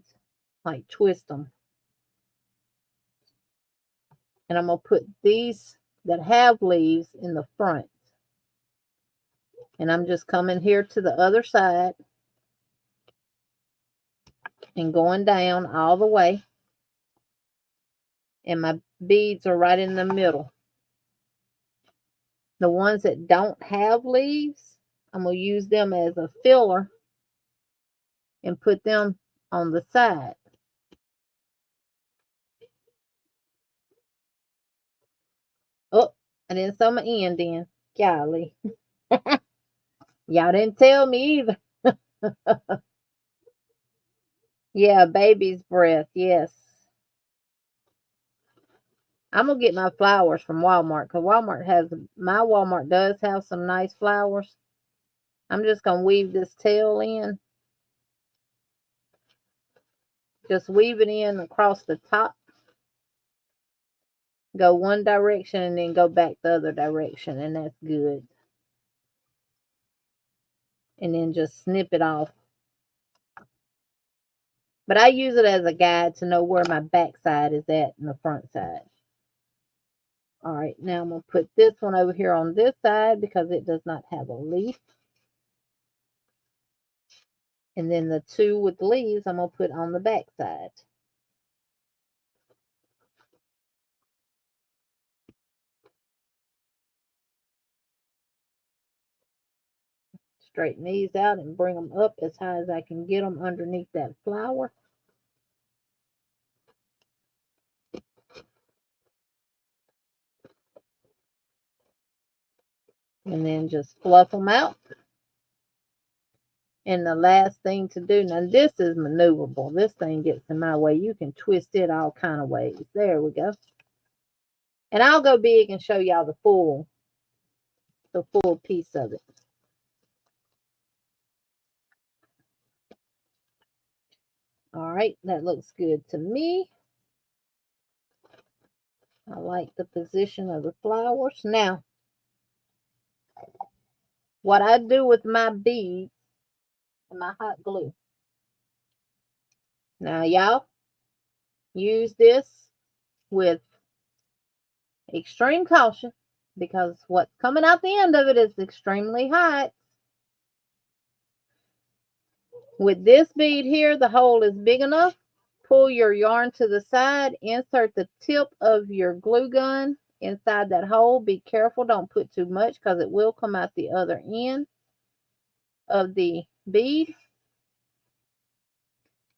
Like twist them. And I'm going to put these that have leaves in the front. And I'm just coming here to the other side and going down all the way. And my beads are right in the middle. The ones that don't have leaves, I'm going to use them as a filler and put them on the side. Oh, I didn't sew my end in. Golly. Y'all didn't tell me either. Yeah, baby's breath. Yes. I'm going to get my flowers from Walmart because my Walmart does have some nice flowers. I'm just going to weave this tail in. Just weave it in across the top. Go one direction and then go back the other direction, and that's good. And then just snip it off. But I use it as a guide to know where my back side is at and the front side. All right, now I'm going to put this one over here on this side because it does not have a leaf. And then the 2 with the leaves I'm going to put on the back side. Straighten these out and bring them up as high as I can get them underneath that flower. And then just fluff them out. And the last thing to do, now this is maneuverable. This thing gets in my way. You can twist it all kind of ways. There we go. And I'll go big and show y'all the full piece of it. All right, that looks good to me. I like the position of the flowers. Now, what I do with my beads and my hot glue. Now, y'all, use this with extreme caution because what's coming out the end of it is extremely hot. With this bead here, the hole is big enough. Pull your yarn to the side, insert the tip of your glue gun inside that hole. Be careful, don't put too much because it will come out the other end of the bead.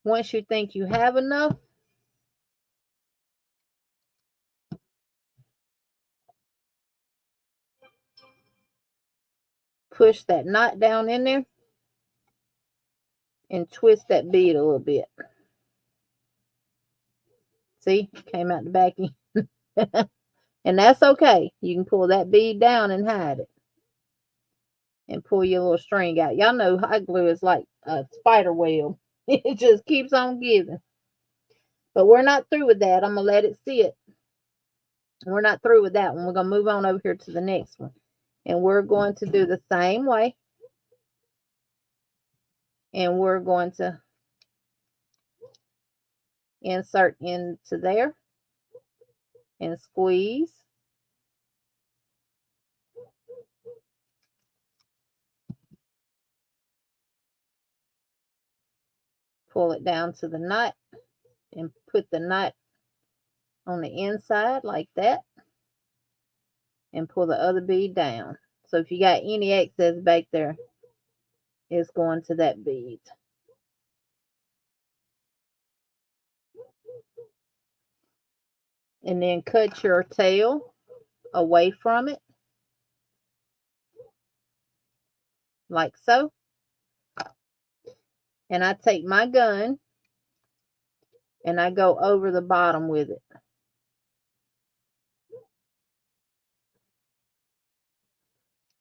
Once you think you have enough, push that knot down in there and twist that bead a little bit. See, came out the back end. And that's okay. You can pull that bead down and hide it. And pull your little string out. Y'all know hot glue is like a spider web. It just keeps on giving. But we're not through with that. I'm going to let it sit. We're not through with that one. We're going to move on over here to the next one. And we're going to do the same way. And we're going to insert into there and squeeze. Pull it down to the knot and put the knot on the inside like that. And pull the other bead down. So if you got any excess back there, it's going to that bead. And then cut your tail away from it, like so. And I take my gun and I go over the bottom with it.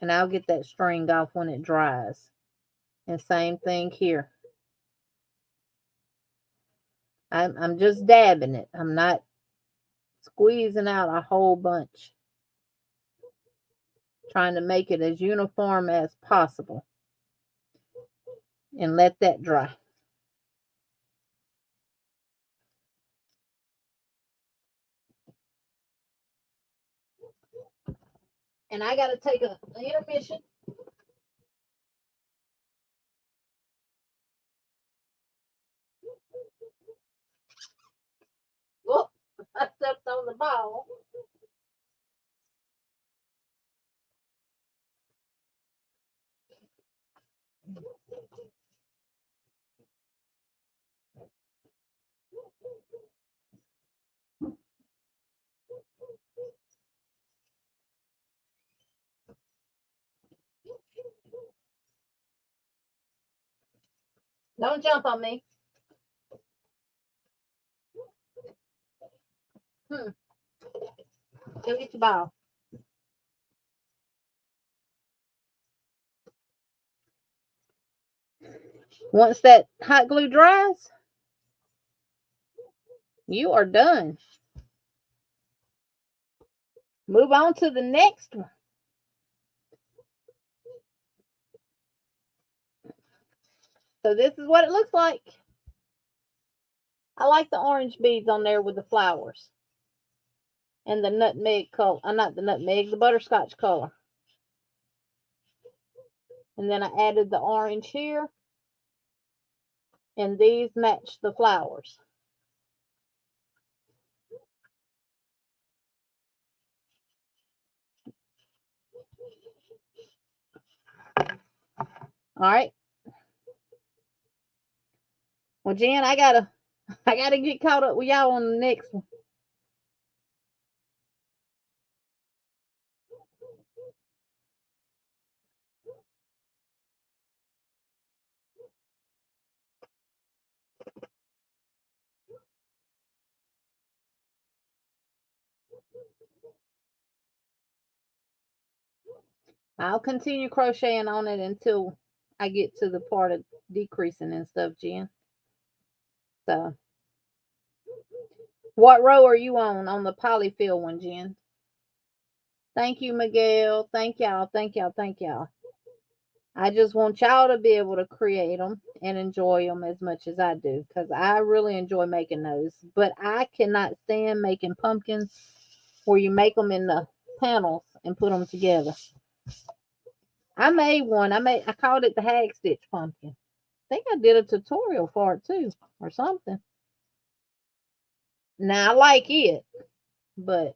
And I'll get that string off when it dries. And same thing here. I'm just dabbing it. I'm not squeezing out a whole bunch. Trying to make it as uniform as possible. And let that dry. And I got to take an intermission. Whoop, I stepped on the ball. Don't jump on me. Go get your ball. Once that hot glue dries, you are done. Move on to the next one. So this is what it looks like. I like the orange beads on there with the flowers. And the nutmeg color. Not the nutmeg, the butterscotch color. And then I added the orange here. And these match the flowers. All right. Well, Jen, I gotta get caught up with y'all on the next one. I'll continue crocheting on it until I get to the part of decreasing and stuff, Jen. So, what row are you on the Polyfil one, Jen? Thank you, Miguel. Thank y'all. Thank y'all. Thank y'all. I just want y'all to be able to create them and enjoy them as much as I do, because I really enjoy making those. But I cannot stand making pumpkins where you make them in the panels and put them together. I made one. I called it the Hag Stitch pumpkin. I think I did a tutorial for it too, or something. Now I like it, but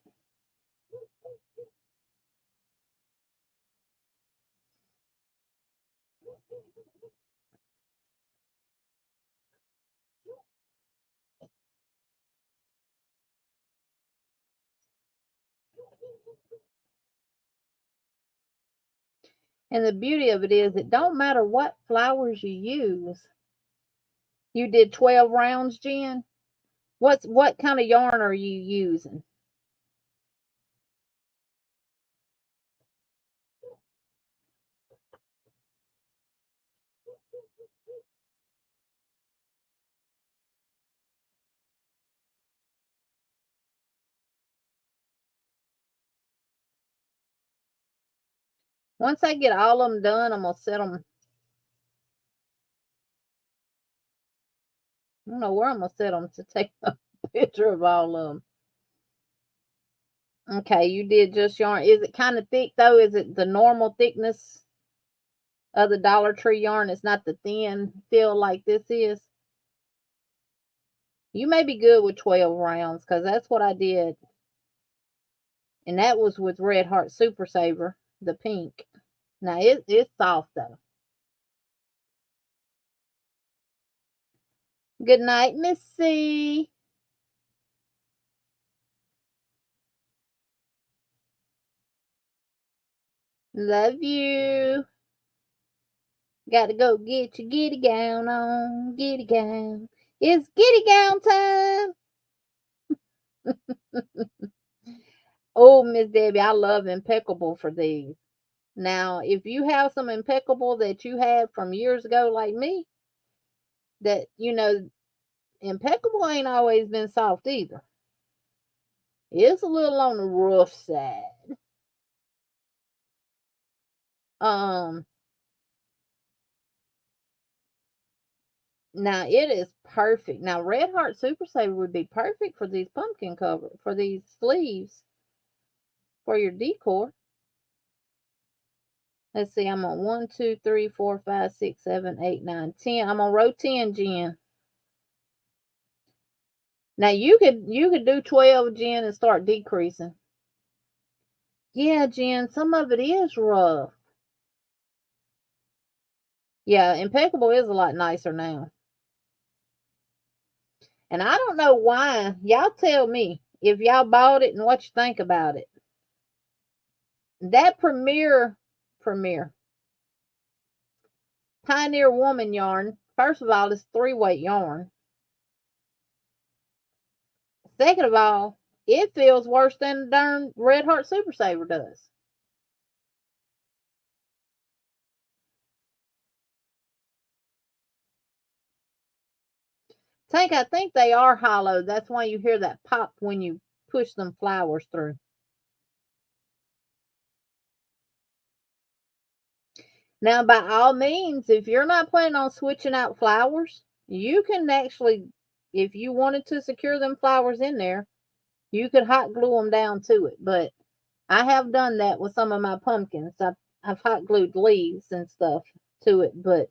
and the beauty of it is it don't matter what flowers you use. You did 12 rounds, Jen? What kind of yarn are you using? Once I get all of them done, I'm going to set them. I don't know where I'm going to set them to take a picture of all of them. Okay, you did just yarn. Is it kind of thick, though? Is it the normal thickness of the Dollar Tree yarn? It's not the thin feel like this is? You may be good with 12 rounds, because that's what I did. And that was with Red Heart Super Saver, the pink. Now it's soft though. Good night, Miss C. Love you. Got to go get your giddy gown on. Giddy gown. It's giddy gown time. Oh, Miss Debbie, I love Impeccable for these. Now, if you have some Impeccable that you had from years ago, like me, that Impeccable ain't always been soft either. It's a little on the rough side. Um, Now it is perfect. Now Red Heart Super Saver would be perfect for these pumpkin cover for these sleeves for your decor. Let's see, I'm on 1, 2, 3, 4, 5, 6, 7, 8, 9, 10. I'm on row 10, Jen. Now you could do 12, Jen, and start decreasing. Yeah, Jen, some of it is rough. Yeah, Impeccable is a lot nicer now. And I don't know why. Y'all tell me if y'all bought it and what you think about it. That Premier Pioneer Woman yarn, first of all, it's 3-weight yarn. Second of all, it feels worse than the darn Red Heart Super Saver does. Tank, I think they are hollow. That's why you hear that pop when you push them flowers through. Now, by all means, if you're not planning on switching out flowers, you can actually, if you wanted to secure them flowers in there, you could hot glue them down to it. But I have done that with some of my pumpkins. I've hot glued leaves and stuff to it, but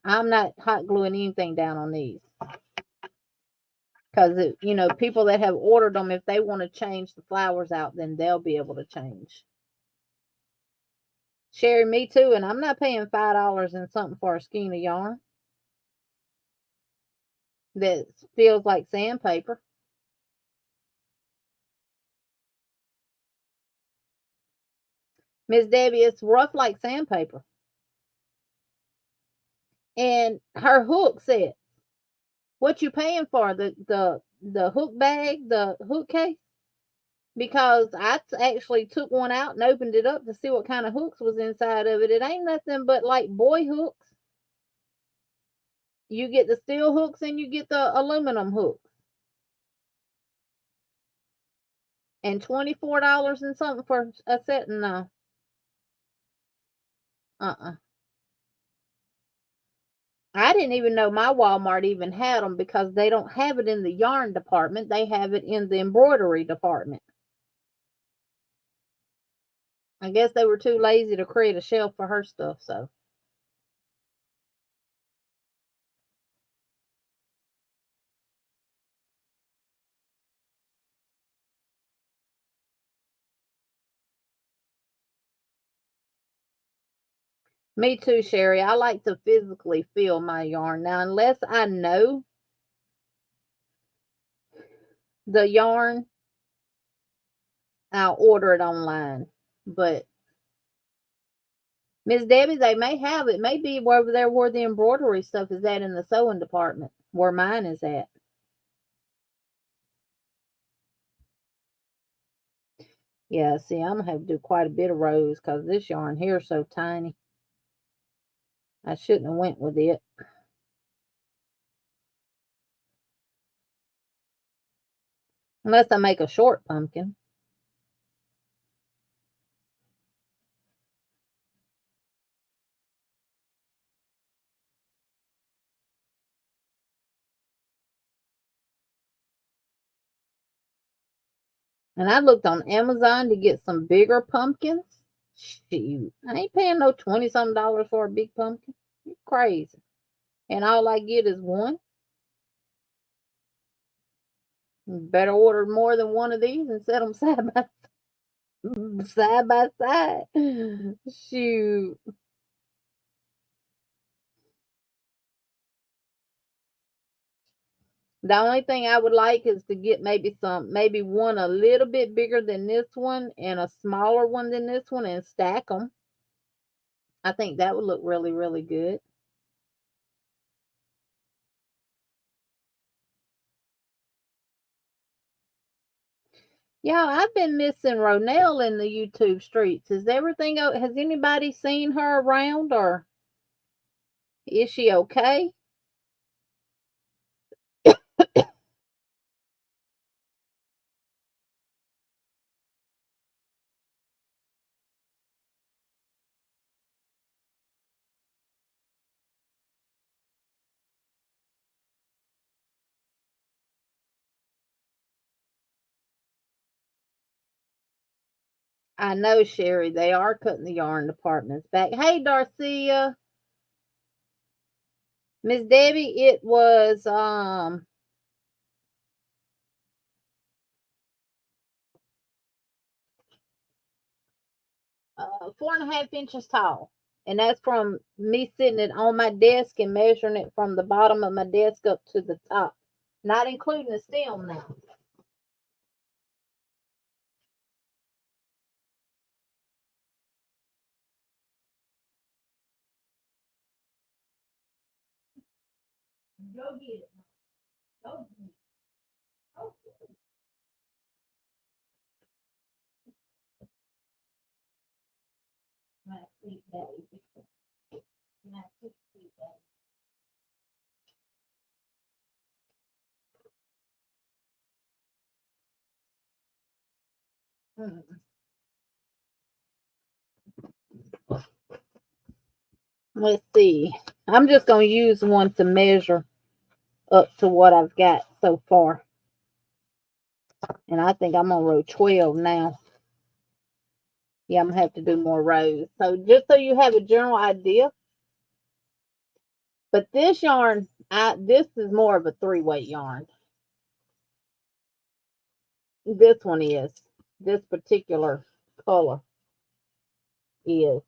I'm not hot gluing anything down on these. Because, people that have ordered them, if they want to change the flowers out, then they'll be able to change. Sherry, me too, and I'm not paying $5 and something for a skein of yarn that feels like sandpaper. Miss Debbie, it's rough like sandpaper. And her hook set, what you paying for? The hook bag, the hook case? Because I actually took one out and opened it up to see what kind of hooks was inside of it. It ain't nothing but like boy hooks. You get the steel hooks and you get the aluminum hooks. And $24 and something for a set? No. I didn't even know my Walmart even had them because they don't have it in the yarn department. They have it in the embroidery department. I guess they were too lazy to create a shelf for her stuff, so. Me too, Sherry. I like to physically feel my yarn. Now, unless I know the yarn, I'll order it online. But Miss Debbie, they may have it. Maybe over there where the embroidery stuff is at in the sewing department, where mine is at. Yeah, see, I'm gonna have to do quite a bit of rows because this yarn here is so tiny. I shouldn't have went with it. Unless I make a short pumpkin. And I looked on Amazon to get some bigger pumpkins. Shoot, I ain't paying no 20 something dollars for a big pumpkin. You're crazy. And all I get is one. You better order more than one of these and set them side by side. Side by side. Shoot. The only thing I would like is to get maybe one a little bit bigger than this one and a smaller one than this one and stack them. I think that would look really, really good. Yeah, I've been missing Ronell in the YouTube streets. Is everything has anybody seen her around or is she okay? I know, Sherry, they are cutting the yarn departments back. Hey, Darcia. Miss Debbie, it was 4.5 inches tall. And that's from me sitting it on my desk and measuring it from the bottom of my desk up to the top. Not including the stem now. Go get it. Go get it. Go get it. My sweet baby. My sweet baby. Hmm. Let's see. I'm just going to use one to measure up to what I've got so far. And I think I'm on row 12 now. Yeah, I'm going to have to do more rows. So just so you have a general idea. But this yarn, this is more of a 3-weight yarn. This one is. This particular color is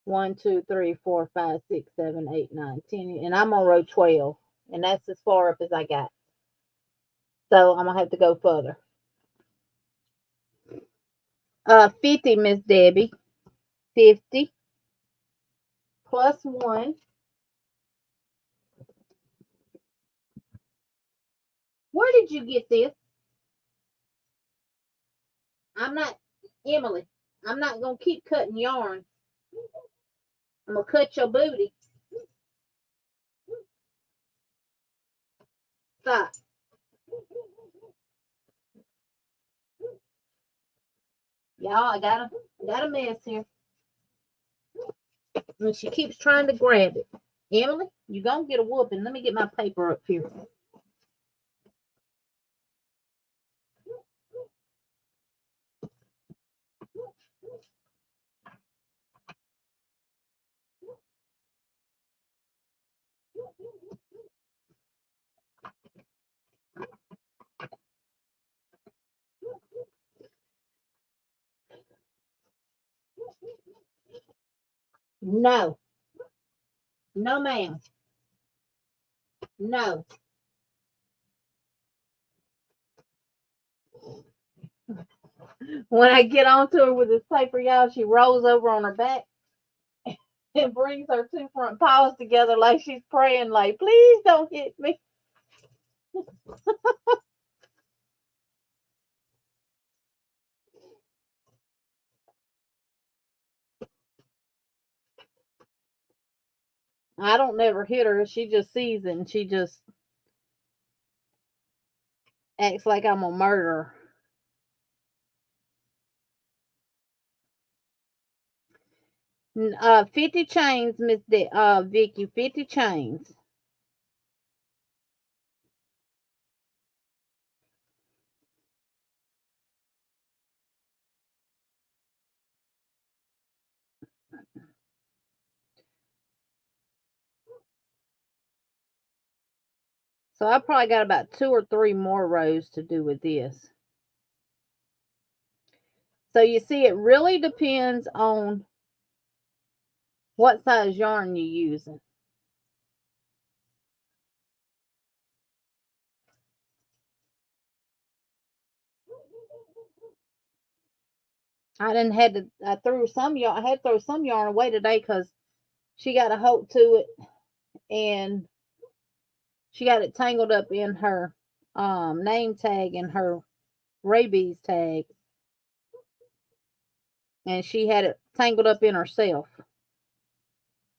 1, 2, 3, 4, 5, 6, 7, 8, 9, 10. And I'm on row 12. And that's as far up as I got. So I'm going to have to go further. 50, Miss Debbie. 50 plus 1. Where did you get this? I'm not, Emily, I'm not going to keep cutting yarn. I'm going to cut your booty. Stop. Y'all, I got a mess here. And she keeps trying to grab it. Emily, you gonna get a whooping. Let me get my paper up here. No. No, ma'am. No. When I get onto her with this paper, y'all, she rolls over on her back and brings her 2 front paws together like she's praying, like, please don't hit me. I don't never hit her. She just sees it and she just acts like I'm a murderer. 50 chains, Vicky, 50 chains. So I probably got about 2 or 3 more rows to do with this. So you see, it really depends on what size yarn you're using. I threw some yarn. I had to throw some yarn away today because she got a hold to it and she got it tangled up in her name tag and her rabies tag, and she had it tangled up in herself,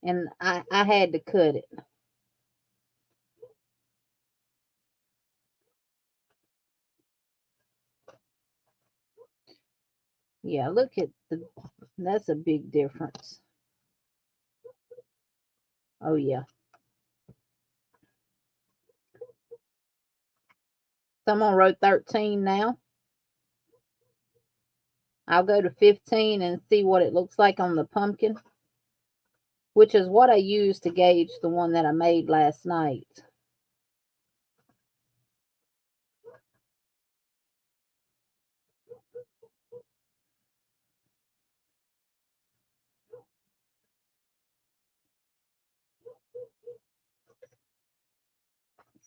and I had to cut it. Yeah, look at that's a big difference. Oh yeah. So I'm on row 13 now. I'll go to 15 and see what it looks like on the pumpkin, which is what I used to gauge the one that I made last night.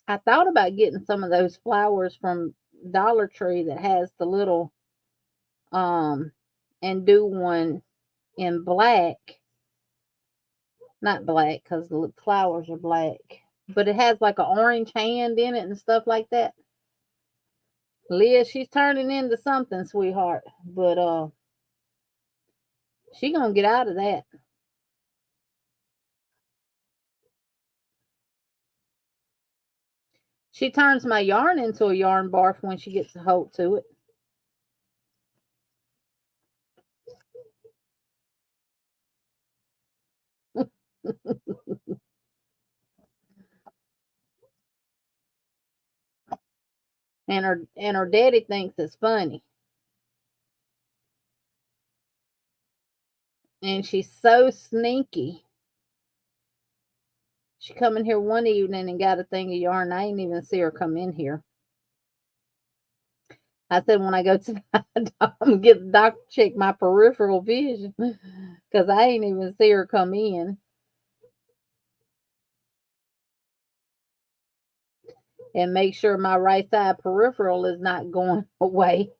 I thought about getting some of those flowers from Dollar Tree that has the little and do one in black. Not black because the flowers are black, but it has like an orange hand in it and stuff like that. Liz, she's turning into something, sweetheart, but she gonna get out of that. She turns my yarn into a yarn barf when she gets a hold to it. And her daddy thinks it's funny. And she's so sneaky. She come in here one evening and got a thing of yarn. I ain't even see her come in here. I said when I go to the I'm gonna get the doctor to check my peripheral vision because I ain't even see her come in. And make sure my right side peripheral is not going away.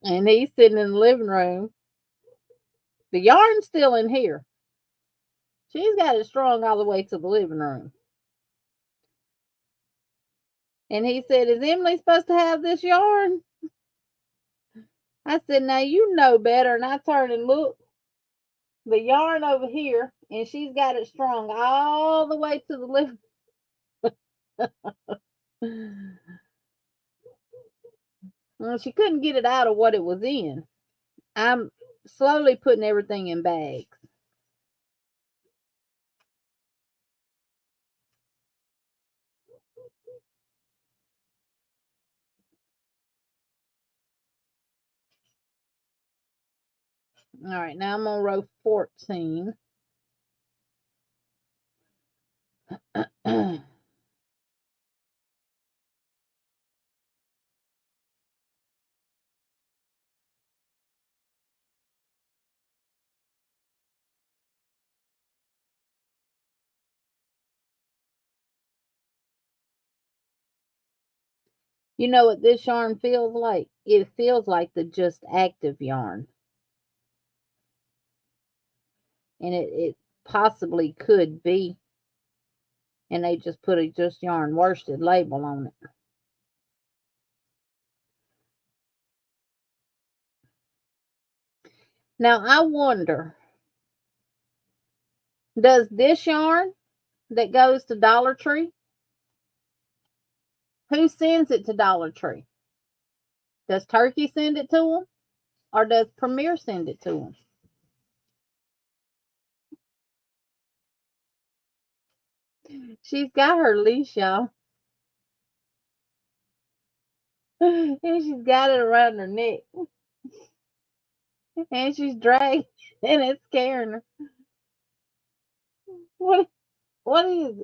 And he's sitting in the living room. The yarn's still in here. She's got it strung all the way to the living room. And he said, "Is Emily supposed to have this yarn?" I said, "Now you know better." And I turned and looked. The yarn over here, and she's got it strung all the way to the living room. Well, she couldn't get it out of what it was in. I'm slowly putting everything in bags. All right, now I'm on row 14. You know what this yarn feels like? It feels like the Just Active yarn. And it possibly could be. And they just put a Just Yarn Worsted label on it. Now, I wonder, does this yarn that goes to Dollar Tree, who sends it to Dollar Tree? Does Turkey send it to them? Or does Premier send it to them? She's got her leash, y'all. And she's got it around her neck. And she's dragging and it's scaring her. What is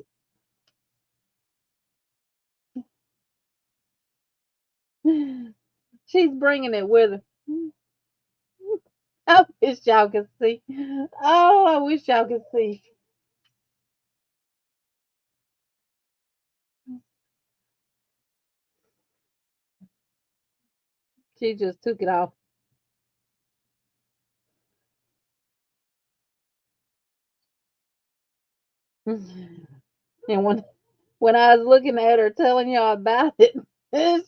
it? She's bringing it with her. I wish y'all could see. Oh, I wish y'all could see. She just took it off. And when I was looking at her telling y'all about it,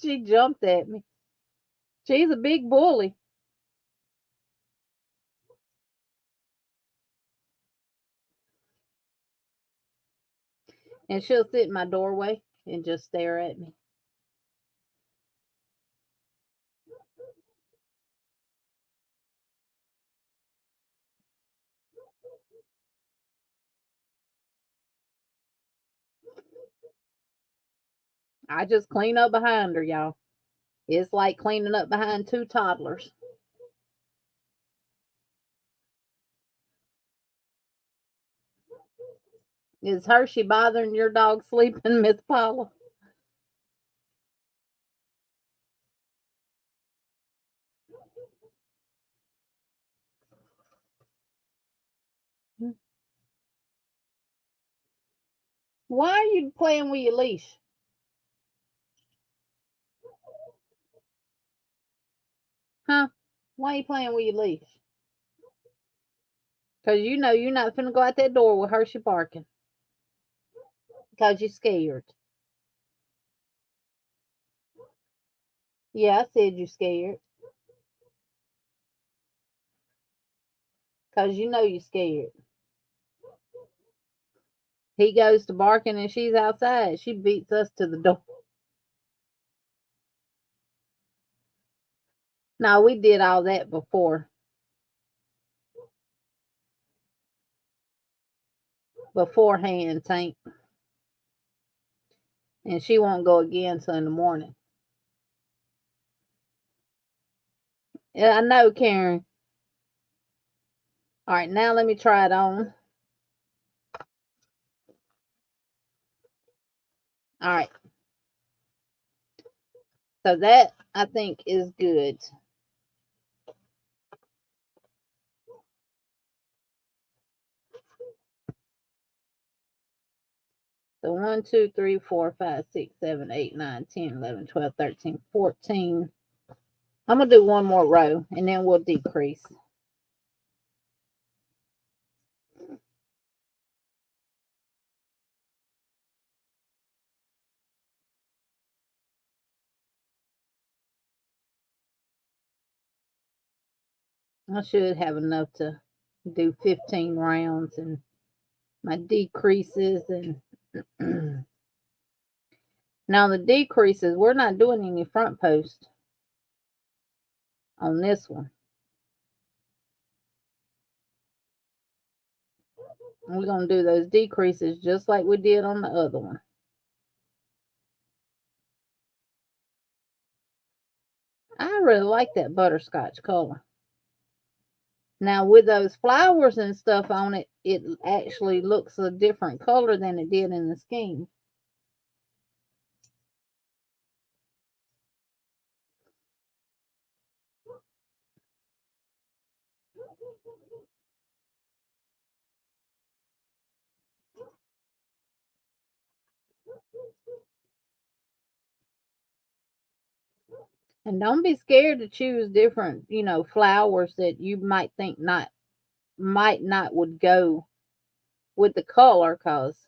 she jumped at me. She's a big bully. And she'll sit in my doorway and just stare at me. I just clean up behind her, y'all. It's like cleaning up behind two toddlers. Is Hershey bothering your dog sleeping, Miss Paula? Why are you playing with your leash? Huh? Why are you playing with your leash? Because you know you're not finna go out that door with Hershey barking. Because you're scared. Yeah, I said you're scared. Because you know you're scared. He goes to barking and she's outside. She beats us to the door. No, we did all that beforehand, Tank. And she won't go again till in the morning. Yeah, I know, Karen. All right, now let me try it on. All right. So that I think is good. So 1, 2, 3, 4, 5, 6, 7, 8, 9, 10, 11, 12, 13, 14. I'm going to do one more row and then we'll decrease. I should have enough to do 15 rounds and my decreases. And now the decreases, we're not doing any front post on this one. We're going to do those decreases just like we did on the other one. I really like that butterscotch color. Now with those flowers and stuff on it, it actually looks a different color than it did in the scheme. And don't be scared to choose different, flowers that you might think might not would go with the color, cause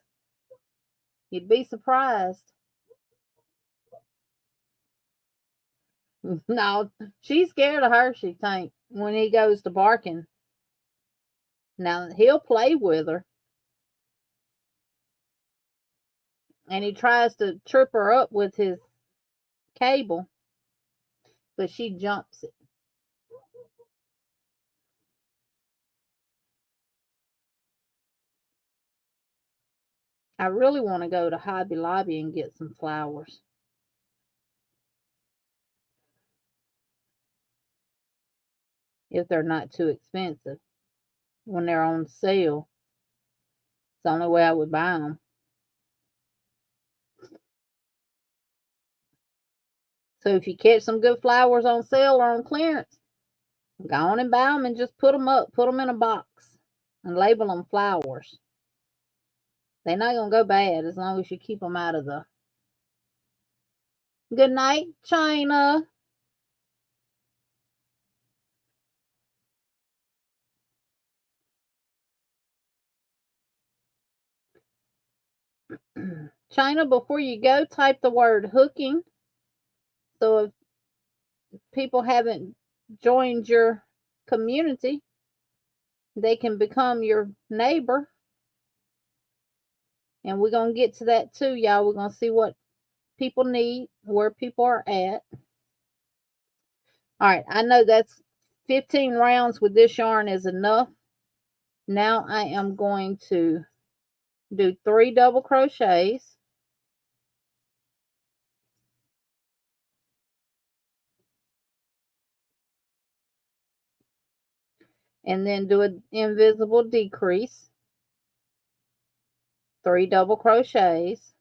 you'd be surprised. No, she's scared of Hershey Tank when he goes to barking. Now he'll play with her. And he tries to trip her up with his cable, but she jumps it. I really want to go to Hobby Lobby and get some flowers. If they're not too expensive. When they're on sale, it's the only way I would buy them. So if you catch some good flowers on sale or on clearance, go on and buy them and just put them up. Put them in a box and label them flowers. They're not going to go bad as long as you keep them out of the... Good night, China. China, before you go, type the word hooking. So if people haven't joined your community, they can become your neighbor. And we're going to get to that too, y'all. We're going to see what people need, where people are at. All right, I know that's 15 rounds with this yarn is enough. Now I am going to do 3 double crochets. And then do an invisible decrease. 3 double crochets.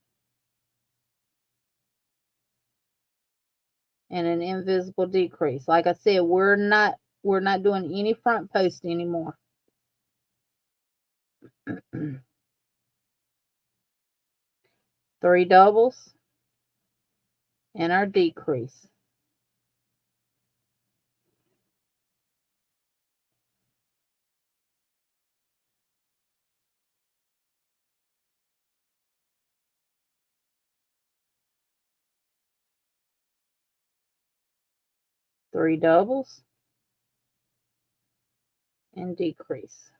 And an invisible decrease. Like I said, we're not doing any front post anymore. 3 doubles and our decrease. Three doubles and decrease.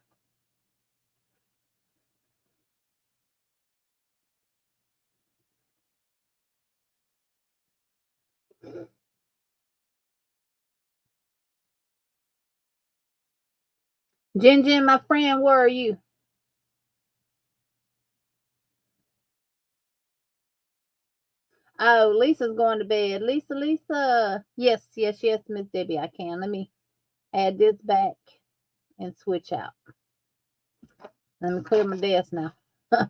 Jen, my friend, where are you? Oh, Lisa's going to bed. Lisa. Yes, Miss Debbie, I can. Let me add this back and switch out. Let me clear my desk now. All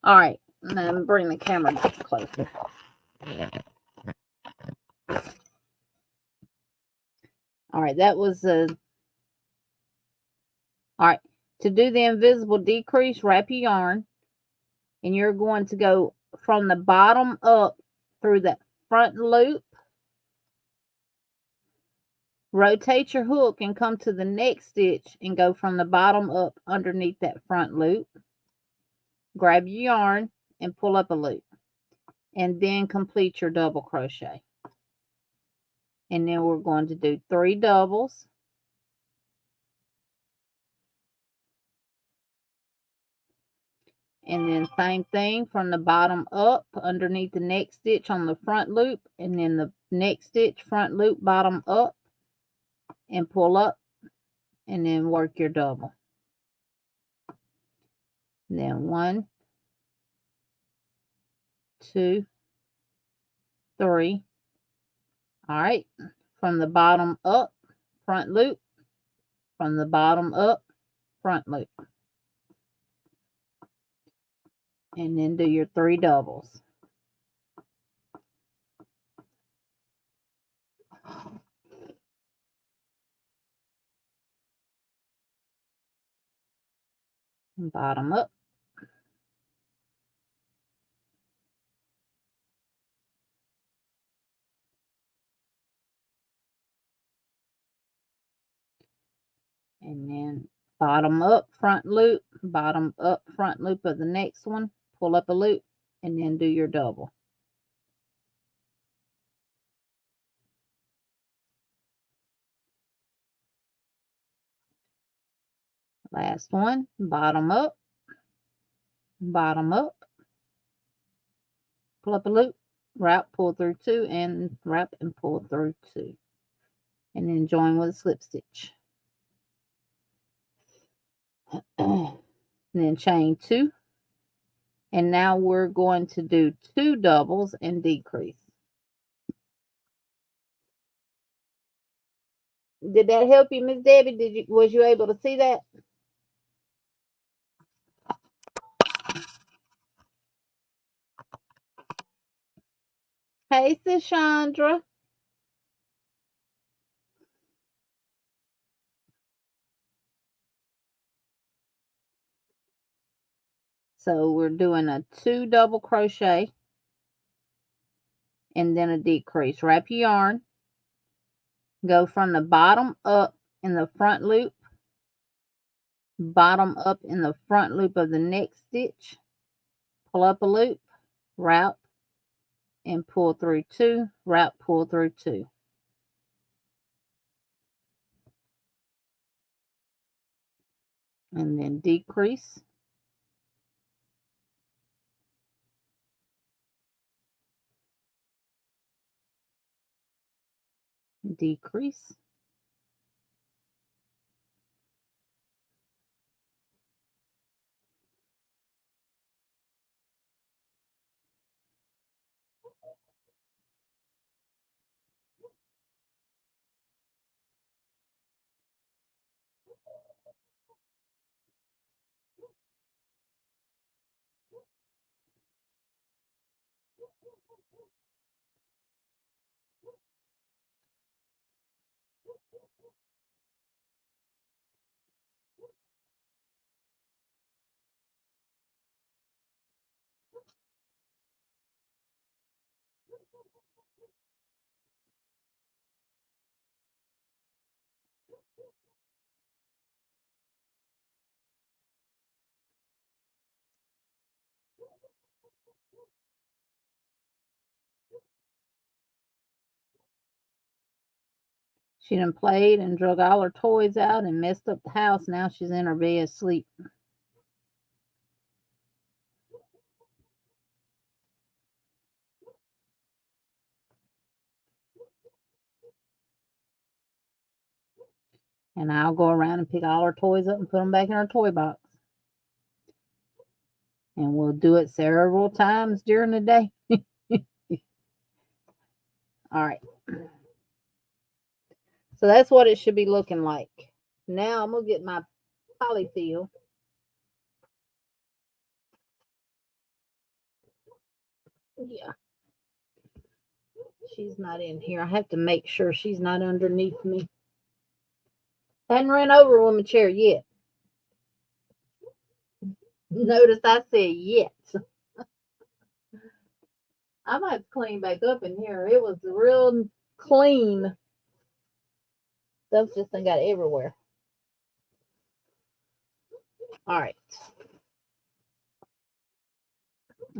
right. Now let me bring the camera back closer. All right, that was all right. To do the invisible decrease, wrap your yarn, and you're going to go from the bottom up through that front loop. Rotate your hook and come to the next stitch and go from the bottom up underneath that front loop. Grab your yarn and pull up a loop, and then complete your double crochet. And then we're going to do 3 doubles. And then same thing from the bottom up underneath the next stitch on the front loop, and then the next stitch front loop bottom up and pull up, and then work your double. And then 1, 2, 3. All right, from the bottom up, front loop, from the bottom up, front loop. And then do your 3 doubles. Bottom up. And then bottom up, front loop, bottom up, front loop of the next one, pull up a loop, and then do your double. Last one, bottom up, pull up a loop, wrap, pull through 2, and wrap and pull through 2. And then join with a slip stitch. And then chain 2. And now we're going to do 2 doubles and decrease. Did that help you, Miss Debbie? Was you able to see that? Hey, Chandra. So we're doing a 2 double crochet and then a decrease. Wrap your yarn. Go from the bottom up in the front loop, bottom up in the front loop of the next stitch, pull up a loop, wrap, and pull through 2, wrap, pull through 2. And then decrease. Decrease. She done played and drug all her toys out and messed up the house. Now she's in her bed asleep. And I'll go around and pick all her toys up and put them back in her toy box. And we'll do it several times during the day. All right. So that's what it should be looking like. Now I'm going to get my Polyfil. Yeah. She's not in here. I have to make sure she's not underneath me. Hadn't ran over with my chair yet. Notice I said yet. I might clean back up in here. It was real clean. Stuff just done got everywhere. All right.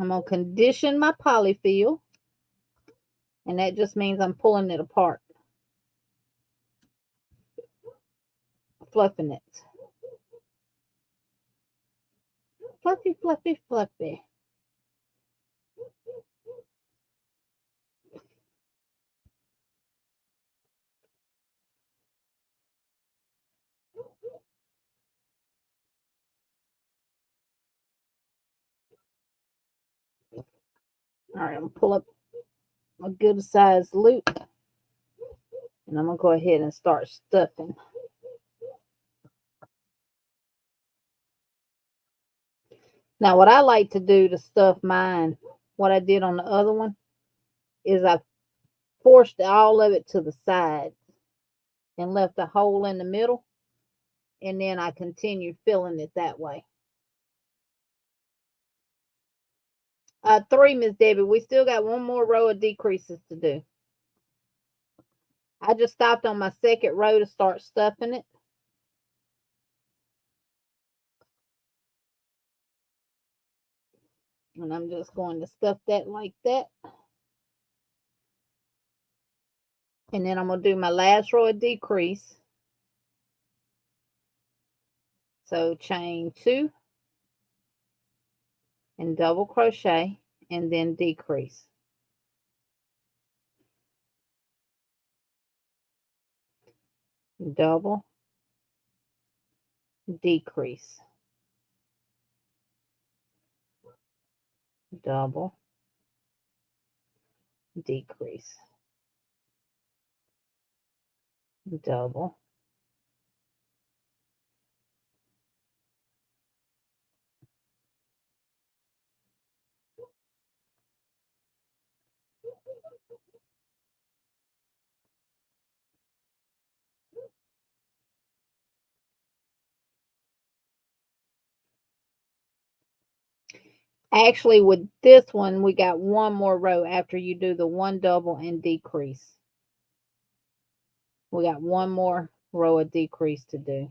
I'm going to condition my Polyfil. And that just means I'm pulling it apart. Fluffing it. Fluffy, fluffy, fluffy. All right, I'm going to pull up a good sized loop. And I'm going to go ahead and start stuffing. Now, what I like to do to stuff mine, what I did on the other one, is I forced all of it to the side and left a hole in the middle. And then I continued filling it that way. 3, Miss Debbie. We still got one more row of decreases to do. I just stopped on my second row to start stuffing it. And I'm just going to stuff that like that. And then I'm going to do my last row of decrease. So chain 2 and double crochet and then decrease. Double, decrease. Double, decrease. Double, Actually, with this one, we got one more row after you do the one double and decrease. We got one more row of decrease to do.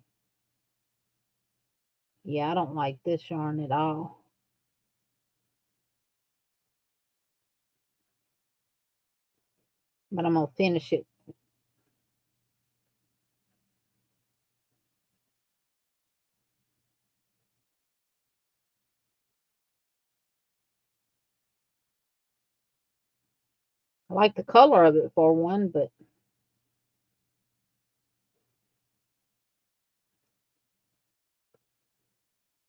Yeah, I don't like this yarn at all. But I'm going to finish it. I like the color of it for one, but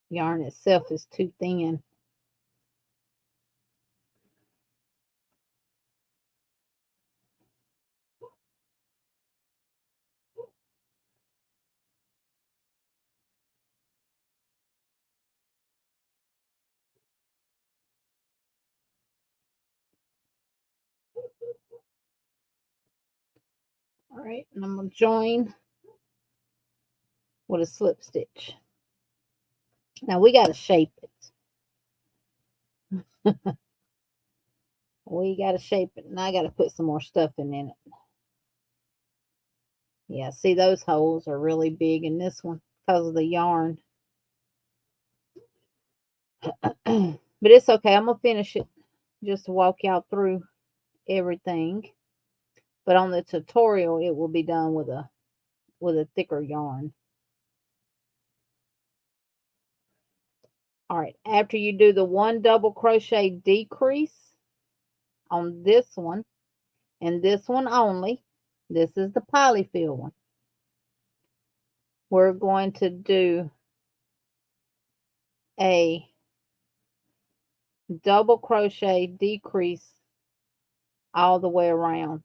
yarn itself is too thin. All right, and I'm going to join with a slip stitch. Now we got to shape it. We got to shape it, and I got to put some more stuffing in it. Yeah, see, those holes are really big in this one because of the yarn. But it's okay. I'm going to finish it just to walk y'all through everything. But on the tutorial, it will be done with a thicker yarn. All right, after you do the one double crochet decrease on this one, and this one only, this is the Polyfil one, we're going to do a double crochet decrease all the way around.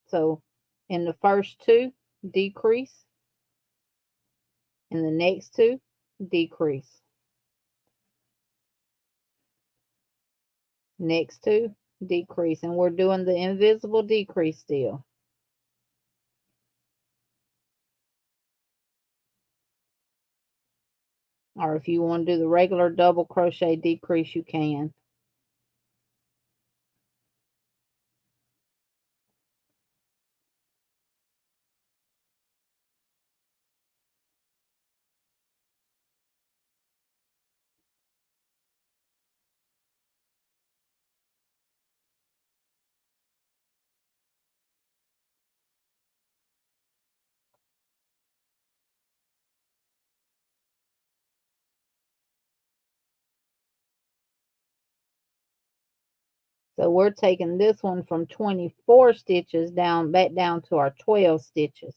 So in the first two, decrease, in the next two, decrease, next two, decrease, and we're doing the invisible decrease still. Or if you want to do the regular double crochet decrease, you can. So we're taking this one from 24 stitches down, back down to our 12 stitches.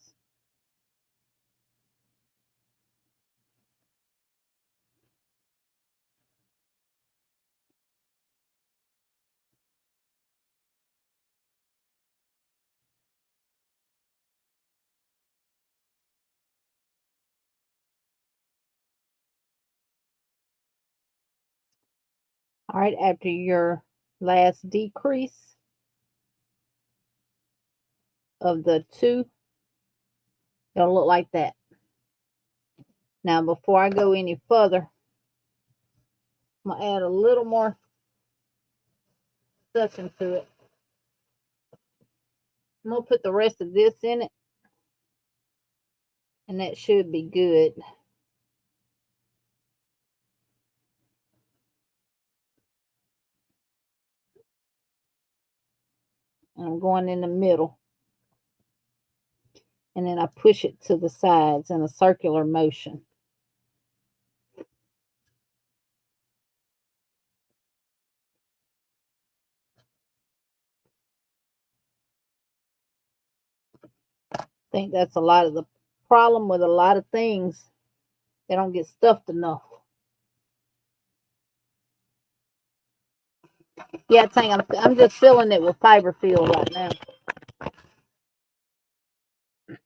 All right, after your last decrease of the two, it'll look like that. Now, before I go any further, I'm going to add a little more stuff into it. I'm going to put the rest of this in it, and that should be good. And I'm going in the middle. And then I push it to the sides in a circular motion. I think that's a lot of the problem with a lot of things. They don't get stuffed enough. Yeah, I'm just filling it with fiber fill right now.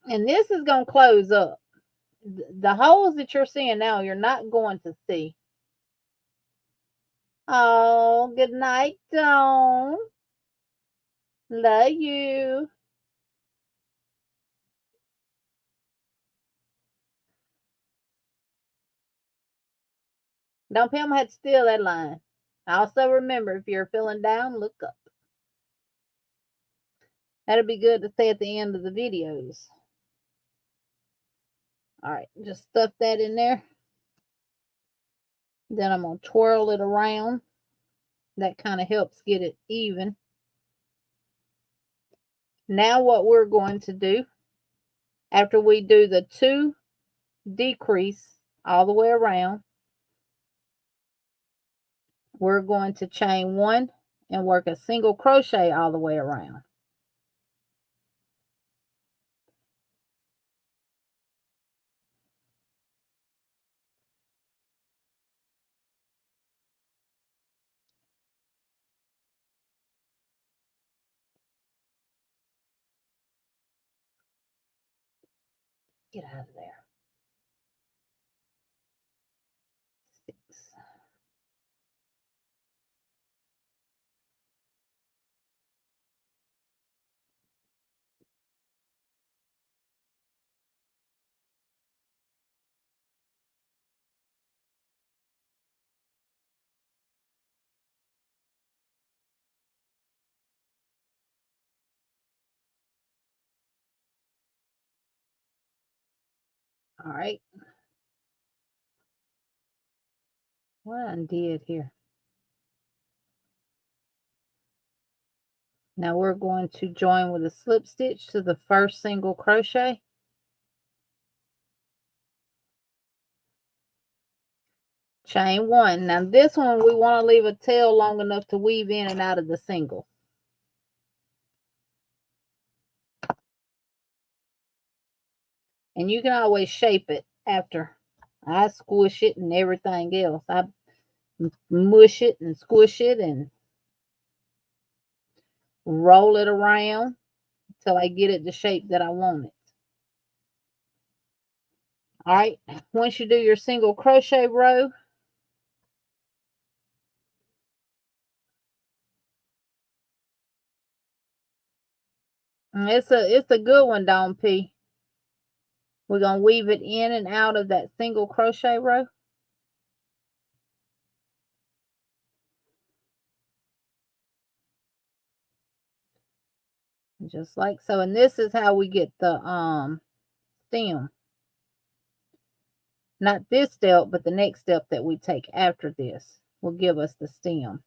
And this is going to close up. The holes that you're seeing now, you're not going to see. Oh, good night, Dawn. Love you. Don't Pam had to steal that line. Also remember, if you're feeling down, look up. That'll be good to say at the end of the videos. All right, just stuff that in there. Then I'm going to twirl it around. That kind of helps get it even. Now what we're going to do, after we do the 2 decrease all the way around, we're going to chain 1 and work a single crochet all the way around. Get out of there. 6. All right. What I did here. Now we're going to join with a slip stitch to the first single crochet. Chain 1. Now this one we want to leave a tail long enough to weave in and out of the single. And you can always shape it after. I squish it and everything else. I mush it and squish it and roll it around until I get it the shape that I want it. All right, once you do your single crochet row, it's a good one, Dawn P. We're gonna weave it in and out of that single crochet row. Just like so. And this is how we get the stem. Not this step, but the next step that we take after this will give us the stem.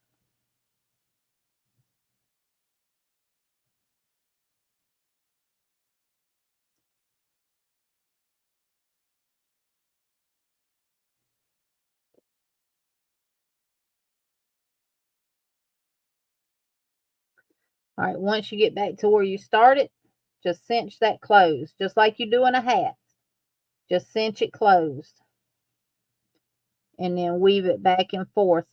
All right, once you get back to where you started, just cinch that closed, just like you do in a hat. Just cinch it closed. And then weave it back and forth.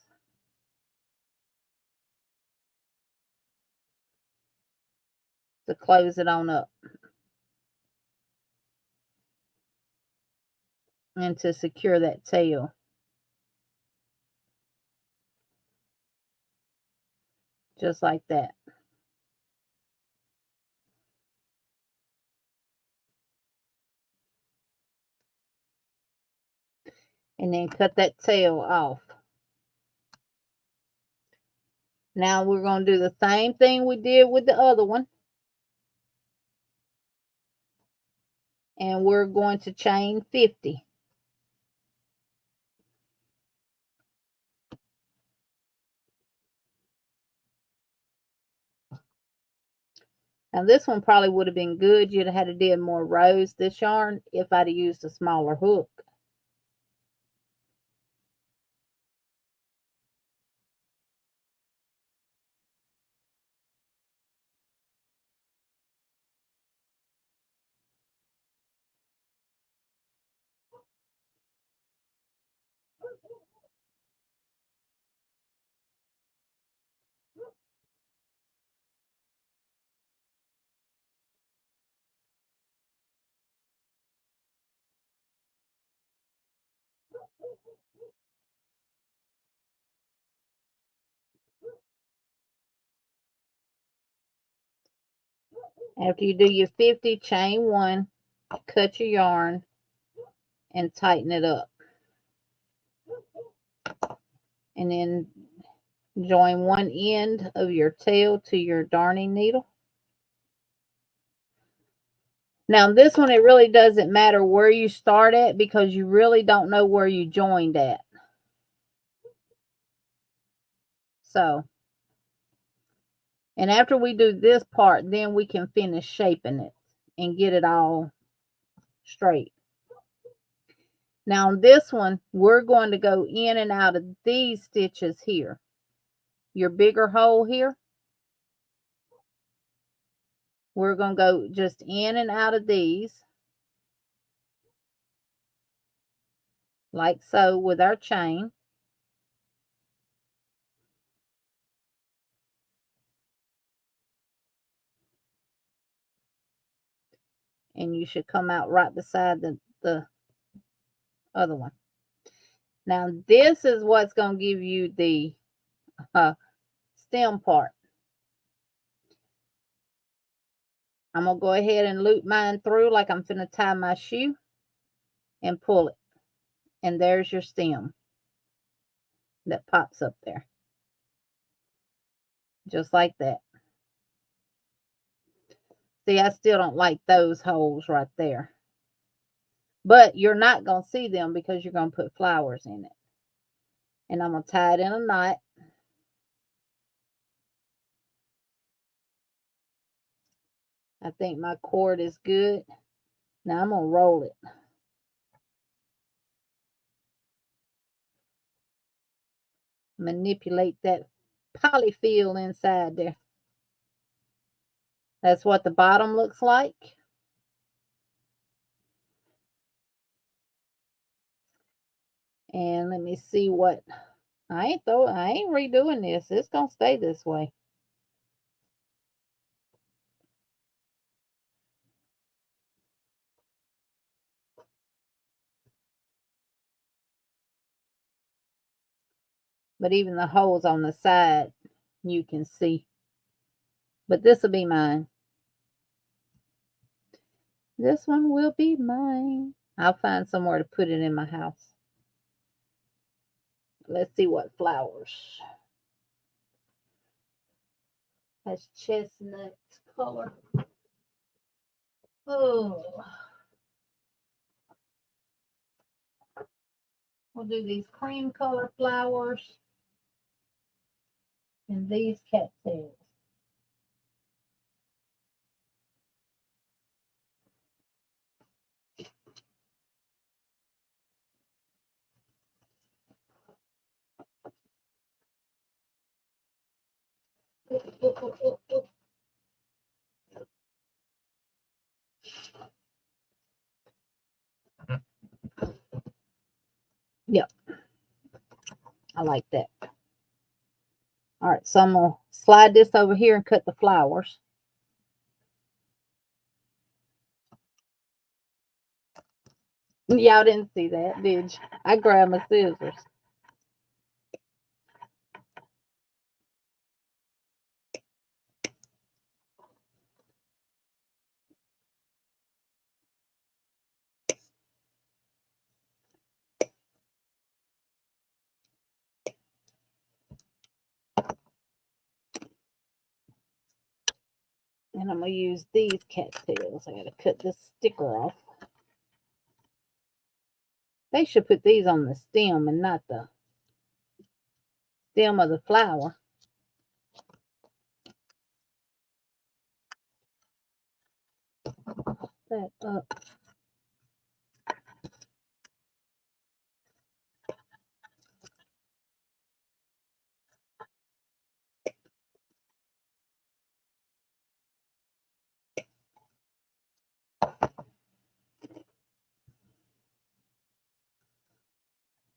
To close it on up. And to secure that tail. Just like that. And then cut that tail off. Now we're going to do the same thing we did with the other one. And we're going to chain 50. Now this one probably would have been good. You'd have had to do more rows this yarn if I'd have used a smaller hook. After you do your 50, chain 1, cut your yarn, and tighten it up. And then Join one end of your tail to your darning needle. Now this one, it really doesn't matter where you start at because you really don't know where you joined at. So, and after we do this part, then we can finish shaping it and get it all straight. Now this one, we're going to go in and out of these stitches here. Your bigger hole here. We're going to go just in and out of these. Like so with our chain. And you should come out right beside the other one. Now this is what's going to give you the stem part. I'm going to go ahead and loop mine through like I'm finna tie my shoe and pull it. And there's your stem that pops up there. Just like that. See, I still don't like those holes right there. But you're not going to see them because you're going to put flowers in it. And I'm going to tie it in a knot. I think my cord is good. Now I'm going to roll it. Manipulate that polyfil inside there. That's what the bottom looks like. And let me see what I ain't redoing this. It's gonna stay this way. But even the holes on the side, you can see. But this will be mine. This one will be mine. I'll find somewhere to put it in my house. Let's see what flowers. That's chestnut color. Oh. We'll do these cream color flowers and these cattails. Yep. I like that. All right, so I'm going to slide this over here and cut the flowers. Y'all didn't see that, did you? I grabbed my scissors. And I'm going to use these cattails. I got to cut this sticker off. They should put these on the stem and not the stem of the flower. That up.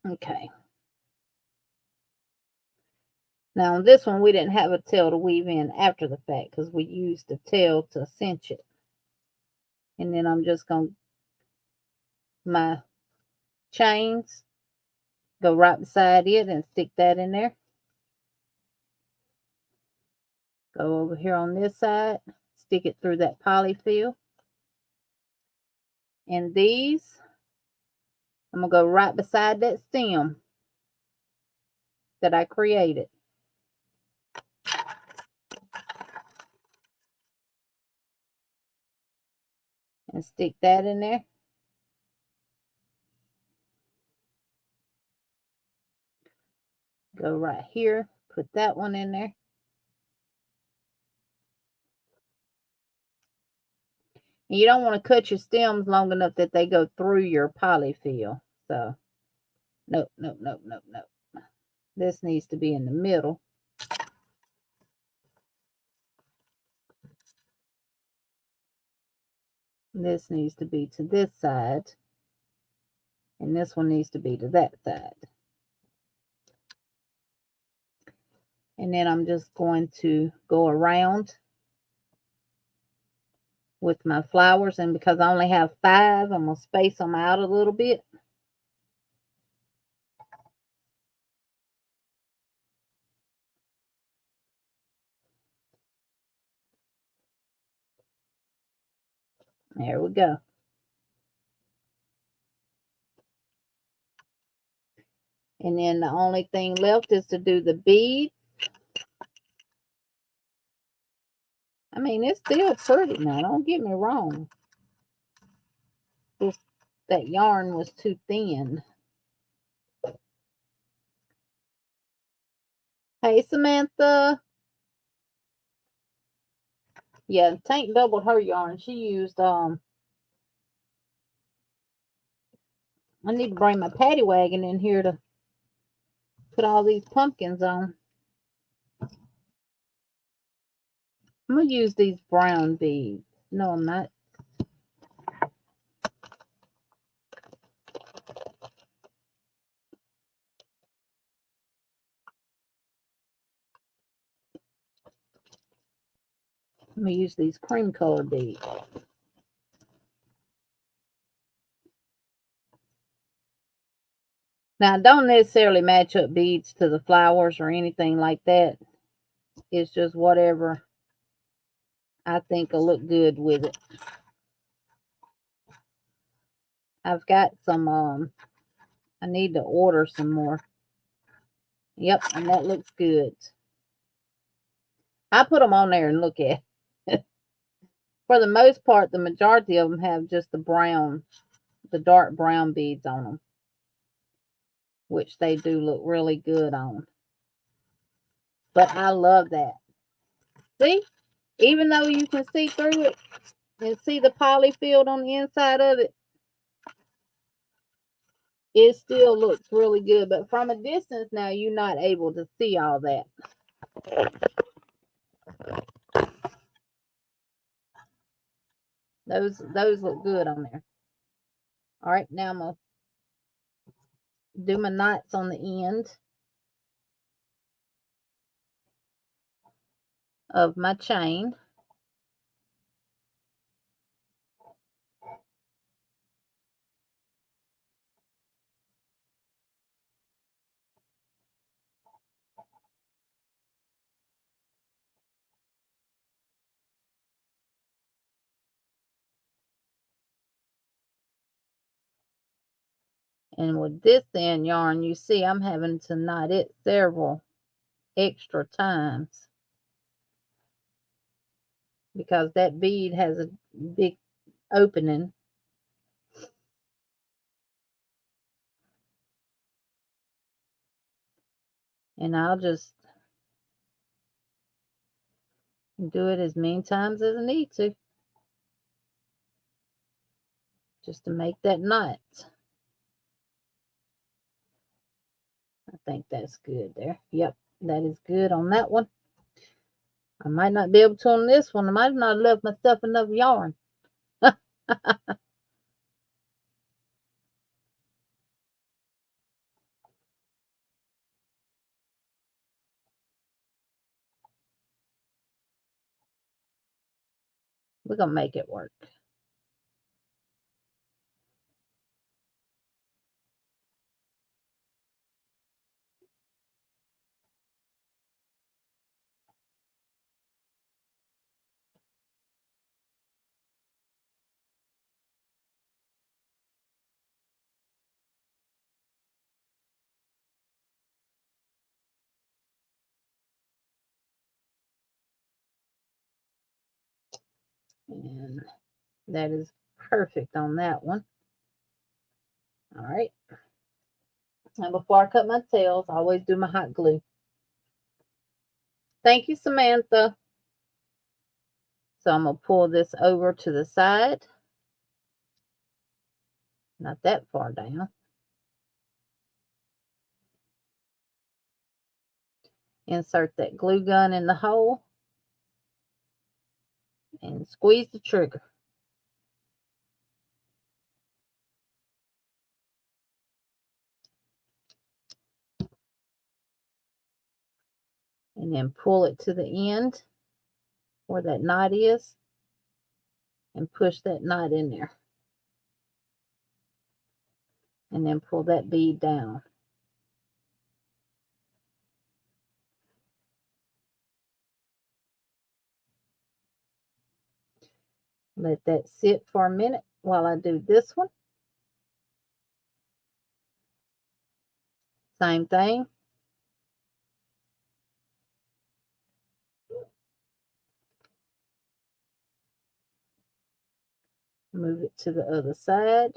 Okay. Now this one we didn't have a tail to weave in after the fact because we used the tail to cinch it. And then I'm just going to my chains go right beside it and stick that in there. Go over here on this side, stick it through that polyfil. And these, I'm going to go right beside that stem that I created. and stick that in there. Go right here, put that one in there. And you don't want to cut your stems long enough that they go through your polyfill. So, nope, nope, nope, nope, nope. This needs to be in the middle. This needs to be to this side. And this one needs to be to that side. And then I'm just going to go around with my flowers. And because I only have 5, I'm going to space them out a little bit. There we go. And then the only thing left is to do the bead. I mean, it's still pretty now. Don't get me wrong. Just that yarn was too thin. Hey, Samantha. Yeah, Tank doubled her yarn. She used, I need to bring my paddy wagon in here to put all these pumpkins on. I'm going to use these brown beads. No, I'm not. I'm going to use these cream color beads. Now, don't necessarily match up beads to the flowers or anything like that. It's just whatever I think will look good with it. I've got some, I need to order some more. Yep, and that looks good. I put them on there and look at it. For the most part, the majority of them have just the brown, the dark brown beads on them, which they do look really good on. But I love that. See, even though you can see through it and see the polyfill on the inside of it, it still looks really good. But from a distance now, you're not able to see all that. Those look good on there. All right, now I'm gonna do my knots on the end of my chain. And with this end yarn, you see I'm having to knot it several extra times because that bead has a big opening. And I'll just do it as many times as I need to, just to make that knot. I think that's good there. Yep, that is good on that one. I might not be able to on this one. I might not have left myself enough yarn. We're going to make it work. And that is perfect on that one. All right. And before I cut my tails, I always do my hot glue. Thank you, Samantha. So I'm going to pull this over to the side. Not that far down. Insert that glue gun in the hole. And squeeze the trigger. And then pull it to the end where that knot is. And push that knot in there. And then pull that bead down. Let that sit for a minute while I do this one. Same thing. Move it to the other side.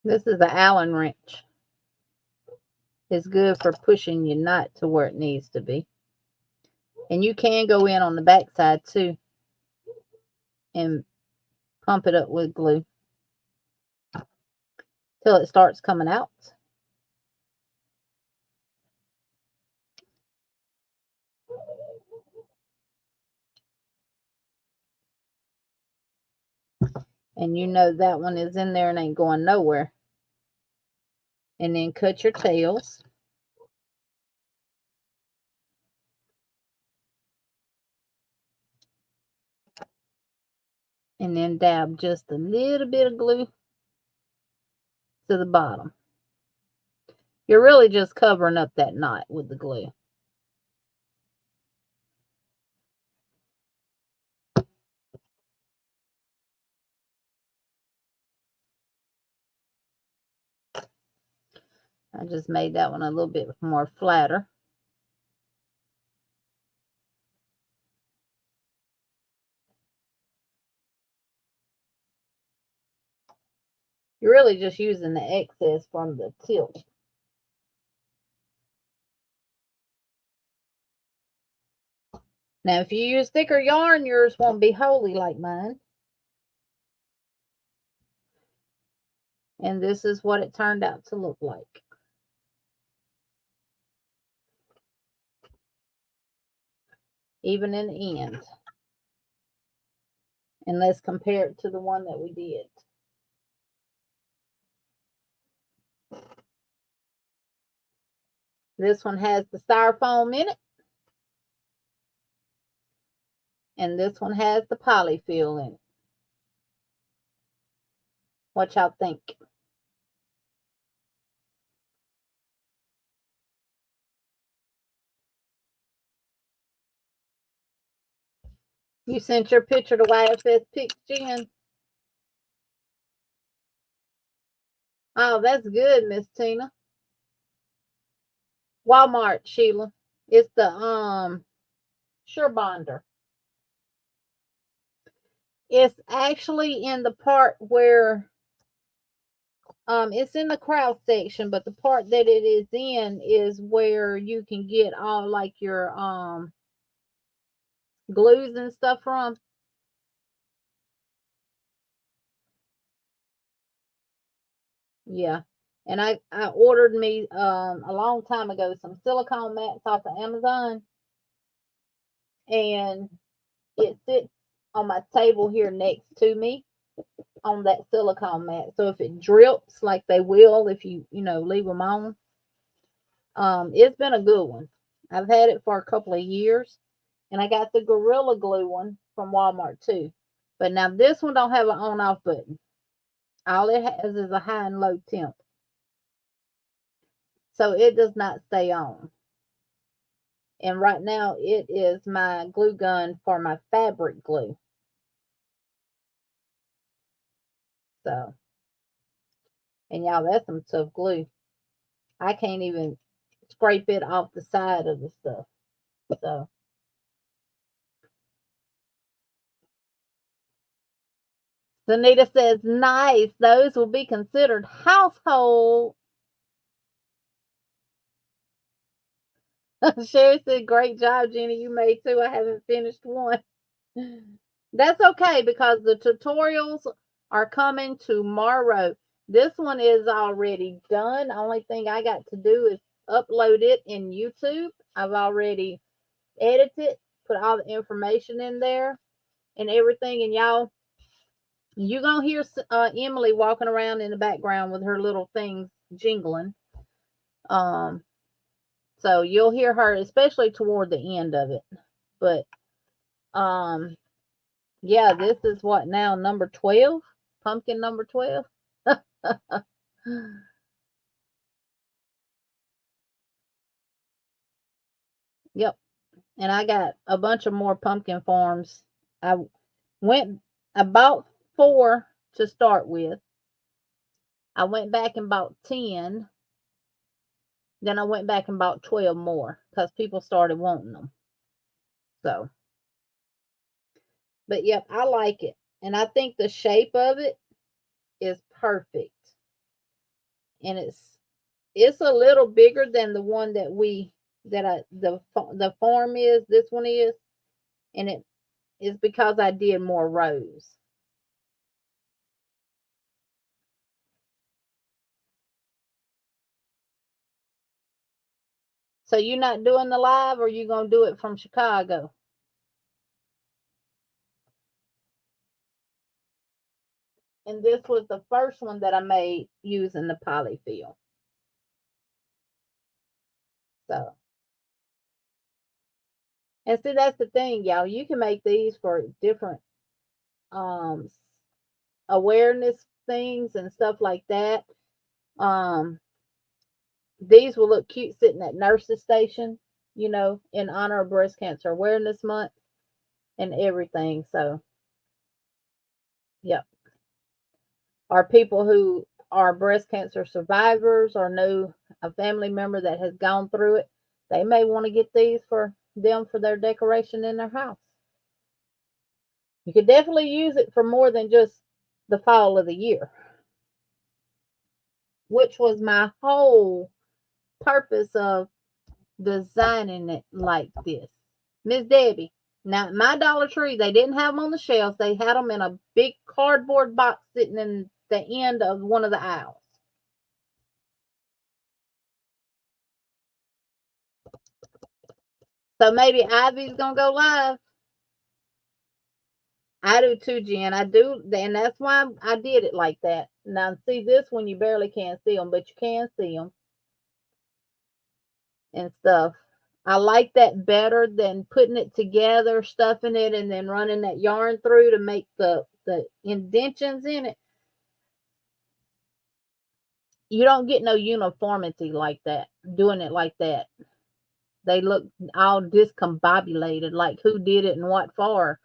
This is an Allen wrench. It's good for pushing your knot to where it needs to be. And you can go in on the back side too and pump it up with glue till it starts coming out. And you know that one is in there and ain't going nowhere. And then cut your tails. And then dab just a little bit of glue to the bottom. You're really just covering up that knot with the glue. I just made that one a little bit more flatter. You're really just using the excess from the tilt. Now, if you use thicker yarn, yours won't be holy like mine. And this is what it turned out to look like. Even in the end. And let's compare it to the one that we did. This one has the styrofoam in it. And this one has the polyfil in it. What y'all think? You sent your picture to YFS Pics, Jen. Oh, that's good, Miss Tina. Walmart, Sheila. It's the Sure Bonder. It's actually in the part where it's in the craft section, but the part that it is in is where you can get all like your glues and stuff from. Yeah. And I ordered me a long time ago some silicone mats off of Amazon. And it sits on my table here next to me on that silicone mat. So if it drips like they will if you leave them on, it's been a good one. I've had it for a couple of years. And I got the Gorilla Glue one from Walmart too. But now this one don't have an on-off button. All it has is a high and low temp. so it does not stay on. And right now it is my glue gun for my fabric glue. So, and y'all, that's some tough glue. I can't even scrape it off the side of the stuff. So, Sunita says, nice. Those will be considered household. Sherry said, great job, Jenny. You made two. I haven't finished one. That's okay because the tutorials are coming tomorrow. This one is already done. Only thing I got to do is upload it in YouTube. I've already edited, put all the information in there and everything. And y'all, you're going to hear Emily walking around in the background with her little things jingling. So you'll hear her, especially toward the end of it. But, yeah, this is what now, number 12? Pumpkin number 12? Yep. And I got a bunch of more pumpkin forms. I bought 4 to start with. I went back and bought 10. Then I went back and bought 12 more because people started wanting them. So, but yep, I like it. And I think the shape of it is perfect. And it's a little bigger than the one that the form is, this one is. And it is because I did more rows. So you're not doing the live, or you going to do it from Chicago? And this was the first one that I made using the Polyfil. So, and see, that's the thing, y'all. You can make these for different awareness things and stuff like that. These will look cute sitting at nurses station, in honor of Breast Cancer Awareness Month and everything. So, yep. Or people who are breast cancer survivors or know a family member that has gone through it, they may want to get these for them for their decoration in their house. You could definitely use it for more than just the fall of the year, which was my whole purpose of designing it like this. Miss Debbie, now my Dollar Tree, they didn't have them on the shelves. They had them in a big cardboard box sitting in the end of one of the aisles. So maybe Ivy's gonna go live. I do too, Jen. I do, and that's why I did it like that. Now, see, this one you barely can see them, but you can see them and stuff. I like that better than putting it together, stuffing it, and then running that yarn through to make the indentions in it. You don't get no uniformity like that, doing it like that. They look all discombobulated, like who did it and what for.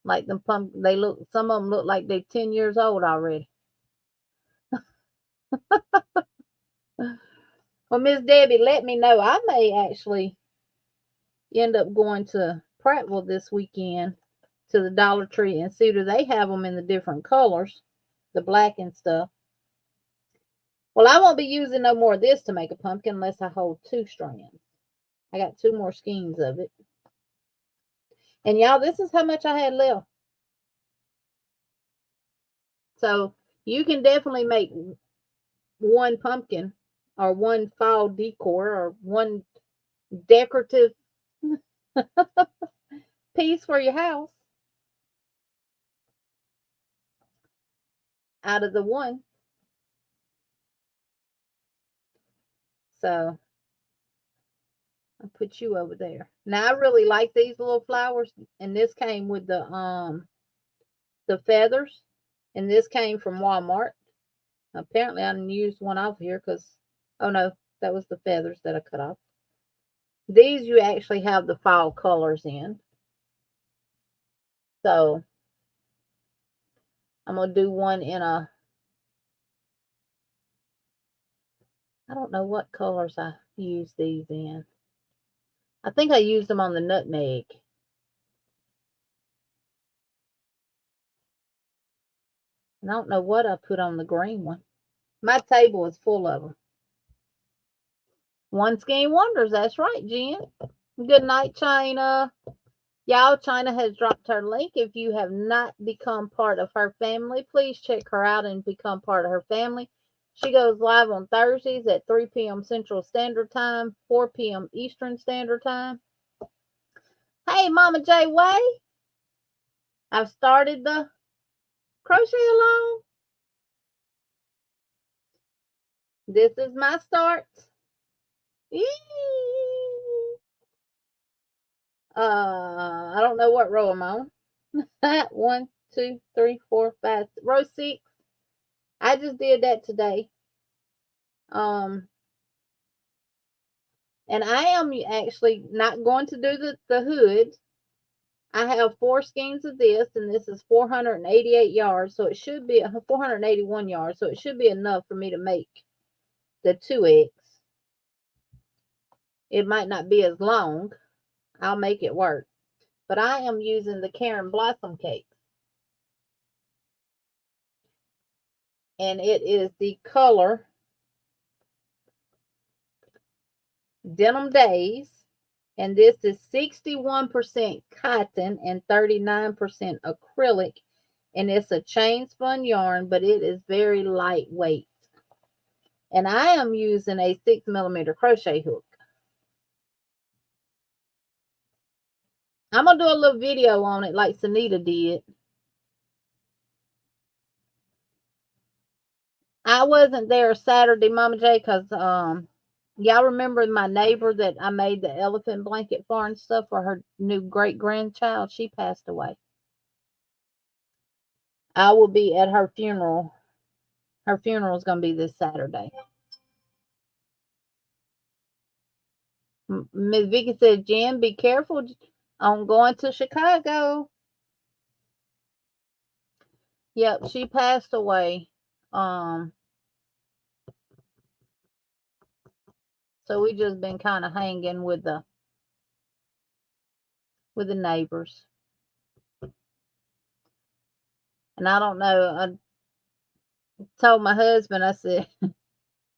Like them some of them look like they're 10 years old already. Well, Miss Debbie, let me know. I may actually end up going to Prattville this weekend to the Dollar Tree and see do they have them in the different colors, the black and stuff. Well, I won't be using no more of this to make a pumpkin unless I hold 2 strands. I got 2 more skeins of it. And y'all, this is how much I had left. So you can definitely make one pumpkin or one fall decor or one decorative piece for your house out of the one. So I'll put you over there. Now I really like these little flowers, and this came with the feathers, and this came from Walmart. Apparently I didn't use one off here because, oh no, That was the feathers that I cut off. These you actually have the fall colors in. So I'm going to do one in a, I don't know what colors I use these in. I think I used them on the nutmeg. And I don't know what I put on the green one. My table is full of them. One Skein Wonders. That's right, Jen. Good night, China. Y'all, China has dropped her link. If you have not become part of her family, please check her out and become part of her family. She goes live on Thursdays at 3 p.m. Central Standard Time, 4 p.m. Eastern Standard Time. Hey, Mama J. Way. I've started the crochet along. This is my start. I don't know what row I'm on. 1, 2, 3, 4, 5, row 6. I just did that today. And I am actually not going to do the hood. I have 4 skeins of this, and this is 488 yards, so it should be 481 yards, so it should be enough for me to make the 2X. It might not be as long. I'll make it work. But I am using the Karen Blossom cake. And it is the color Denim Days. And this is 61% cotton and 39% acrylic. And it's a chain spun yarn, but it is very lightweight. And I am using a 6mm crochet hook. I'm going to do a little video on it like Sunita did. I wasn't there Saturday, Mama J, because y'all remember my neighbor that I made the elephant blanket for and stuff for her new great-grandchild? She passed away. I will be at her funeral. Her funeral is going to be this Saturday. Miss Vicky said, Jen, be careful on going to Chicago. Yep, she passed away. So we just been kind of hanging with the neighbors. And I don't know. I told my husband, I said,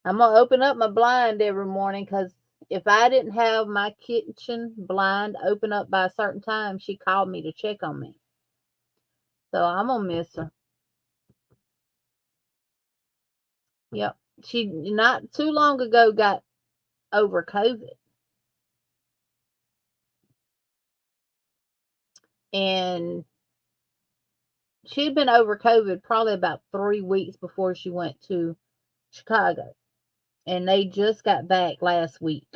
I'm going to open up my blind every morning because if I didn't have my kitchen blind open up by a certain time, she called me to check on me. So I'm going to miss her. Yep. She not too long ago got over COVID. And she'd been over COVID probably about 3 weeks before she went to Chicago. And they just got back last week.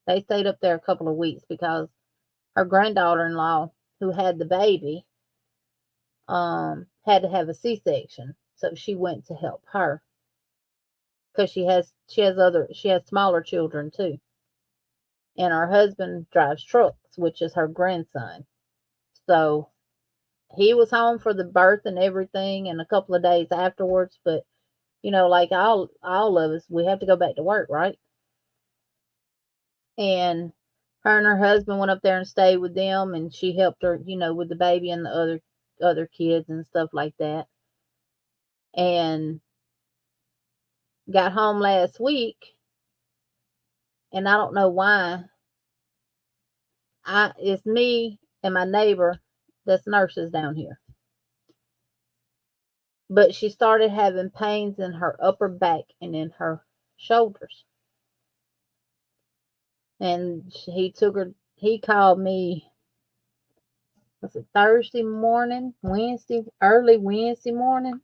They stayed up there a couple of weeks because her granddaughter-in-law, who had the baby, had to have a C-section. So she went to help her. Because she has smaller children too. And her husband drives trucks, which is her grandson. So he was home for the birth and everything and a couple of days afterwards. But, you know, like all of us, we have to go back to work, right? And her husband went up there and stayed with them, and she helped her, you know, with the baby and the other kids and stuff like that. And got home last week, and I don't know why. It's me and my neighbor that's nurses down here. But she started having pains in her upper back and in her shoulders. And he called me, was it Thursday morning, early Wednesday morning?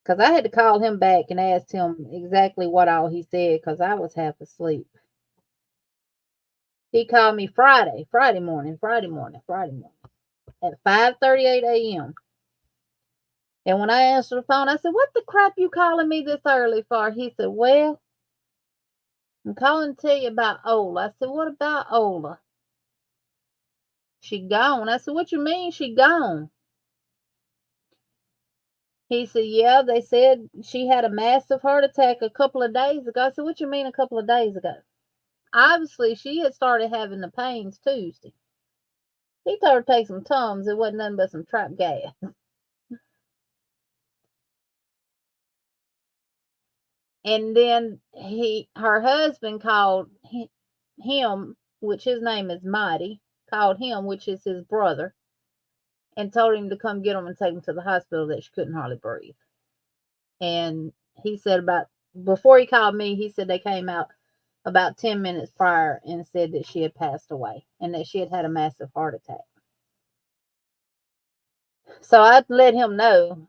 Because I had to call him back and ask him exactly what all he said because I was half asleep. He called me Friday morning at 5:38 a.m. And when I answered the phone, I said, "What the crap you calling me this early for?" He said, "Well, I'm calling to tell you about Ola." I said, "What about Ola?" "She gone." I said, "What you mean she gone?" He said, "Yeah, they said she had a massive heart attack a couple of days ago." I said, "What you mean a couple of days ago?" Obviously, she had started having the pains Tuesday. He told her to take some Tums. It wasn't nothing but some trap gas. And then her husband called him, which his name is Mighty, called him, which is his brother, and told him to come get him and take him to the hospital that she couldn't hardly breathe. And he said before he called me, he said they came out about 10 minutes prior and said that she had passed away and that she had had a massive heart attack. So I let him know,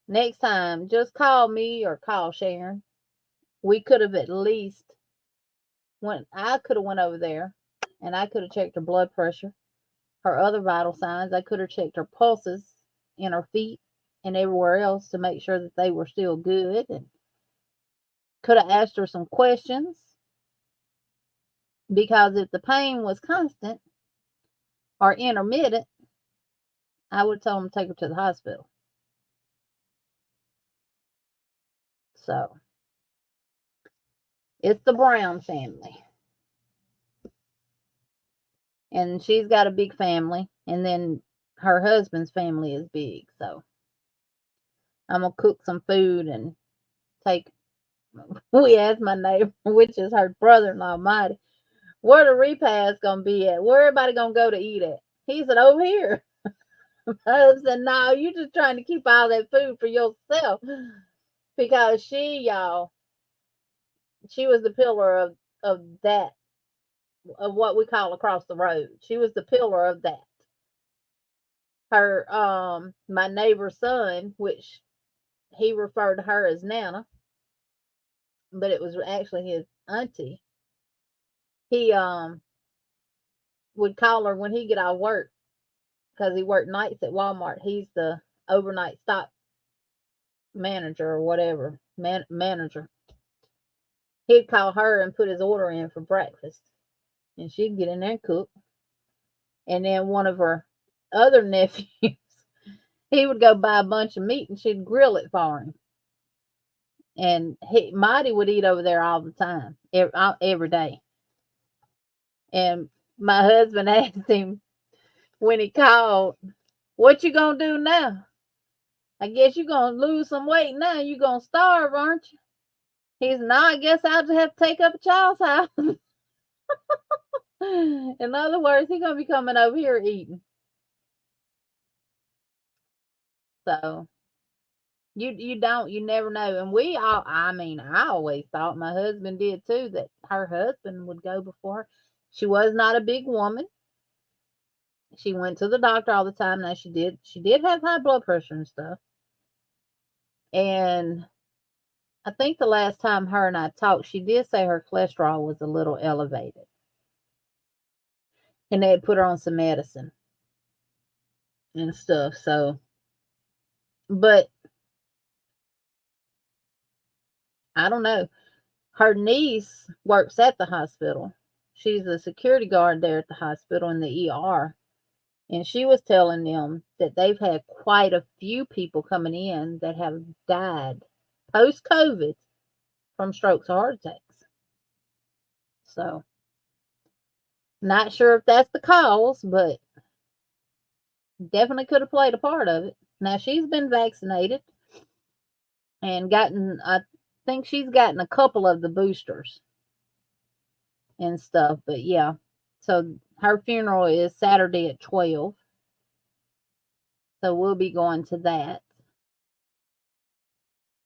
next time, just call me or call Sharon. We could have at least I could have went over there and I could have checked her blood pressure, her other vital signs. I could have checked her pulses in her feet and everywhere else to make sure that they were still good, and could have asked her some questions, because if the pain was constant or intermittent, I would have told them to take her to the hospital. So it's the Brown family. And she's got a big family. And then her husband's family is big. So I'm going to cook some food and take. We asked my neighbor, which is her brother in law, Mighty, where the repast going to be at? Where everybody going to go to eat at? He said, over here. I said, no, you're just trying to keep all that food for yourself. Because she was the pillar of that, of what we call across the road. She was the pillar of that. Her my neighbor's son, which he referred to her as Nana, but it was actually his auntie. He would call her when he get out of work, because he worked nights at Walmart. He's the overnight stock manager or whatever, manager. He'd call her and put his order in for breakfast, and she'd get in there and cook. And then one of her other nephews, he would go buy a bunch of meat and she'd grill it for him. And Mighty would eat over there all the time, every day. And my husband asked him when he called, "What you gonna do now? I guess you're gonna lose some weight now. You're gonna starve, aren't you?" He said, "No, I guess I'll just have to take up a child's house." In other words, he's gonna be coming over here eating. So you never know. And I always thought, my husband did too, that her husband would go before her. She was not a big woman. She went to the doctor all the time. Now she did have high blood pressure and stuff. And I think the last time her and I talked, she did say her cholesterol was a little elevated. And they had put her on some medicine and stuff. So, but I don't know. Her niece works at the hospital. She's a security guard there at the hospital in the ER. And she was telling them that they've had quite a few people coming in that have died post-COVID from strokes or heart attacks. So, not sure if that's the cause, but definitely could have played a part of it. Now, she's been vaccinated and I think she's gotten a couple of the boosters and stuff. But yeah, so her funeral is Saturday at 12. So we'll be going to that.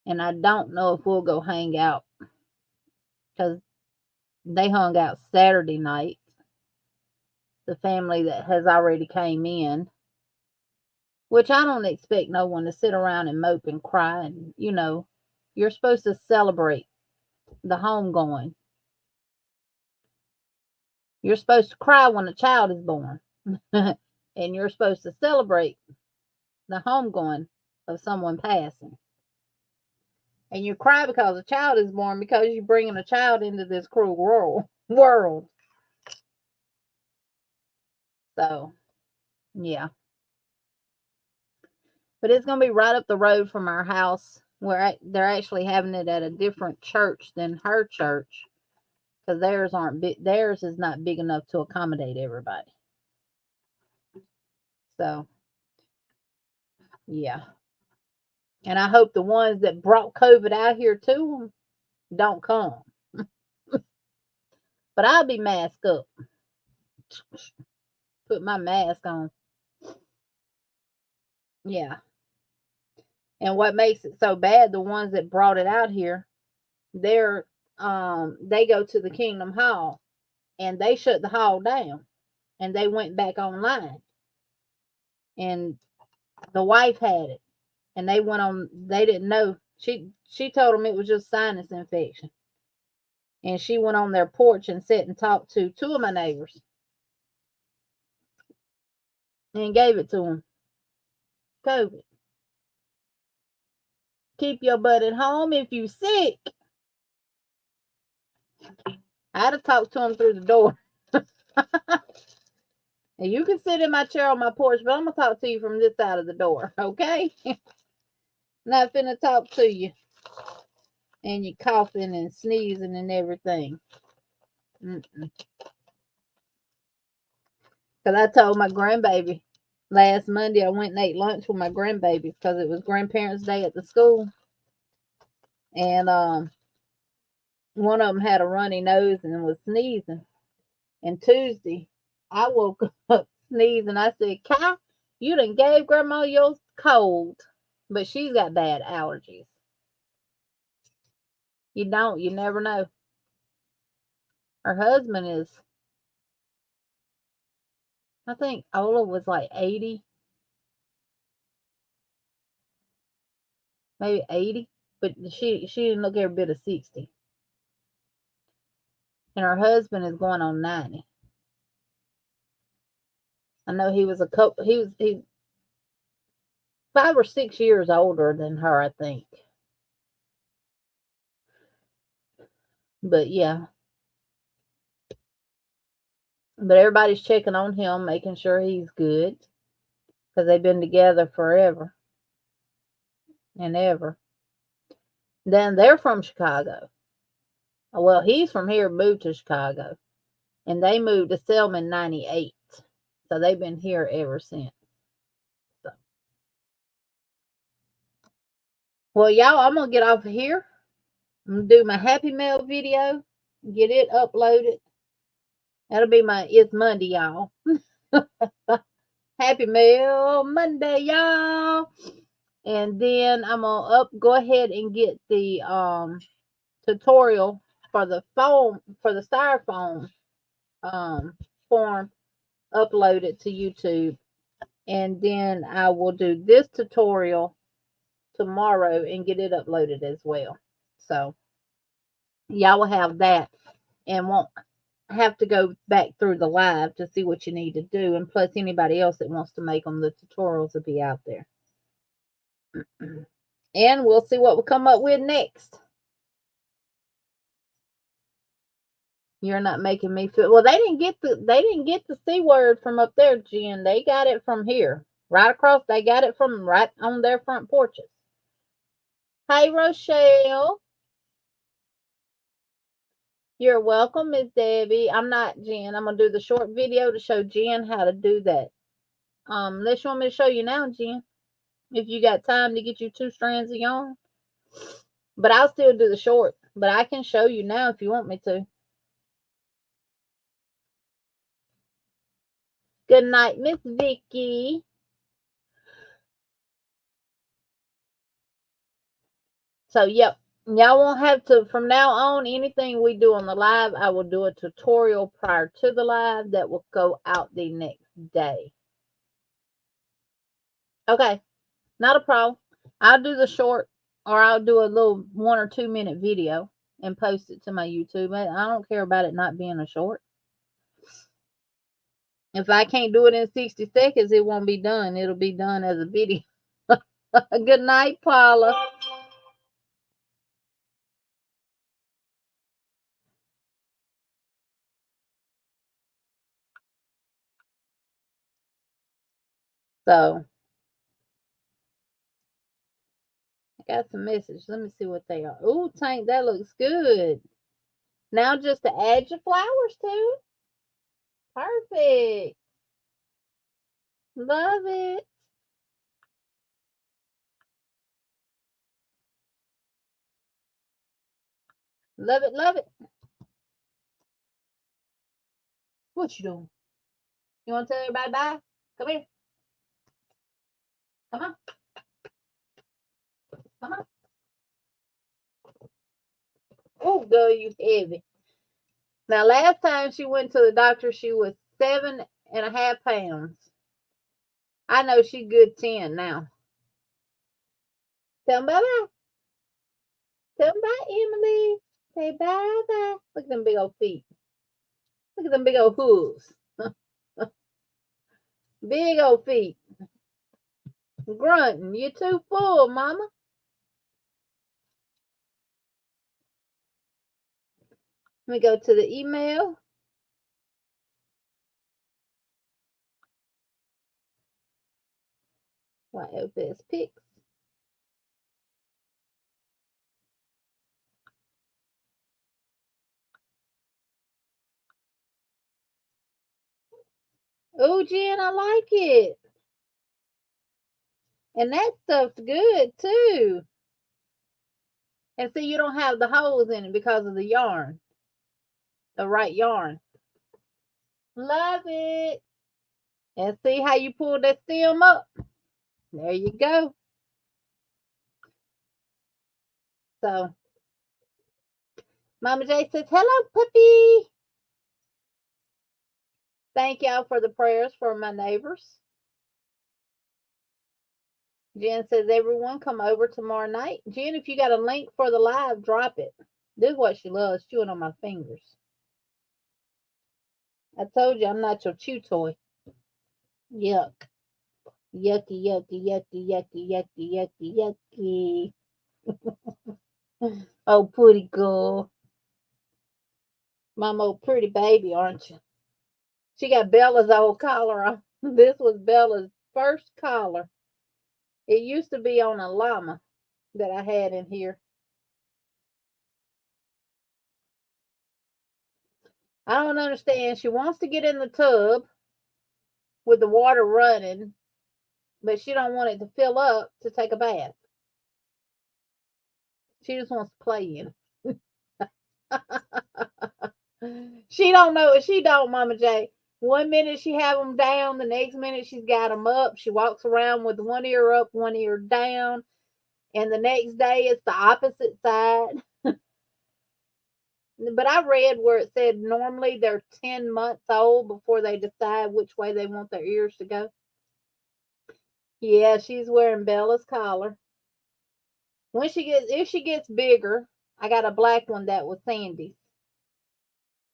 And I don't know if we'll go hang out, because they hung out Saturday night, the family that has already came in, which I don't expect no one to sit around and mope and cry. And, you're supposed to celebrate the homegoing. You're supposed to cry when a child is born. And you're supposed to celebrate the homegoing of someone passing. And you cry because a child is born, because you're bringing a child into this cruel world. So, yeah. But it's going to be right up the road from our house, where they're actually having it at a different church than her church, because theirs is not big enough to accommodate everybody. So, yeah. And I hope the ones that brought COVID out here to them don't come. But I'll be masked up. Put my mask on. Yeah. And what makes it so bad, the ones that brought it out here, they go to the Kingdom Hall, and they shut the hall down, and they went back online. And the wife had it, and they didn't know. She told them it was just sinus infection. And she went on their porch and sat and talked to two of my neighbors and gave it to them. COVID. Keep your butt at home if you sick. I'd have talked to them through the door. And you can sit in my chair on my porch, but I'm going to talk to you from this side of the door, okay? Not finna talk to you. And you coughing and sneezing and everything. Because I told my grandbaby last Monday, I went and ate lunch with my grandbaby because it was Grandparents' Day at the school. And one of them had a runny nose and was sneezing. And Tuesday, I woke up sneezing. I said, Kai, you done gave Grandma your cold. But she's got bad allergies. You never know. Her husband is, I think Ola was like 80. Maybe 80. But she didn't look every bit of 60. And her husband is going on 90. I know he was 5 or 6 years older than her, I think. But yeah. But everybody's checking on him, making sure he's good. Because they've been together forever and ever. Then they're from Chicago. Well, he's from here, moved to Chicago. And they moved to Selma in 98. So they've been here ever since. So. Well, y'all, I'm going to get off of here. I'm going to do my Happy Mail video. Get it uploaded. That'll be it's Monday, y'all. Happy Mail Monday, y'all. And then I'm going to go ahead and get the tutorial for the styrofoam form uploaded to YouTube. And then I will do this tutorial tomorrow and get it uploaded as well. So y'all will have that and won't have to go back through the live to see what you need to do. And plus anybody else that wants to make them, the tutorials will be out there. And we'll see what we'll come up with next. You're not making me feel well. They didn't get the C word from up there, Jen. They got it from here. Right across. They got it from right on their front porches. Hey, Rochelle. You're welcome, Miss Debbie. I'm not Jen. I'm gonna do the short video to show Jen how to do that. Unless you want me to show you now, Jen. If you got time to get you 2 strands of yarn. But I'll still do the short. But I can show you now if you want me to. Good night, Miss Vicky. So, yep. Y'all won't have to, from now on, anything we do on the live, I will do a tutorial prior to the live that will go out the next day. Okay. Not a problem. I'll do the short, or I'll do a little 1 or 2 minute video and post it to my YouTube. I don't care about it not being a short. If I can't do it in 60 seconds, it won't be done. It'll be done as a video. Good night, Paula. So I got some messages. Let me see what they are. Ooh, Tank, that looks good. Now just to add your flowers to it. Perfect. Love it. Love it, love it. What you doing? You want to tell everybody bye? Come here. Come on. Come on. Oh, girl, you heavy. Now, last time she went to the doctor, she was 7.5 pounds. I know she good 10 now. Tell them bye-bye. Tell them bye, Emily. Say bye-bye. Look at them big old feet. Look at them big old hooves. Big old feet. Grunting. You're too full, mama. Let me go to the email. YFS pics. Oh, Jen, I like it. And that stuff's good, too. And see, you don't have the holes in it because of the yarn. The right yarn. Love it. And see how you pull that stem up? There you go. So, Mama J says, hello, puppy. Thank y'all for the prayers for my neighbors. Jen says, everyone come over tomorrow night. Jen, if you got a link for the live, drop it. This is what she loves, chewing on my fingers. I told you I'm not your chew toy. Yuck. Yucky, yucky, yucky, yucky, yucky, yucky, yucky. Oh, pretty girl. Mama, old pretty baby, aren't you? She got Bella's old collar on. This was Bella's first collar. It used to be on a llama that I had in here. I don't understand. She wants to get in the tub with the water running, but she don't want it to fill up to take a bath. She just wants to play in. She don't know. She don't, Mama J. One minute she have them down, the next minute she's got them up. She walks around with one ear up, one ear down, and the next day it's the opposite side. But I read where it said normally they're 10 months old before they decide which way they want their ears to go. Yeah, she's wearing Bella's collar. If she gets bigger, I got a black one that was Sandy's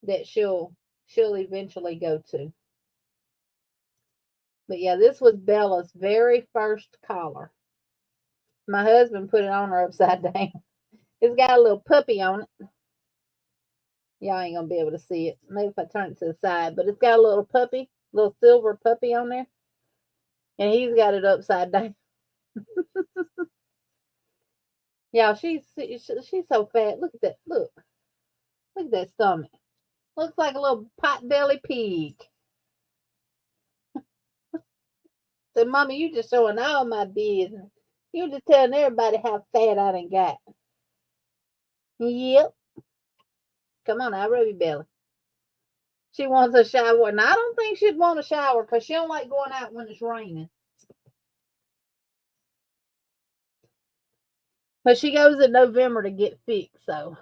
that she'll eventually go to. But yeah, this was Bella's very first collar. My husband put it on her upside down. It's got a little puppy on it. Y'all ain't gonna be able to see it. Maybe if I turn it to the side, but it's got a little puppy, little silver puppy on there. And he's got it upside down. Y'all, she's so fat. Look at that. Look at that stomach. Looks like a little pot belly pig. Said, Mommy, you just showing all my business. You just telling everybody how fat I done got. Yep. Come on, I rub your belly. She wants a shower. And I don't think she'd want a shower because she don't like going out when it's raining. But she goes in November to get fixed, so.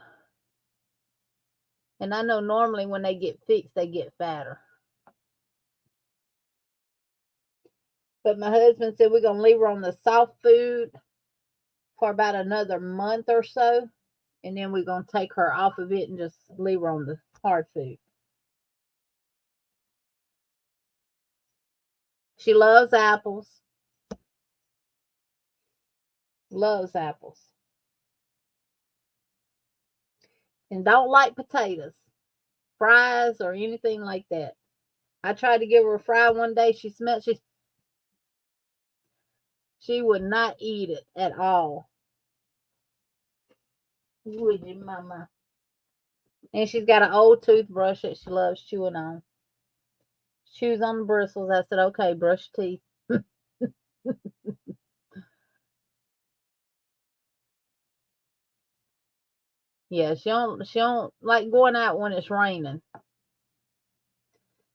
And I know normally when they get fixed, they get fatter. But my husband said we're going to leave her on the soft food for about another month or so. And then we're going to take her off of it and just leave her on the hard food. She loves apples. Loves apples. And don't like potatoes, fries, or anything like that. I tried to give her a fry one day. She smelled, she would not eat it at all. Would you, mama? And she's got an old toothbrush that she loves chewing on. Chews on the bristles. I said, okay, brush teeth. Yeah, she don't like going out when it's raining.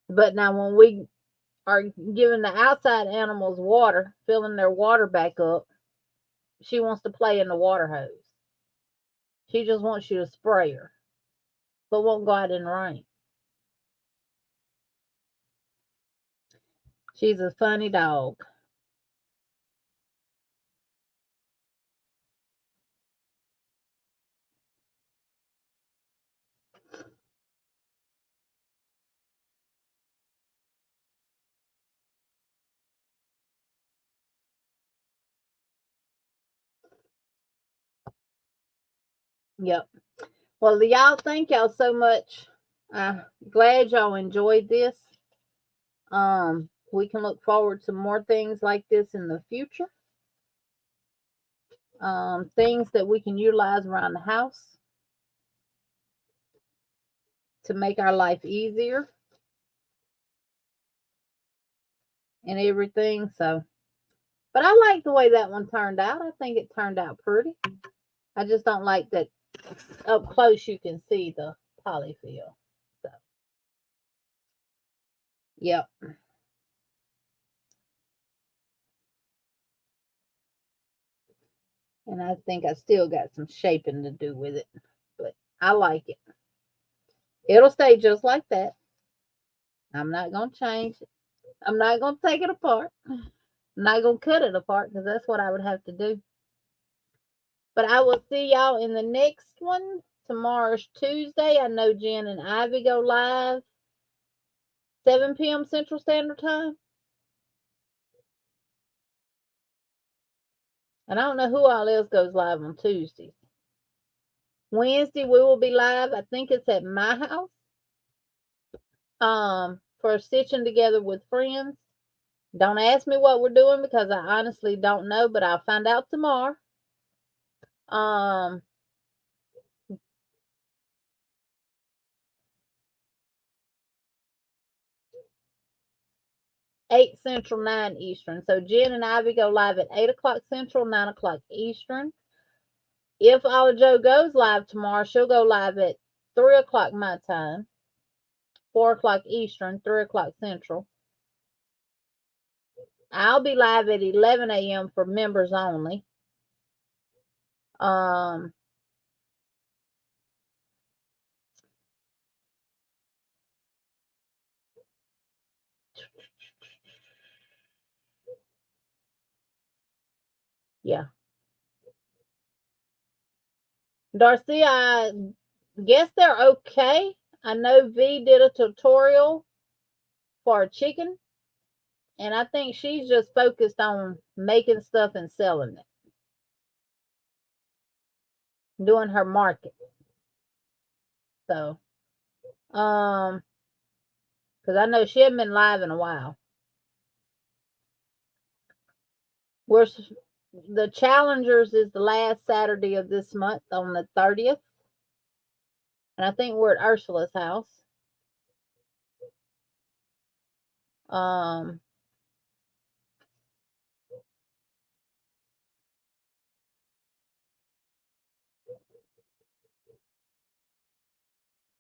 But now when we are giving the outside animals water, filling their water back up, she wants to play in the water hose. She just wants you to spray her, but won't go out in the rain. She's a funny dog. Yep. Well, y'all, thank y'all so much. Glad y'all enjoyed this. We can look forward to more things like this in the future. Things that we can utilize around the house to make our life easier and everything. So, but I like the way that one turned out. I think it turned out pretty. I just don't like that up close you can see the polyfill. So, yep. And I think I still got some shaping to do with it, but I like it. It'll stay just like that. I'm not going to change it. I'm not going to take it apart. I'm not going to cut it apart because that's what I would have to do. But I will see y'all in the next one. Tomorrow's Tuesday. I know Jen and Ivy go live 7 p.m. Central Standard Time. And I don't know who all else goes live on Tuesdays. Wednesday we will be live. I think it's at my house. For Stitching Together with Friends. Don't ask me what we're doing because I honestly don't know, but I'll find out tomorrow. 8 Central, 9 Eastern. So Jen and Ivy go live at 8 o'clock Central, 9 o'clock Eastern. If Olive Joe goes live tomorrow, she'll go live at 3 o'clock my time, 4 o'clock Eastern, 3 o'clock Central. I'll be live at 11 a.m. for members only. Yeah. Darcy, I guess they're okay. I know V did a tutorial for a chicken, and I think she's just focused on making stuff and selling it, doing her market. So, because I know she hasn't been live in a while. The Challengers is the last Saturday of this month on the 30th. And I think we're at Ursula's house.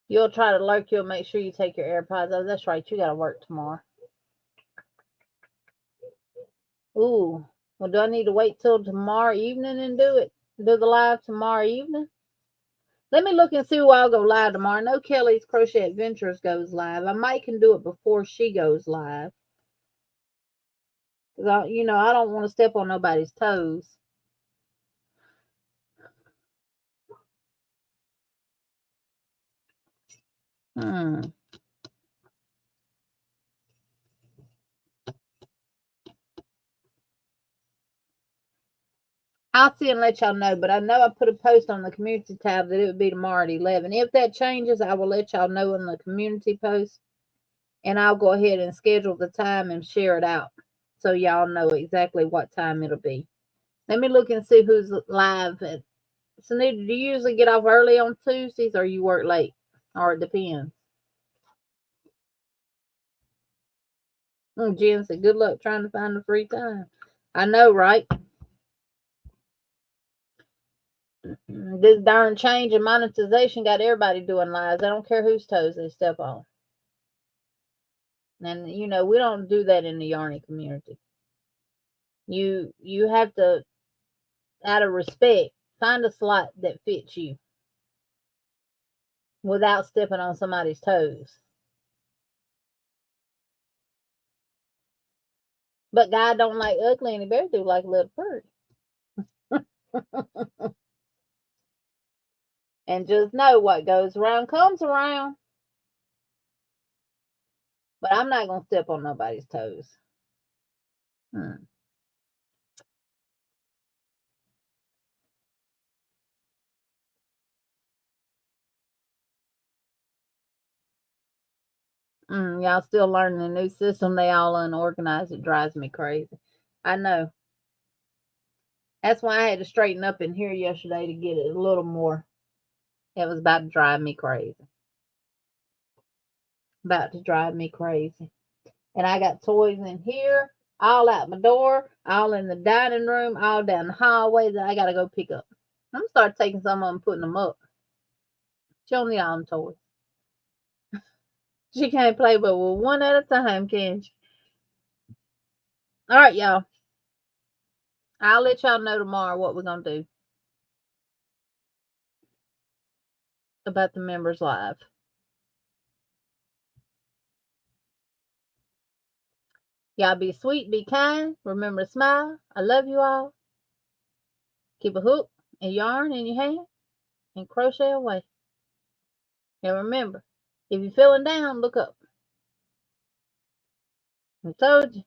You'll try to lurk. You'll make sure you take your AirPods off. That's right. You got to work tomorrow. Ooh. Well, do I need to wait till tomorrow evening and do it? Do the live tomorrow evening? Let me look and see who I'll go live tomorrow. I know Kelly's Crochet Adventures goes live. I might can do it before she goes live. Because, I don't want to step on nobody's toes. I'll see and let y'all know, but I know I put a post on the community tab that it would be tomorrow at 11. If that changes, I will let y'all know in the community post, and I'll go ahead and schedule the time and share it out so y'all know exactly what time it'll be. Let me look and see who's live. Sunita, do you usually get off early on Tuesdays or you work late? Or it depends. Jen said, good luck trying to find the free time. I know, right? This darn change in monetization got everybody doing lives. I don't care whose toes they step on. And you know, we don't do that in the yarny community. You have to, out of respect, find a slot that fits you without stepping on somebody's toes. But God don't like ugly and the bear do like little pretty. And just know what goes around comes around. But I'm not going to step on nobody's toes. Y'all still learning a new system. They all unorganized. It drives me crazy. I know. That's why I had to straighten up in here yesterday to get it a little more. It was about to drive me crazy. About to drive me crazy. And I got toys in here, all out my door, all in the dining room, all down the hallway that I got to go pick up. I'm going to start taking some of them and putting them up. She don't need all them toys. She can't play but with one at a time, can she? All right, y'all. I'll let y'all know tomorrow what we're going to do about the members live. Y'all be sweet, be kind. Remember to smile. I love you all. Keep a hook and yarn in your hand and crochet away. And remember, if you're feeling down, look up. I told you.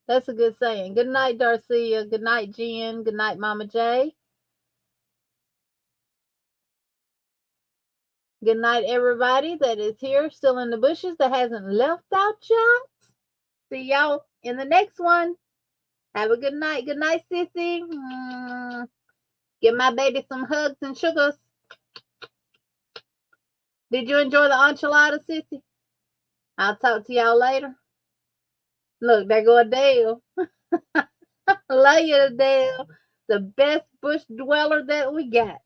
That's a good saying. Good night, Darcia. Good night, Jen. Good night, Mama J. Good night, everybody that is here still in the bushes that hasn't left out yet. See y'all in the next one. Have a good night. Good night, Sissy. Give my baby some hugs and sugars. Did you enjoy the enchilada, Sissy? I'll talk to y'all later. Look, there go Adele. Love you, Adele. The best bush dweller that we got.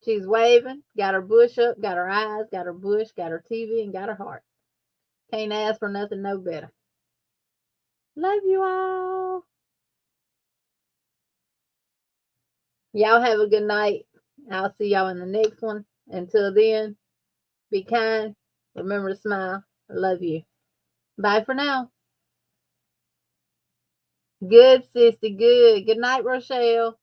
She's waving, got her bush up, got her eyes, got her bush, got her TV, and got her heart. Can't ask for nothing no better. Love you all. Y'all have a good night. I'll see y'all in the next one. Until then, be kind. Remember to smile. I love you. Bye for now. Good, sissy. Good. Good night, Rochelle.